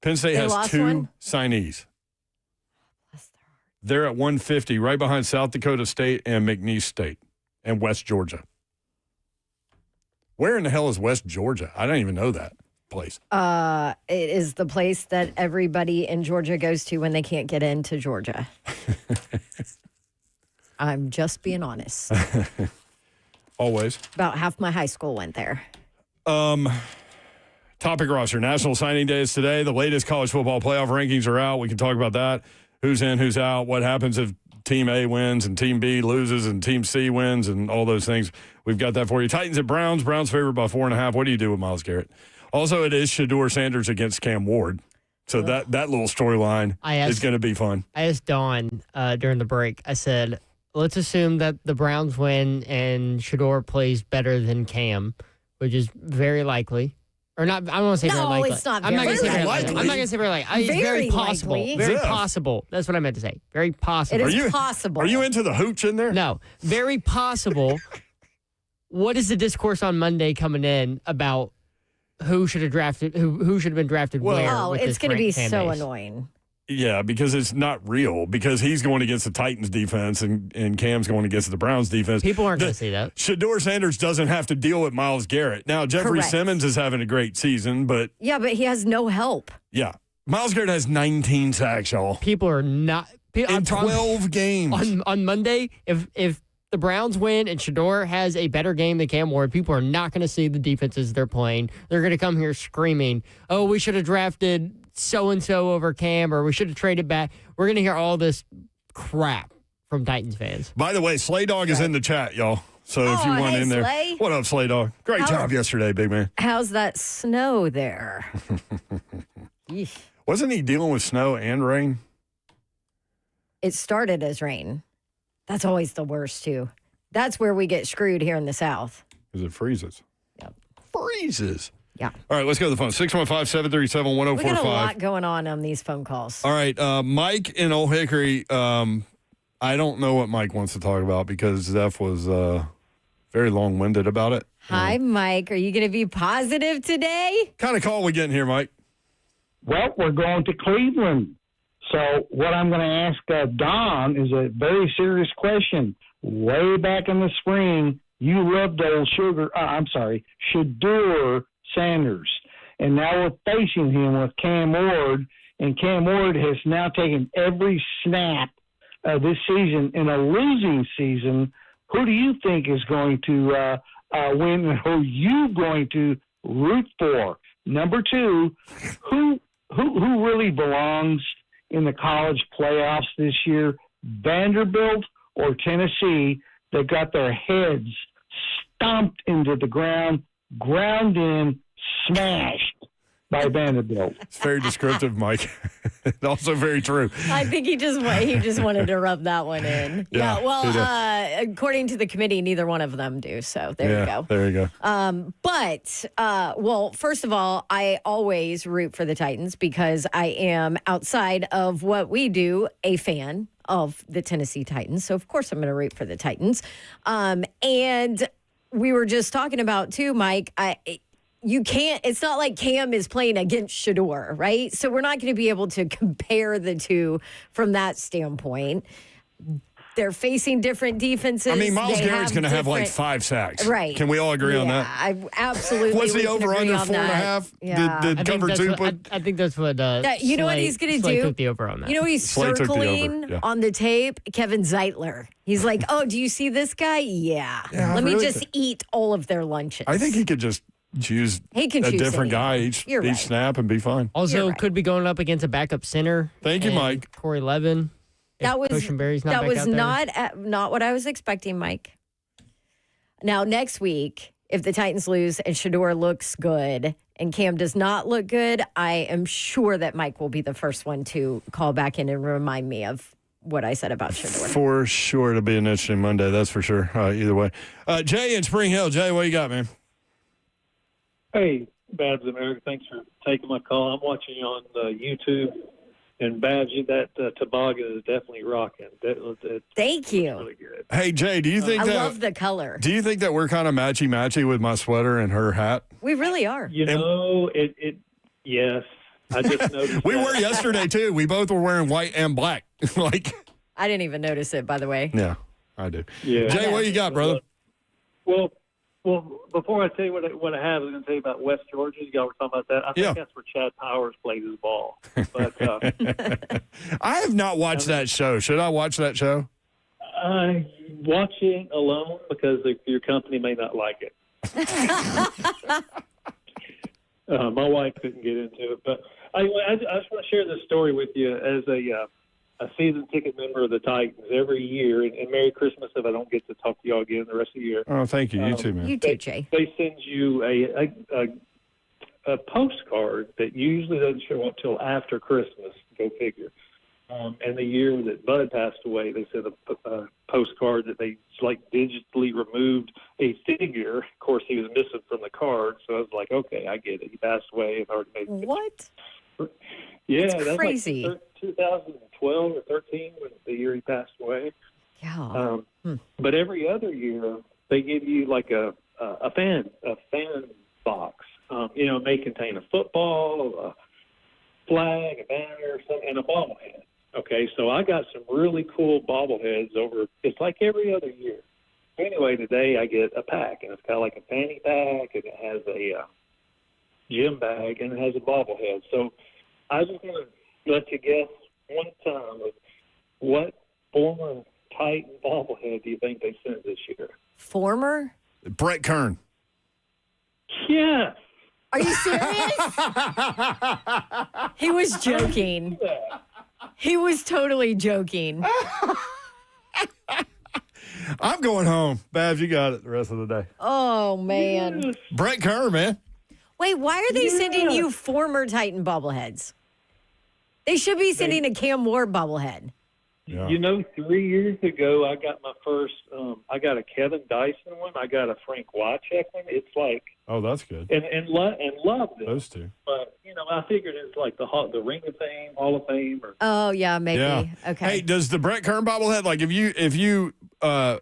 Penn State has 2 signees. They're at 150, right behind South Dakota State and McNeese State and West Georgia. Where in the hell is West Georgia? I don't even know that place. It is the place that everybody in Georgia goes to when they can't get into Georgia. I'm just being honest. Always. About half my high school went there. Topic roster. National Signing Day is today. The latest college football playoff rankings are out. We can talk about that. Who's in, who's out, what happens if Team A wins and Team B loses and Team C wins and all those things. We've got that for you. Titans at Browns. Browns favored by 4.5. What do you do with Myles Garrett? Also, it is Shedeur Sanders against Cam Ward. So that little storyline is going to be fun. I asked Dawn during the break. I said, let's assume that the Browns win and Shedeur plays better than Cam, which is very likely. Or not, I don't want to say very likely. No, it's not I'm not very going to say very likely. likely. I'm not going to say very likely. It's very possible. likely. Very Yeah. possible. That's what I meant to say. Very possible. It is possible. Are you into the hooch in there? No, very possible. What is the discourse on Monday coming in about who should have drafted, who should have been drafted where? Oh, with it's this going to be fan so base? annoying. Yeah, because it's not real. Because he's going against the Titans defense and Cam's going against the Browns defense. People aren't going to see that. Shedeur Sanders doesn't have to deal with Myles Garrett. Now, Jeffrey Correct. Simmons is having a great season, but Yeah, but he has no help. yeah. Myles Garrett has 19 sacks, y'all. People are not. In 12 games. On Monday, if the Browns win and Shedeur has a better game than Cam Ward, people are not going to see the defenses they're playing. They're going to come here screaming, oh, we should have drafted so-and-so over Cam, or we should have traded back. We're going to hear all this crap from Titans fans. By the way, Slay Dog is in the chat, y'all. So if you Oh, want hey, in there. Slay. What up, Slay Dog? Great job yesterday, big man. How's that snow there? Yeesh. Wasn't he dealing with snow and rain? It started as rain. That's always the worst, too. That's where we get screwed here in the South. Because it freezes. Yep. Freezes. Yeah. All right, let's go to the phone. 615-737-1045. We got a lot going on these phone calls. All right, Mike in Old Hickory. I don't know what Mike wants to talk about because Zeph was very long-winded about it. Hi, Mike. Are you going to be positive today? Kind of call we getting here, Mike? Well, we're going to Cleveland. So what I'm going to ask Don is a very serious question. Way back in the spring, you loved old Shedeur Sanders. And now we're facing him with Cam Ward, and Cam Ward has now taken every snap this season in a losing season. Who do you think is going to win, and who are you going to root for? Number two, who really belongs in the college playoffs this year, Vanderbilt or Tennessee, that got their heads stomped into the ground, ground in, smashed by Vanderbilt? It's very descriptive, Mike. Also very true. I think he just wanted to rub that one in. Yeah, well, according to the committee, neither one of them do. So there you go. There you go. Well, first of all, I always root for the Titans because I am, outside of what we do, a fan of the Tennessee Titans. So, of course, I'm going to root for the Titans. And we were just talking about, too, Mike, it's not like Cam is playing against Shedeur, right? So we're not going to be able to compare the two from that standpoint. They're facing different defenses. I mean, Myles Garrett's going to have like 5 sacks. Right. Can we all agree on that? I absolutely. What's the over-under, 4.5? Yeah. Did cover 2 put? I think that's what. You know what he's going to Slay do? took the over on that. You know he's Slay took the over, circling yeah. on the tape? Kevin Zeitler. He's like, oh, do you see this guy? Yeah. Yeah, Let me really just eat all of their lunches. I think he could just choose He can a choose different anyone. guy each You're right. snap and be fine. Also, You're right. could be going up against a backup center. Thank you, and Mike. Corey Levin. That was Cushenberry's not that back was out there. not what I was expecting, Mike. Now, next week, if the Titans lose and Shedeur looks good and Cam does not look good, I am sure that Mike will be the first one to call back in and remind me of what I said about Shedeur. For sure, it'll be an interesting Monday. That's for sure. Either way, Jay in Spring Hill. Jay, what you got, man? Hey, Babs and Eric, thanks for taking my call. I'm watching you on YouTube, and Babs, that toboggan is definitely rocking. Thank you. Really good. Hey, Jay, do you think I that? love the color. Do you think that we're kind of matchy with my sweater and her hat? We really are. You know, yes. I just noticed We that. were yesterday too. We both were wearing white and black. I didn't even notice it, by the way. Yeah, I do. Yeah. Jay, what you got, brother? Well, before I tell you what I have, I was going to tell you about West Georgia. Y'all were talking about that. I think that's where Chad Powers plays his ball. But I have not watched that show. Should I watch that show? Watch it alone because your company may not like it. My wife couldn't get into it, but anyway, I just want to share this story with you as a season ticket member of the Titans every year. And Merry Christmas if I don't get to talk to y'all again the rest of the year. Oh, thank you. You too, man. You too, Jay. They send you a postcard that usually doesn't show up till after Christmas. Go figure. And the year that Bud passed away, they sent a postcard that they digitally removed a figure. Of course, he was missing from the card, so I was like, okay, I get it. He passed away and already made it. What? Yeah, that's crazy. Like 2012 or 13 was the year he passed away. Yeah. But every other year they give you like a fan box. It may contain a football, a flag, a banner, something, and a bobblehead. Okay, so I got some really cool bobbleheads over. It's like every other year. Anyway, today I get a pack, and it's kind of like a fanny pack, and it has a gym bag, and it has a bobblehead. So I just want to let you guess one time of what former Titan bobblehead do you think they sent this year? Former? Brett Kern. Yeah. Are you serious? He was joking. He was totally joking. I'm going home. Babs, you got it the rest of the day. Oh, man. Brett Kern, man. Wait, why are they sending you former Titan bobbleheads? They should be sending a Cam Ward bobblehead. Yeah. 3 years ago, I got my first, I got a Kevin Dyson one. I got a Frank Wycheck one. It's like, Oh, that's good. and loved it. Those two. But, I figured it's like the Ring of Fame, Hall of Fame. Or Oh, yeah, maybe. Yeah. Okay. Hey, does the Brett Kern bobblehead, like if you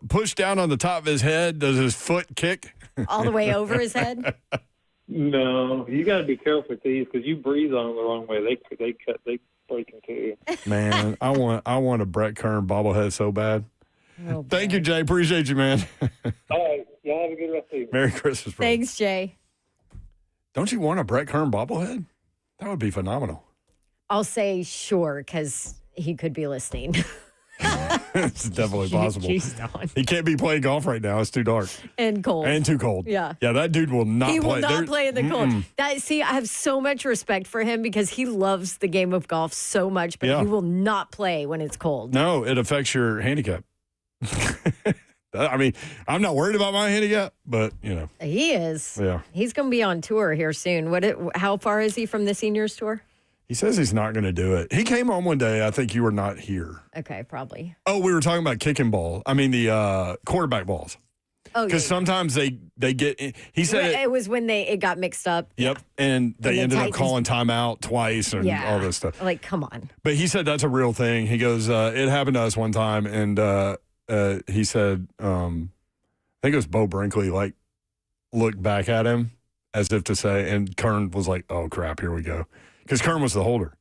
push down on the top of his head, does his foot kick? All the way over his head? No, you got to be careful with these because you breathe on them the wrong way. They break in two. Man, I want a Brett Kern bobblehead so bad. Oh, Thank you, Jay. Appreciate you, man. All right. Y'all have a good rest of the evening. Merry Christmas, bro. Thanks, Jay. Don't you want a Brett Kern bobblehead? That would be phenomenal. I'll say sure because he could be listening. It's definitely possible. Jeez, Don. He can't be playing golf right now. It's too dark And cold. and too cold. Yeah. Yeah, that dude will not He play. will not There- play in the cold. Mm-mm. I have so much respect for him because he loves the game of golf so much, but Yeah. he will not play when it's cold. No, it affects your handicap. I mean, I'm not worried about my handicap, but, He is. yeah. He's going to be on tour here soon. How far is he from the seniors tour? He says he's not going to do it. He came on one day. I think you were not here. Okay, probably. Oh, we were talking about kicking ball. I mean, the quarterback balls. Oh, Because sometimes they get. He said it was when it got mixed up. Yep, and they ended up calling timeout twice and all this stuff. Like, come on. But he said that's a real thing. He goes, it happened to us one time, and he said, I think it was Bo Brinkley, like, looked back at him as if to say, and Kern was like, oh, crap, here we go. Because Kern was the holder.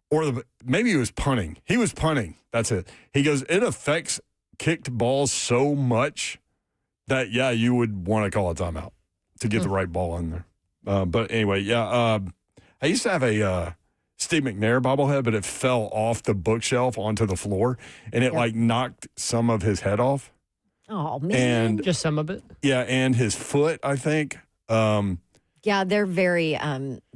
Or maybe he was punting. He was punting. That's it. He goes, it affects kicked balls so much that, yeah, you would want to call a timeout to get the right ball in there. But anyway, yeah, I used to have a Steve McNair bobblehead, but it fell off the bookshelf onto the floor, and it, like, knocked some of his head off. Oh, man. And just some of it? Yeah, and his foot, I think. Yeah, they're very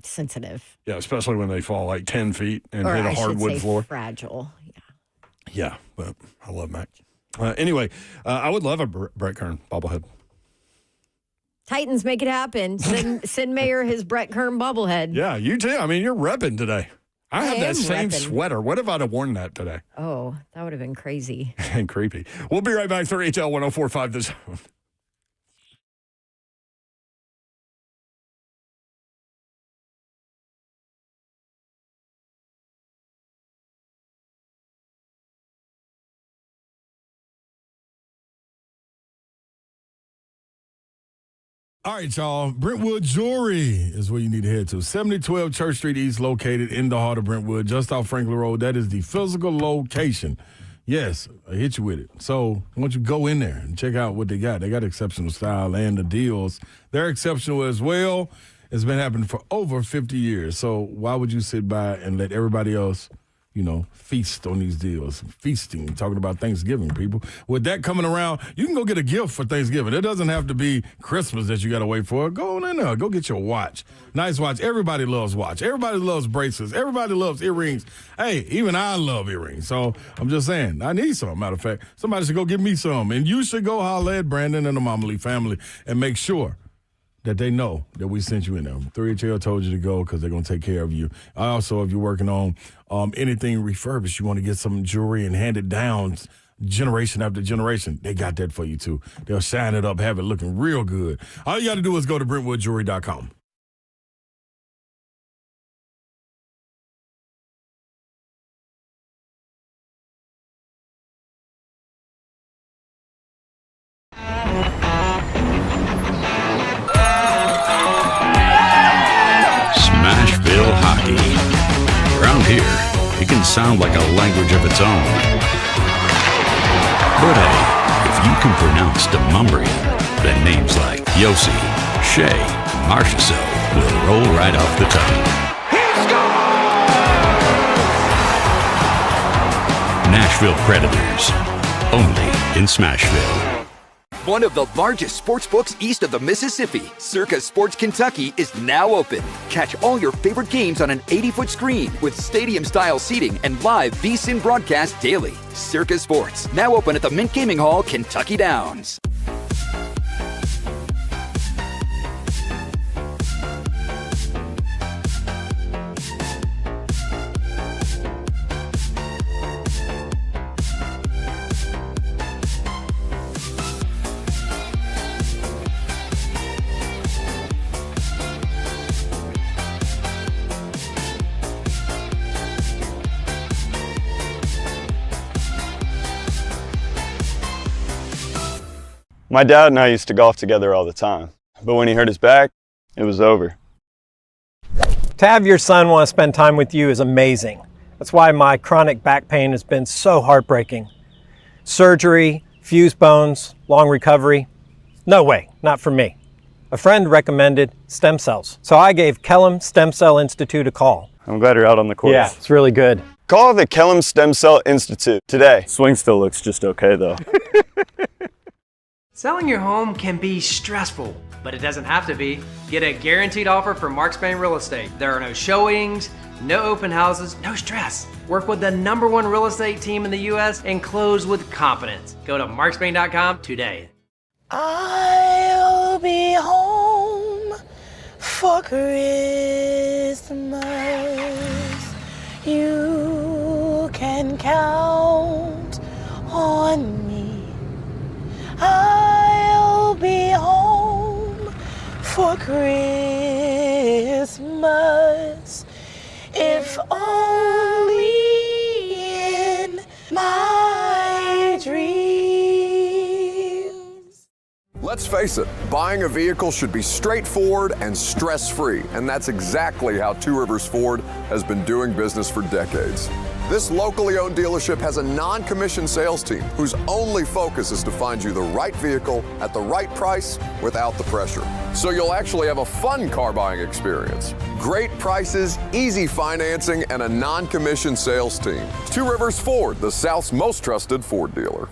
sensitive. Yeah, especially when they fall like 10 feet and Or hit a I should hardwood say floor. fragile. Yeah, but I love Mac. Anyway, I would love a Brett Kern bobblehead. Titans, make it happen. Send Mayer his Brett Kern bobblehead. Yeah, you too. I mean, you're repping today. I have that same sweater. What if I'd have worn that today? Oh, that would have been crazy. And creepy. We'll be right back. 3HL 1045 The Zone. All right, y'all. Brentwood Jewelry is where you need to head to. 7012 Church Street East, located in the heart of Brentwood, just off Franklin Road. That is the physical location. Yes, I hit you with it. So I want you to go in there and check out what they got. They got exceptional style, and the deals, they're exceptional as well. It's been happening for over 50 years. So why would you sit by and let everybody else, feast on these deals? Feasting, talking about Thanksgiving, people. With that coming around, you can go get a gift for Thanksgiving. It doesn't have to be Christmas that you got to wait for. Go on in there. Go get your watch. Nice watch. Everybody loves watch. Everybody loves bracelets. Everybody loves earrings. Hey, even I love earrings. So I'm just saying, I need some. Matter of fact, somebody should go give me some. And you should go holler at Brandon and the Mama Lee family and make sure that they know that we sent you in there. 3HL told you to go because they're going to take care of you. Also, if you're working on anything refurbished, you want to get some jewelry and hand it down generation after generation, they got that for you too. They'll shine it up, have it looking real good. All you got to do is go to BrentwoodJewelry.com. Smashville hockey. Around here, it can sound like a language of its own. But hey, if you can pronounce Demumbrian, then names like Yossi, Shea, Marchessault will roll right off the tongue. Nashville Predators, only in Smashville. One of the largest sports books east of the Mississippi, Circa Sports Kentucky, is now open. Catch all your favorite games on an 80-foot screen with stadium-style seating and live VSiN broadcast daily. Circa Sports, now open at the Mint Gaming Hall, Kentucky Downs. My dad and I used to golf together all the time, but when he hurt his back, it was over. To have your son want to spend time with you is amazing. That's why my chronic back pain has been so heartbreaking. Surgery, fused bones, long recovery. No way, not for me. A friend recommended stem cells, so I gave Kellum Stem Cell Institute a call. I'm glad you're out on the course. Yeah, it's really good. Call the Kellum Stem Cell Institute today. Swing still looks just okay though. Selling your home can be stressful, but it doesn't have to be. Get a guaranteed offer from Mark Spain Real Estate. There are no showings, no open houses, no stress. Work with the #1 real estate team in the U.S. and close with confidence. Go to markspain.com today. I'll be home for Christmas. count on me. I'll be home for Christmas, if only in my dreams. Let's face it, buying a vehicle should be straightforward and stress-free, and that's exactly how Two Rivers Ford has been doing business for decades. This locally owned dealership has a non-commissioned sales team whose only focus is to find you the right vehicle at the right price without the pressure. So you'll actually have a fun car buying experience. Great prices, easy financing, and a non-commissioned sales team. Two Rivers Ford, the South's most trusted Ford dealer.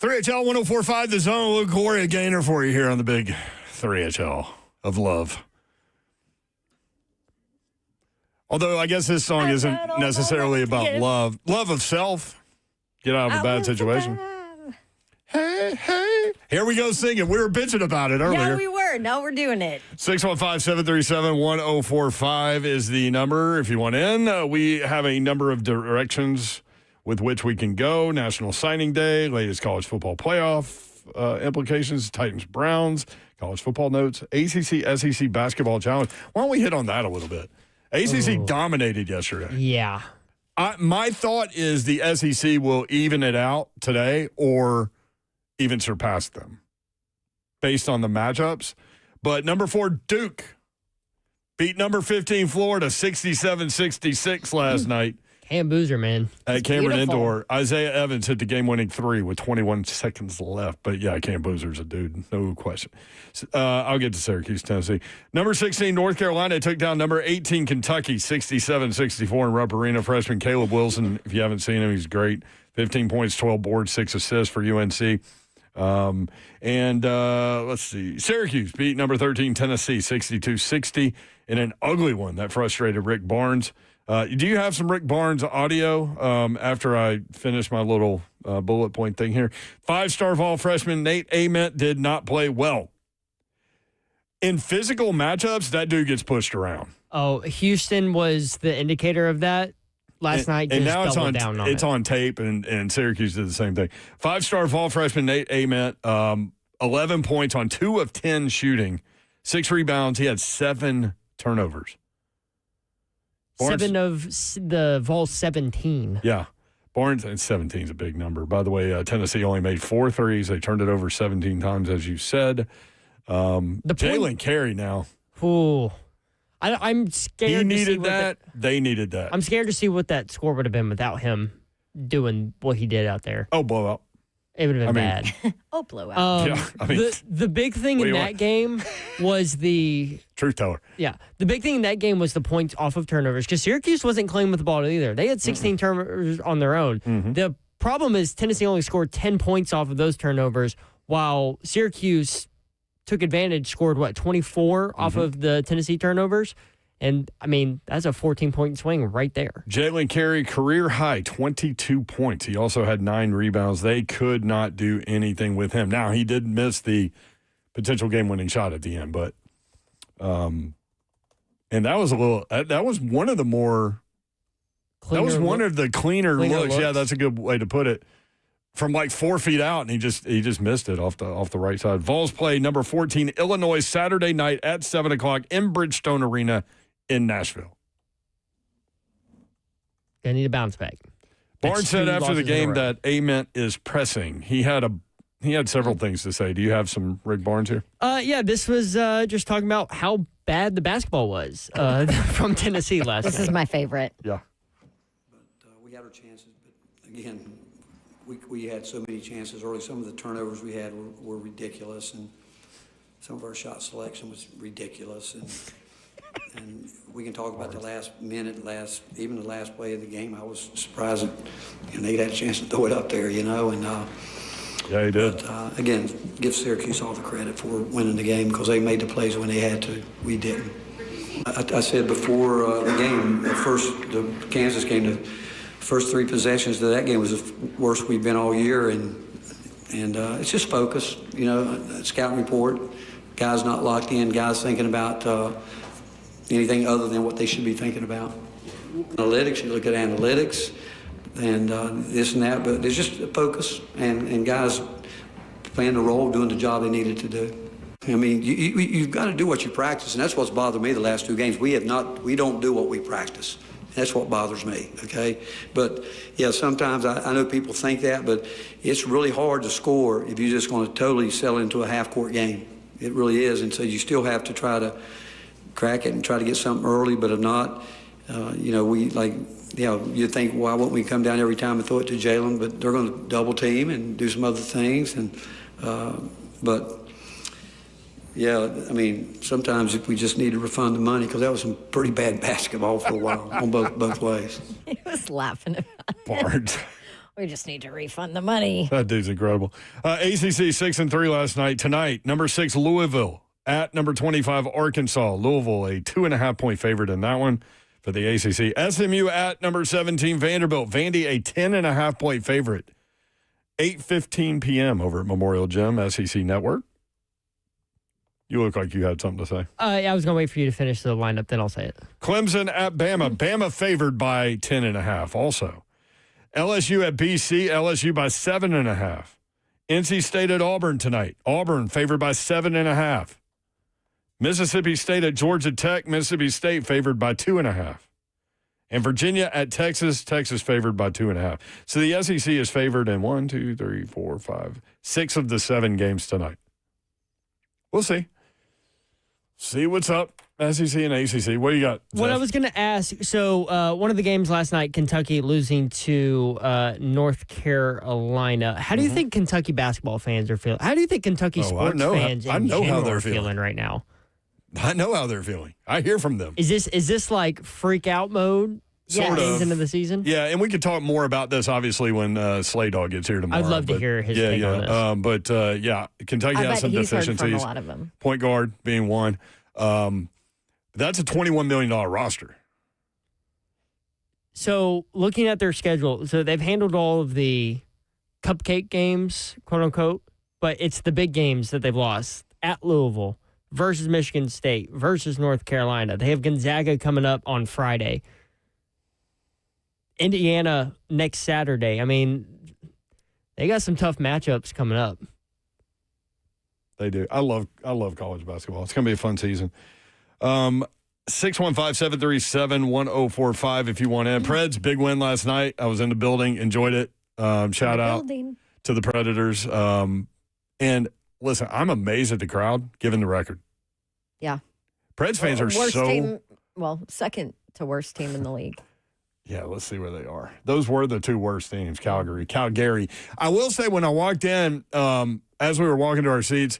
HL 104.5, The Zone. Luke Corey, a gainer for you here on the big 3HL of love. Although I guess this song isn't necessarily about love. Love of self. Get out of a bad situation. Hey, hey. Here we go singing. We were bitching about it earlier. Yeah, we were. Now we're doing it. 615-737-1045 is the number if you want in. We have a number of directions with which we can go. National Signing Day, latest college football playoff implications, Titans-Browns, college football notes, ACC, SEC basketball challenge. Why don't we hit on that a little bit? ACC dominated yesterday. Yeah. My thought is the SEC will even it out today or even surpass them based on the matchups. But number 4, Duke, beat number 15, Florida, 67-66 last night. Cam Boozer, man. At Cameron Indoor, Isaiah Evans hit the game-winning 3 with 21 seconds left. But, yeah, Cam Boozer's a dude, no question. I'll get to Syracuse, Tennessee. Number 16, North Carolina took down number 18, Kentucky, 67-64 in Rupp Arena. Freshman Caleb Wilson, if you haven't seen him, he's great. 15 points, 12 boards, 6 assists for UNC. Let's see. Syracuse beat number 13, Tennessee, 62-60 in an ugly one that frustrated Rick Barnes. Do you have some Rick Barnes audio after I finish my little bullet point thing here? 5-star Vol freshman Nate Ament did not play well. In physical matchups, that dude gets pushed around. Oh, Houston was the indicator of that? last night just and now it's doubled down on it's it. on tape, and Syracuse did the same thing. 5-star fall freshman Nate Ament, 11 points on 2 of 10 shooting, 6 rebounds. He had 7 turnovers. 7 of the Vols 17. Yeah. Barnes, and 17 is a big number. By the way, Tennessee only made 4 threes. They turned it over 17 times, as you said. Jalen Carey now. Ooh. I'm scared. He needed to see that. They needed that. I'm scared to see what that score would have been without him doing what he did out there. Oh, blowout. It would have been bad. Oh, blowout. The big thing what do in you that game was the truth teller. Yeah, the big thing in that game was the points off of turnovers because Syracuse wasn't clean with the ball either. They had 16 turnovers on their own. The problem is Tennessee only scored 10 points off of those turnovers, while Syracuse took advantage, scored 24 off of the Tennessee turnovers. And, I mean, that's a 14-point swing right there. Jalen Carey, career high, 22 points. He also had 9 rebounds. They could not do anything with him. Now, he did miss the potential game-winning shot at the end, but and that was that was one of the more cleaner that was one of the cleaner looks. Yeah, looks. that's a good way to put it. From like 4 feet out, and he just missed it off the right side. Vols play number 14 Illinois Saturday night at 7:00 in Bridgestone Arena in Nashville. Gonna need a bounce back. Barnes said after the game that Ament is pressing. He had several things to say. Do you have some Rick Barnes here? Yeah, this was just talking about how bad the basketball was from Tennessee last night. This is my favorite. Yeah. We had our chances, but again, we had so many chances early. Some of the turnovers we had were ridiculous, and some of our shot selection was ridiculous. And we can talk about the last minute, even the last play of the game. I was surprised that Nate had a chance to throw it up there, and yeah, he did. But, again, give Syracuse all the credit for winning the game because they made the plays when they had to. We didn't. I said before the game, the Kansas game, the first 3 possessions of that game was the worst we've been all year, and it's just focus, scouting report, guys not locked in, guys thinking about anything other than what they should be thinking about. Analytics, you look at analytics and this and that, but there's just a focus and guys playing the role, doing the job they needed to do. I mean, you've got to do what you practice, and that's what's bothered me the last 2 games. We don't do what we practice. That's what bothers me, okay? But, yeah, sometimes I know people think that, but it's really hard to score if you're just going to totally sell into a half-court game. It really is, and so you still have to try to crack it and try to get something early, but if not, you think, why won't we come down every time and throw it to Jalen? But they're going to double team and do some other things, but yeah, I mean, sometimes if we just need to refund the money, because that was some pretty bad basketball for a while on both ways. He was laughing about it. Barnes. We just need to refund the money. That dude's incredible. ACC 6-3 last night. Tonight, number 6 Louisville at number 25 Arkansas. Louisville a 2.5-point favorite in that one for the ACC. SMU at number 17 Vanderbilt. Vandy a 10.5-point favorite. 8:15 p.m. over at Memorial Gym, SEC Network. You look like you had something to say. Yeah, I was going to wait for you to finish the lineup, then I'll say it. Clemson at Bama. Bama favored by 10.5 also. LSU at BC. LSU by 7.5. NC State at Auburn tonight. Auburn favored by 7.5. Mississippi State at Georgia Tech. Mississippi State favored by 2.5. And Virginia at Texas. Texas favored by 2.5. So the SEC is favored in 1, 2, 3, 4, 5, 6 of the 7 games tonight. We'll see. See what's up, SEC and ACC. What do you got, Jeff? What I was going to ask, so one of the games last night, Kentucky losing to North Carolina. How do you think Kentucky basketball fans are feeling? How do you think Kentucky sports fans in general are feeling right now? I know how they're feeling. I hear from them. Is this like freak out mode? Sort of. Into the season? Yeah, and we could talk more about this, obviously, when Slay Dog gets here tomorrow. I'd love to hear his take on this. Kentucky has some deficiencies. Heard from a lot of them. Point guard being one. That's a $21 million roster. So looking at their schedule, so they've handled all of the cupcake games, quote unquote, but it's the big games that they've lost at Louisville versus Michigan State versus North Carolina. They have Gonzaga coming up on Friday. Indiana next Saturday. I mean, they got some tough matchups coming up. They do. I love college basketball. It's going to be a fun season. 615-737-1045 if you want in. Preds, big win last night. I was in the building, enjoyed it. Shout out to the Predators. And listen, I'm amazed at the crowd given the record. Yeah. Preds fans are second to worst team in the league. Yeah, let's see where they are. Those were the two worst teams, Calgary. I will say when I walked in, as we were walking to our seats,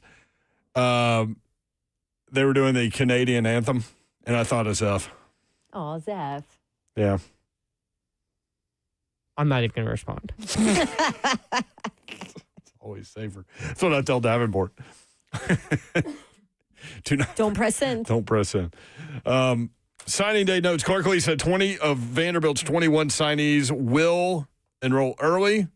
they were doing the Canadian anthem, and I thought of Zeph. Oh, Zeph. Yeah. I'm not even going to respond. It's always safer. That's what I tell Davenport. Don't press in. Don't press in. Signing day notes. Clark Lee said 20 of Vanderbilt's 21 signees will enroll early.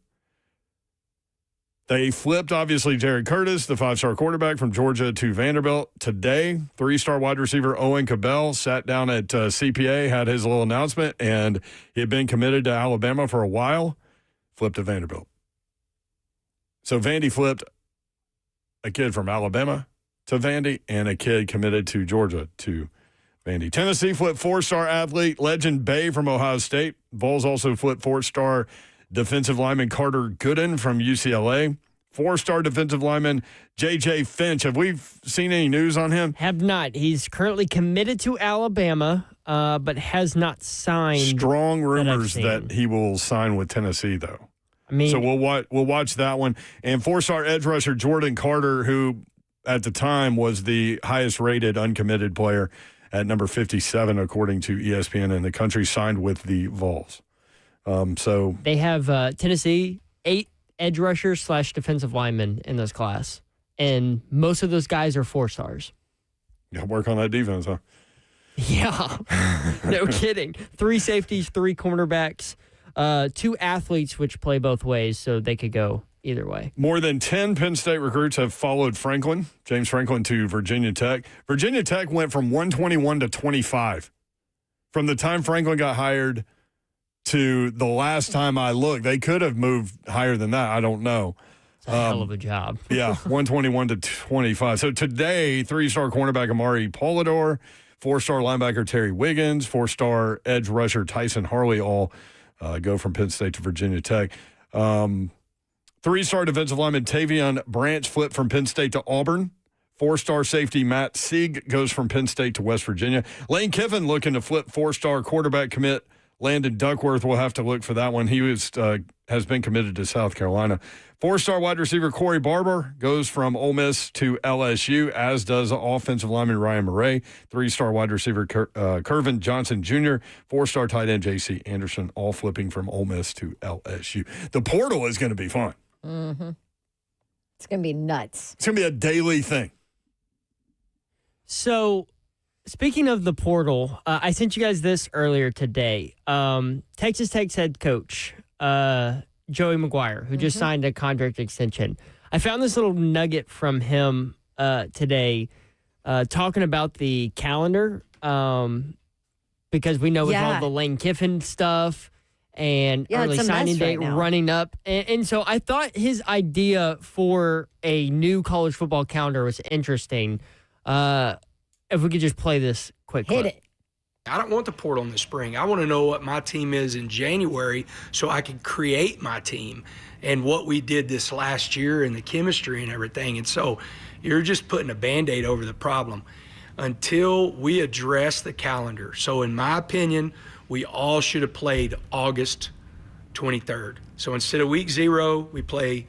They flipped, obviously, Jared Curtis, the 5-star quarterback from Georgia, to Vanderbilt today. 3-star wide receiver Owen Cabell sat down at CPA, had his little announcement, and he had been committed to Alabama for a while, flipped to Vanderbilt. So Vandy flipped a kid from Alabama to Vandy and a kid committed to Georgia to Vandy. Tennessee flipped 4-star athlete Legend Bay from Ohio State. Vols also flipped 4-star defensive lineman Carter Gooden from UCLA. 4-star defensive lineman J.J. Finch. Have we seen any news on him? Have not. He's currently committed to Alabama, but has not signed. Strong rumors that he will sign with Tennessee, though. I mean, so we'll watch that one. And 4-star edge rusher Jordan Carter, who at the time was the highest rated uncommitted player at number 57, according to ESPN in the country, signed with the Vols. So they have Tennessee 8 edge rushers / defensive linemen in this class, and most of those guys are 4-stars. Yeah, work on that defense, huh? Yeah, no kidding. 3 safeties, 3 cornerbacks, 2 athletes, which play both ways, so they could go either way. More than 10 Penn State recruits have followed James Franklin, to Virginia Tech. Virginia Tech went from 121 to 25. From the time Franklin got hired to the last time I looked, they could have moved higher than that. I don't know. It's a hell of a job. Yeah, 121 to 25. So today, 3-star cornerback Amari Polidor, 4-star linebacker Terry Wiggins, 4-star edge rusher Tyson Harley all go from Penn State to Virginia Tech. 3-star defensive lineman Tavion Branch flipped from Penn State to Auburn. 4-star safety Matt Sieg goes from Penn State to West Virginia. Lane Kiffin looking to flip 4-star quarterback commit Landon Duckworth. We'll have to look for that one. He has been committed to South Carolina. 4-star wide receiver Corey Barber goes from Ole Miss to LSU, as does offensive lineman Ryan Murray. 3-star wide receiver Kervin Johnson Jr., 4-star tight end J.C. Anderson, all flipping from Ole Miss to LSU. The portal is going to be fun. Mm-hmm. It's going to be nuts. It's going to be a daily thing. So, speaking of the portal, I sent you guys this earlier today. Texas Tech's head coach, Joey McGuire, who just signed a contract extension. I found this little nugget from him today talking about the calendar because we know with all the Lane Kiffin stuff and early signing date running up. And so I thought his idea for a new college football calendar was interesting. If we could just play this quick clip. Hit it. I don't want the portal in the spring. I want to know what my team is in January so I can create my team and what we did this last year and the chemistry and everything. And so you're just putting a Band-Aid over the problem until we address the calendar. So in my opinion, we all should have played August 23rd. So instead of week 0, we play,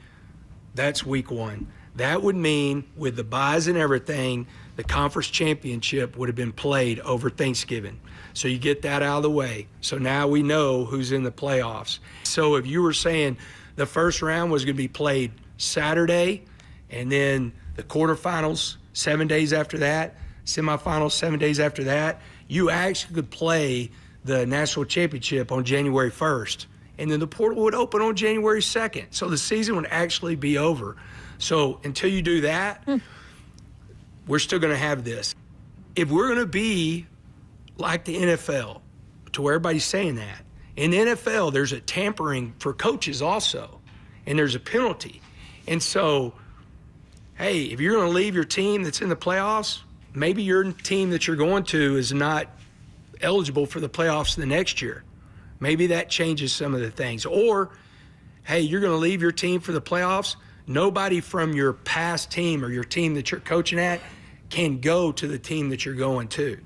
that's week 1. That would mean with the buys and everything, the conference championship would have been played over Thanksgiving. So you get that out of the way. So now we know who's in the playoffs. So if you were saying the first round was going to be played Saturday and then the quarterfinals 7 days after that, semifinals 7 days after that, you actually could play the national championship on January 1st. And then the portal would open on January 2nd. So the season would actually be over. So until you do that, we're still going to have this. If we're going to be like the NFL, to where everybody's saying that, In the NFL, there's a tampering for coaches also, and there's a penalty. And so, hey, if you're going to leave your team that's in the playoffs, maybe your team that you're going to is not eligible for the playoffs the next year. Maybe that changes some of the things. Or, hey, you're going to leave your team for the playoffs. Nobody from your past team or your team that you're coaching at can go to the team that you're going to.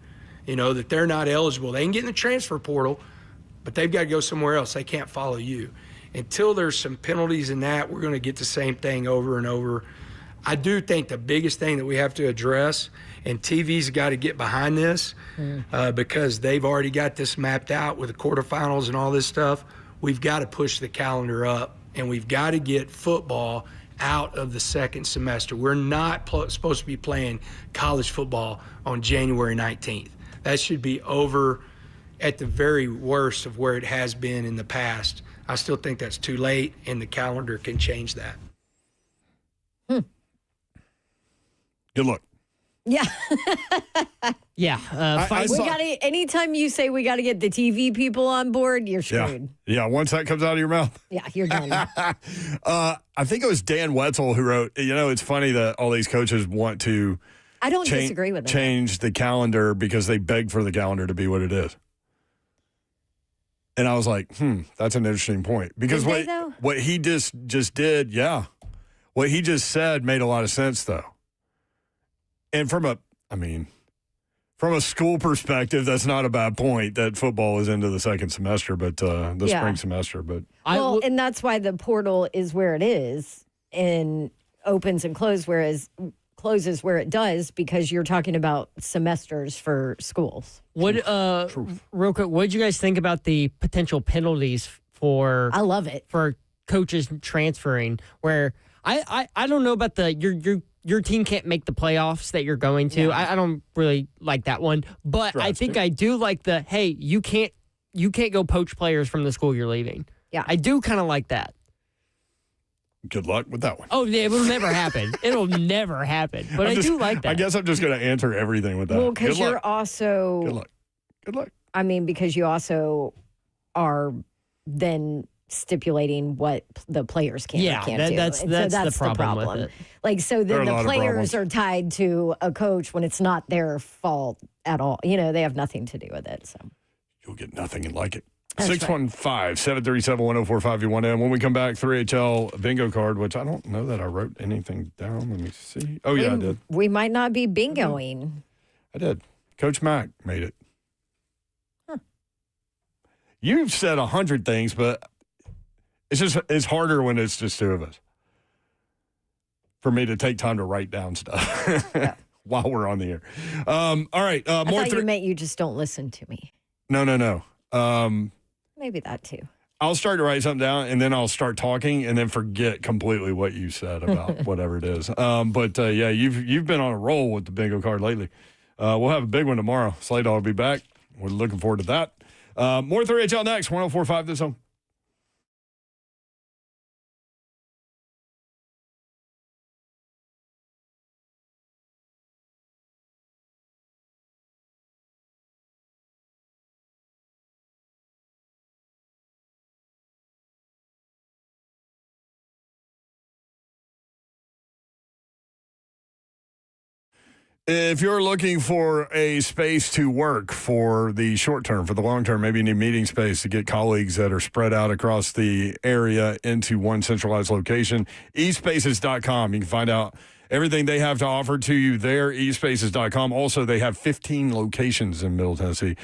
You know, that they're not eligible. They can get in the transfer portal, but they've got to go somewhere else. They can't follow you. Until there's some penalties in that, we're going to get the same thing over and over. I do think the biggest thing that we have to address, and TV's got to get behind this because they've already got this mapped out with the quarterfinals and all this stuff. We've got to push the calendar up, and we've got to get football out of the second semester. We're not supposed to be playing college football on January 19th. That should be over at the very worst of where it has been in the past. I still think that's too late, and the calendar can change that. Good luck. Yeah. Yeah. We gotta, anytime you say we got to get the TV people on board, you're screwed. Yeah, once that comes out of your mouth. Yeah, you're done. I think it was Dan Wetzel who wrote, it's funny that all these coaches want to I don't disagree with him. change the calendar because they beg for the calendar to be what it is. And I was like, that's an interesting point. Because what he just did, what he just said made a lot of sense, though. And from a school perspective, that's not a bad point that football is into the second semester, but the spring semester. But and that's why the portal is where it is and opens and closes where it does, because you're talking about semesters for schools. Real quick, what did you guys think about the potential penalties for? I love it for coaches transferring. Where I don't know about your team can't make the playoffs that you're going to. Yeah. I don't really like that one, but I think I do like the hey, you can't go poach players from the school you're leaving. Yeah, I do kind of like that. Good luck with that one. Oh, yeah, it will never happen. It'll never happen. But I do like that. I guess I'm just going to answer everything with that. Well, because you're also... Good luck. Good luck. I mean, because you also are then stipulating what the players can or can't do. That's the problem with it. Like, so then the players are tied to a coach when it's not their fault at all. They have nothing to do with it. So you'll get nothing and like it. 615-737-1045 you want in. When we come back, 3HL bingo card, which I don't know that I wrote anything down. Let me see. Oh, yeah, I did. We might not be bingoing. I did. Coach Mack made it. Huh. You've said 100 things, but it's harder when it's just two of us for me to take time to write down stuff while we're on the air. All right. I thought you meant you just don't listen to me. No. Maybe that too. I'll start to write something down, and then I'll start talking, and then forget completely what you said about whatever it is. You've been on a roll with the bingo card lately. We'll have a big one tomorrow. Slay Dog will be back. We're looking forward to that. More 3HL next. 104.5 this home. If you're looking for a space to work for the short term, for the long term, maybe you need meeting space to get colleagues that are spread out across the area into one centralized location, eSpaces.com. You can find out everything they have to offer to you there, eSpaces.com. Also, they have 15 locations in Middle Tennessee,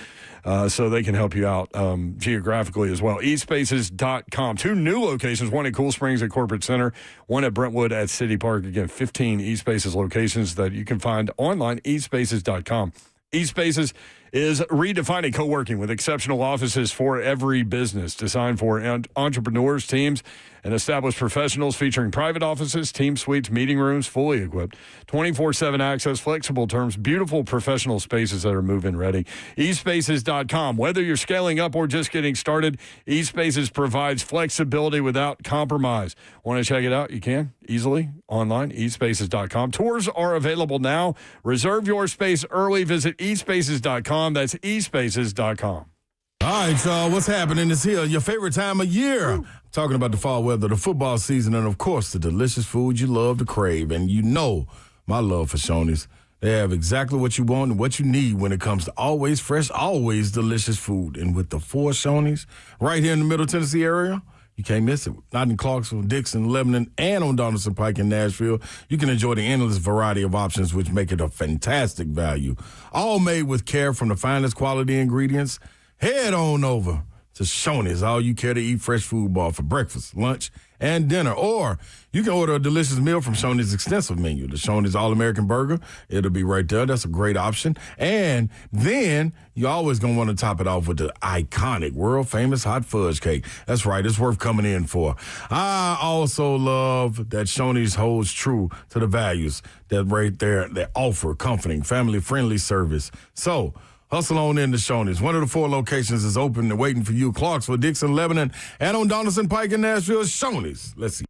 so they can help you out geographically as well. eSpaces.com. 2 new locations, one at Cool Springs at Corporate Center, one at Brentwood at City Park. Again, 15 eSpaces locations that you can find online, eSpaces.com. eSpaces is redefining co-working with exceptional offices for every business, designed for entrepreneurs, teams, and established professionals, featuring private offices, team suites, meeting rooms, fully equipped, 24/7 access, flexible terms, beautiful professional spaces that are move-in ready. eSpaces.com. Whether you're scaling up or just getting started, eSpaces provides flexibility without compromise. Want to check it out? You can easily online, eSpaces.com. Tours are available now. Reserve your space early. Visit eSpaces.com. That's eSpaces.com. All right, y'all, what's happening is here. Your favorite time of year. I'm talking about the fall weather, the football season, and, of course, the delicious food you love to crave. And you know my love for Shoney's. They have exactly what you want and what you need when it comes to always fresh, always delicious food. And with the 4 Shoney's right here in the Middle Tennessee area, you can't miss it. Not in Clarksville, Dixon, Lebanon, and on Donaldson Pike in Nashville. You can enjoy the endless variety of options, which make it a fantastic value. All made with care from the finest quality ingredients. Head on over to Shoney's, all you care to eat fresh food bar for breakfast, lunch, and dinner. Or you can order a delicious meal from Shoney's extensive menu. The Shoney's All-American Burger, it'll be right there. That's a great option. And then you're always going to want to top it off with the iconic, world-famous hot fudge cake. That's right. It's worth coming in for. I also love that Shoney's holds true to the values that right there, that offer comforting, family-friendly service. So, hustle on into Shoney's. One of the 4 locations is open and waiting for you. Clarksville, Dixon, Lebanon, and on Donaldson Pike in Nashville. Shoney's. Let's see.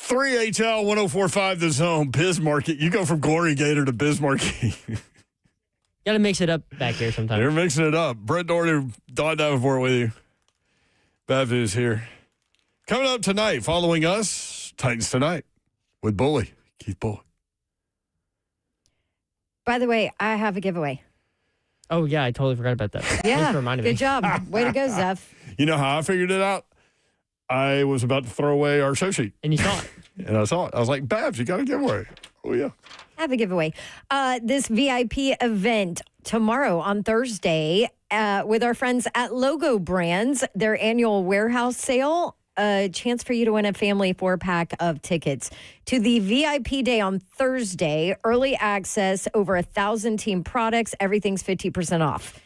3HL 1045 The Zone, Bismarck. You go from Glory Gator to Bismarck. Got to mix it up back here sometimes. You're mixing it up. Brett Doherty, Don Davenport with you. Bev is here. Coming up tonight, following us, Titans Tonight with Bully, Keith Bully. By the way, I have a giveaway. Oh, yeah, I totally forgot about that. Thanks Yeah, for reminding me. good job. Way to go, Zeph. You know how I figured it out? I was about to throw away our show sheet. And you saw it. And I saw it. I was like, Babs, you got a giveaway. Oh, yeah. I have a giveaway. This VIP event tomorrow on Thursday with our friends at Logo Brands, their annual warehouse sale. A chance for you to win a family 4-pack of tickets to the VIP day on Thursday. Early access, over 1,000 team products. Everything's 50% off.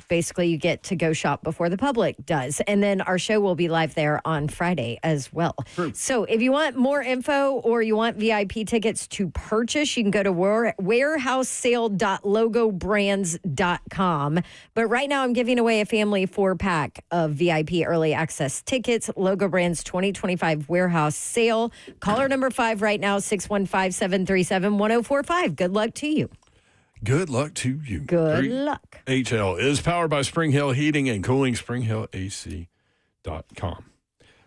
Basically, you get to go shop before the public does. And then our show will be live there on Friday as well. True. So if you want more info or you want VIP tickets to purchase, you can go to warehousesale.logobrands.com. But right now, I'm giving away a family 4-pack of VIP early access tickets. Logo Brands 2025 warehouse sale. Caller number 5 right now, 615-737-1045. Good luck to you. Good luck to you. Good luck. HL is powered by Spring Hill Heating and Cooling, springhillac.com.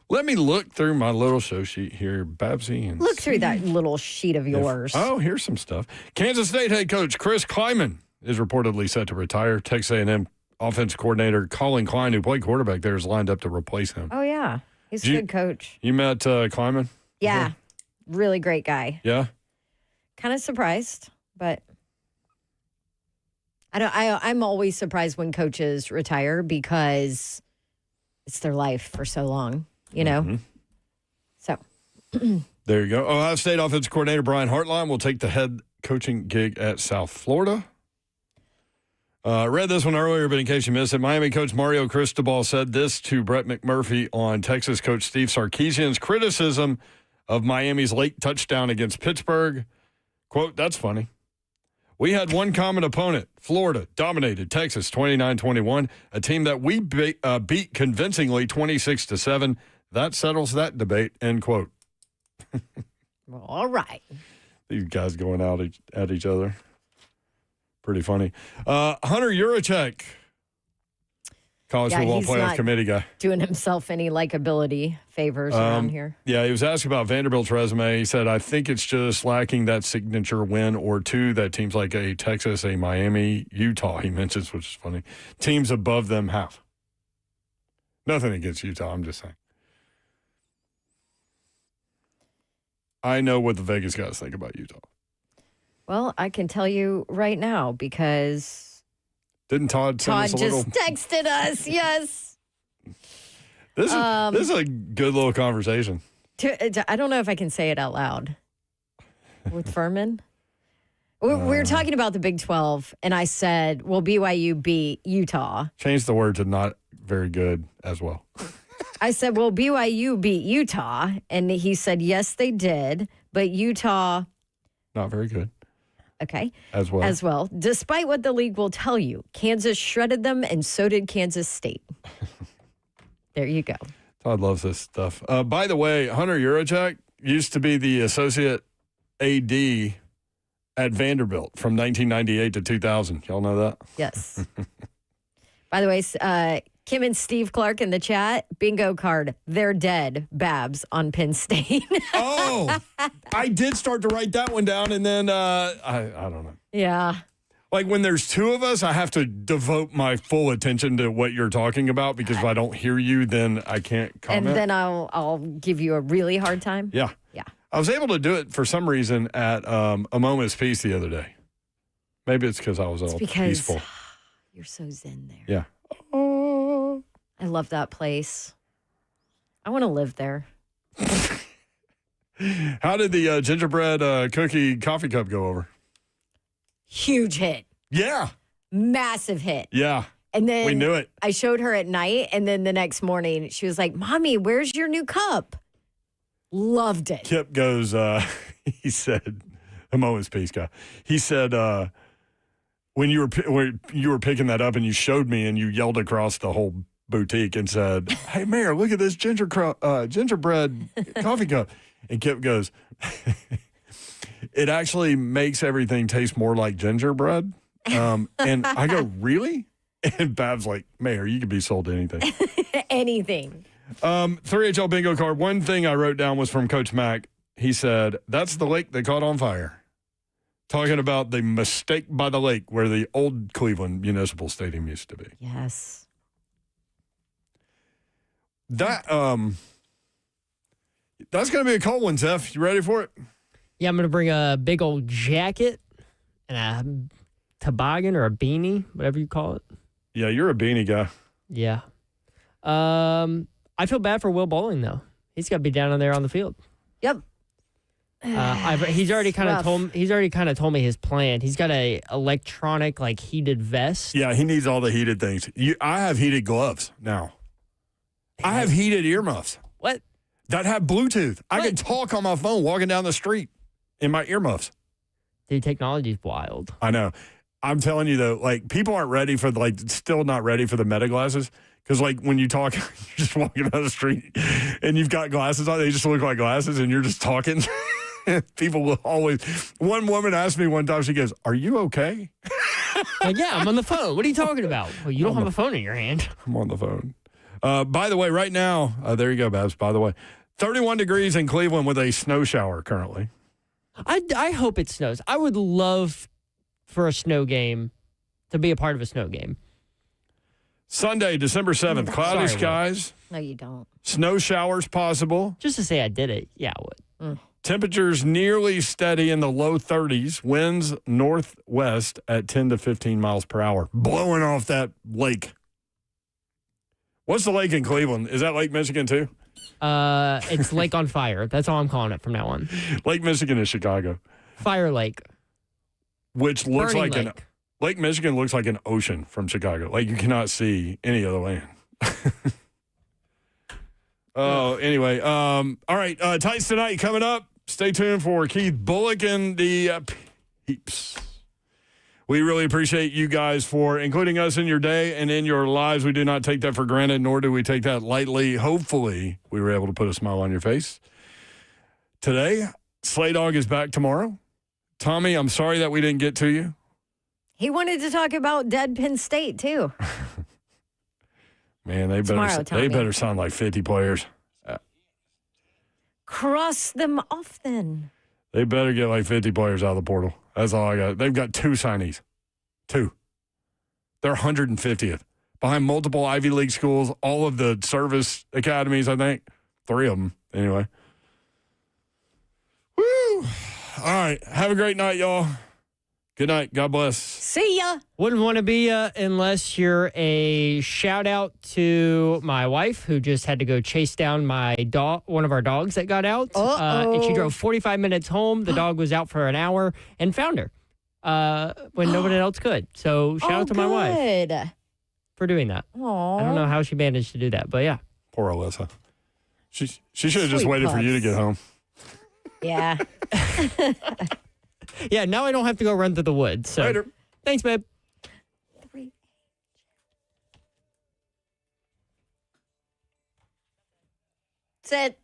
Let me look through my little show sheet here, Babsy. And Look through that little sheet of yours. Here's some stuff. Kansas State head coach Chris Kleiman is reportedly set to retire. Texas A&M offensive coordinator Colin Klein, who played quarterback there, is lined up to replace him. Oh, yeah. He's a good coach. You met Kleiman? Yeah. Really great guy. Yeah? Kind of surprised, but I'm always surprised when coaches retire because it's their life for so long, you know? Mm-hmm. So. There you go. Ohio State offensive coordinator Brian Hartline will take the head coaching gig at South Florida. Read this one earlier, but in case you missed it, Miami coach Mario Cristobal said this to Brett McMurphy on Texas coach Steve Sarkisian's criticism of Miami's late touchdown against Pittsburgh. Quote, "That's funny. We had one common opponent. Florida dominated Texas 29-21, a team that we beat convincingly 26-7. That settles that debate," end quote. Well, all right. These guys going out at each other. Pretty funny. Hunter Yurachek, college football playoff committee guy. Doing himself any likability favors around here. Yeah, he was asked about Vanderbilt's resume. He said, "I think it's just lacking that signature win or two that teams like a Texas, a Miami, Utah," he mentions, which is funny, teams above them have. Nothing against Utah, I'm just saying. I know what the Vegas guys think about Utah. Well, I can tell you right now because didn't Todd send us a little? Todd just texted us. Yes. This is a good little conversation. I don't know if I can say it out loud. With Furman? We were talking about the Big 12, and I said, well, BYU beat Utah. Change the word to not very good as well. I said, well, BYU beat Utah, and he said, yes, they did, but Utah... Not very good. Okay. As well. Despite what the league will tell you, Kansas shredded them, and so did Kansas State. There you go. Todd loves this stuff. By the way, Hunter Yurachek used to be the associate AD at Vanderbilt from 1998 to 2000. Y'all know that? Yes. By the way, Kim and Steve Clark in the chat, bingo card, they're dead, Babs on Penn State. Oh, I did start to write that one down, and then I don't know. Yeah. Like when there's two of us, I have to devote my full attention to what you're talking about because if I don't hear you, then I can't comment. And then I'll give you a really hard time. Yeah. Yeah. I was able to do it for some reason at A Moment's Peace the other day. Maybe it's because I was all peaceful. You're so zen there. Yeah. I love that place. I want to live there. How did the gingerbread cookie coffee cup go over? Huge hit. Yeah. Massive hit. Yeah. And then we knew it. I showed her at night, and then the next morning she was like, "Mommy, where's your new cup?" Loved it. Kip goes, he said, A Moment's Peace guy. He said, when you were picking that up and you showed me and you yelled across the whole boutique and said, "Hey, Mayor, look at this gingerbread coffee cup." And Kip goes, it actually makes everything taste more like gingerbread. And I go, really? And Bab's like, Mayor, you could be sold anything. Anything. 3HL bingo card. One thing I wrote down was from Coach Mack. He said, that's the lake they caught on fire. Talking about the mistake by the lake where the old Cleveland Municipal Stadium used to be. Yes. That's going to be a cold one, Zeph. You ready for it? Yeah, I'm going to bring a big old jacket and a toboggan or a beanie, whatever you call it. Yeah, you're a beanie guy. Yeah. I feel bad for Will Bowling, though. He's got to be down in there on the field. Yep. He's already kind of told me his plan. He's got a electronic heated vest. Yeah, he needs all the heated things. I have heated gloves now. I have heated earmuffs. What? That have Bluetooth. I can talk on my phone walking down the street in my earmuffs. Dude, technology's wild. I know. I'm telling you though, people aren't ready for still not ready for the Meta glasses. Because, when you talk, you're just walking down the street and you've got glasses on, they just look like glasses and you're just talking. People will always. One woman asked me one time, she goes, are you okay? Yeah, I'm on the phone. What are you talking about? Well, you don't have a phone in your hand. I'm on the phone. By the way, right now, there you go, Babs, by the way. 31 degrees in Cleveland with a snow shower currently. I hope it snows. I would love for a snow game, to be a part of a snow game. Sunday, December 7th, cloudy skies. No, you don't. Snow showers possible. Just to say I did it, yeah, I would. Temperatures nearly steady in the low 30s. Winds northwest at 10 to 15 miles per hour. Blowing off that lake. What's the lake in Cleveland? Is that Lake Michigan too? It's Lake on Fire. That's all I'm calling it from now on. Lake Michigan is Chicago. Fire Lake. Which looks Burning like Lake. Lake Michigan looks like an ocean from Chicago. You cannot see any other land. Anyway. All right. Tights tonight coming up. Stay tuned for Keith Bullock and the Peeps. We really appreciate you guys for including us in your day and in your lives. We do not take that for granted, nor do we take that lightly. Hopefully, we were able to put a smile on your face. Today, Slay Dog is back tomorrow. Tommy, I'm sorry that we didn't get to you. He wanted to talk about Dead Penn State, too. Man, they better sound like 50 players. Cross them off, then. They better get 50 players out of the portal. That's all I got. They've got 2 signees. 2. They're 150th. Behind multiple Ivy League schools, all of the service academies, I think. 3 of them, anyway. Woo! All right. Have a great night, y'all. Good night. God bless. See ya. Wouldn't want to be unless you're a shout out to my wife who just had to go chase down my dog, one of our dogs that got out. And she drove 45 minutes home. The dog was out for an hour and found her when nobody else could. So shout out to my wife for doing that. Aww. I don't know how she managed to do that, but yeah. Poor Alyssa. She should have just waited for you to get home. Yeah. Yeah, now I don't have to go run through the woods. So. Later. Thanks, babe. That's it.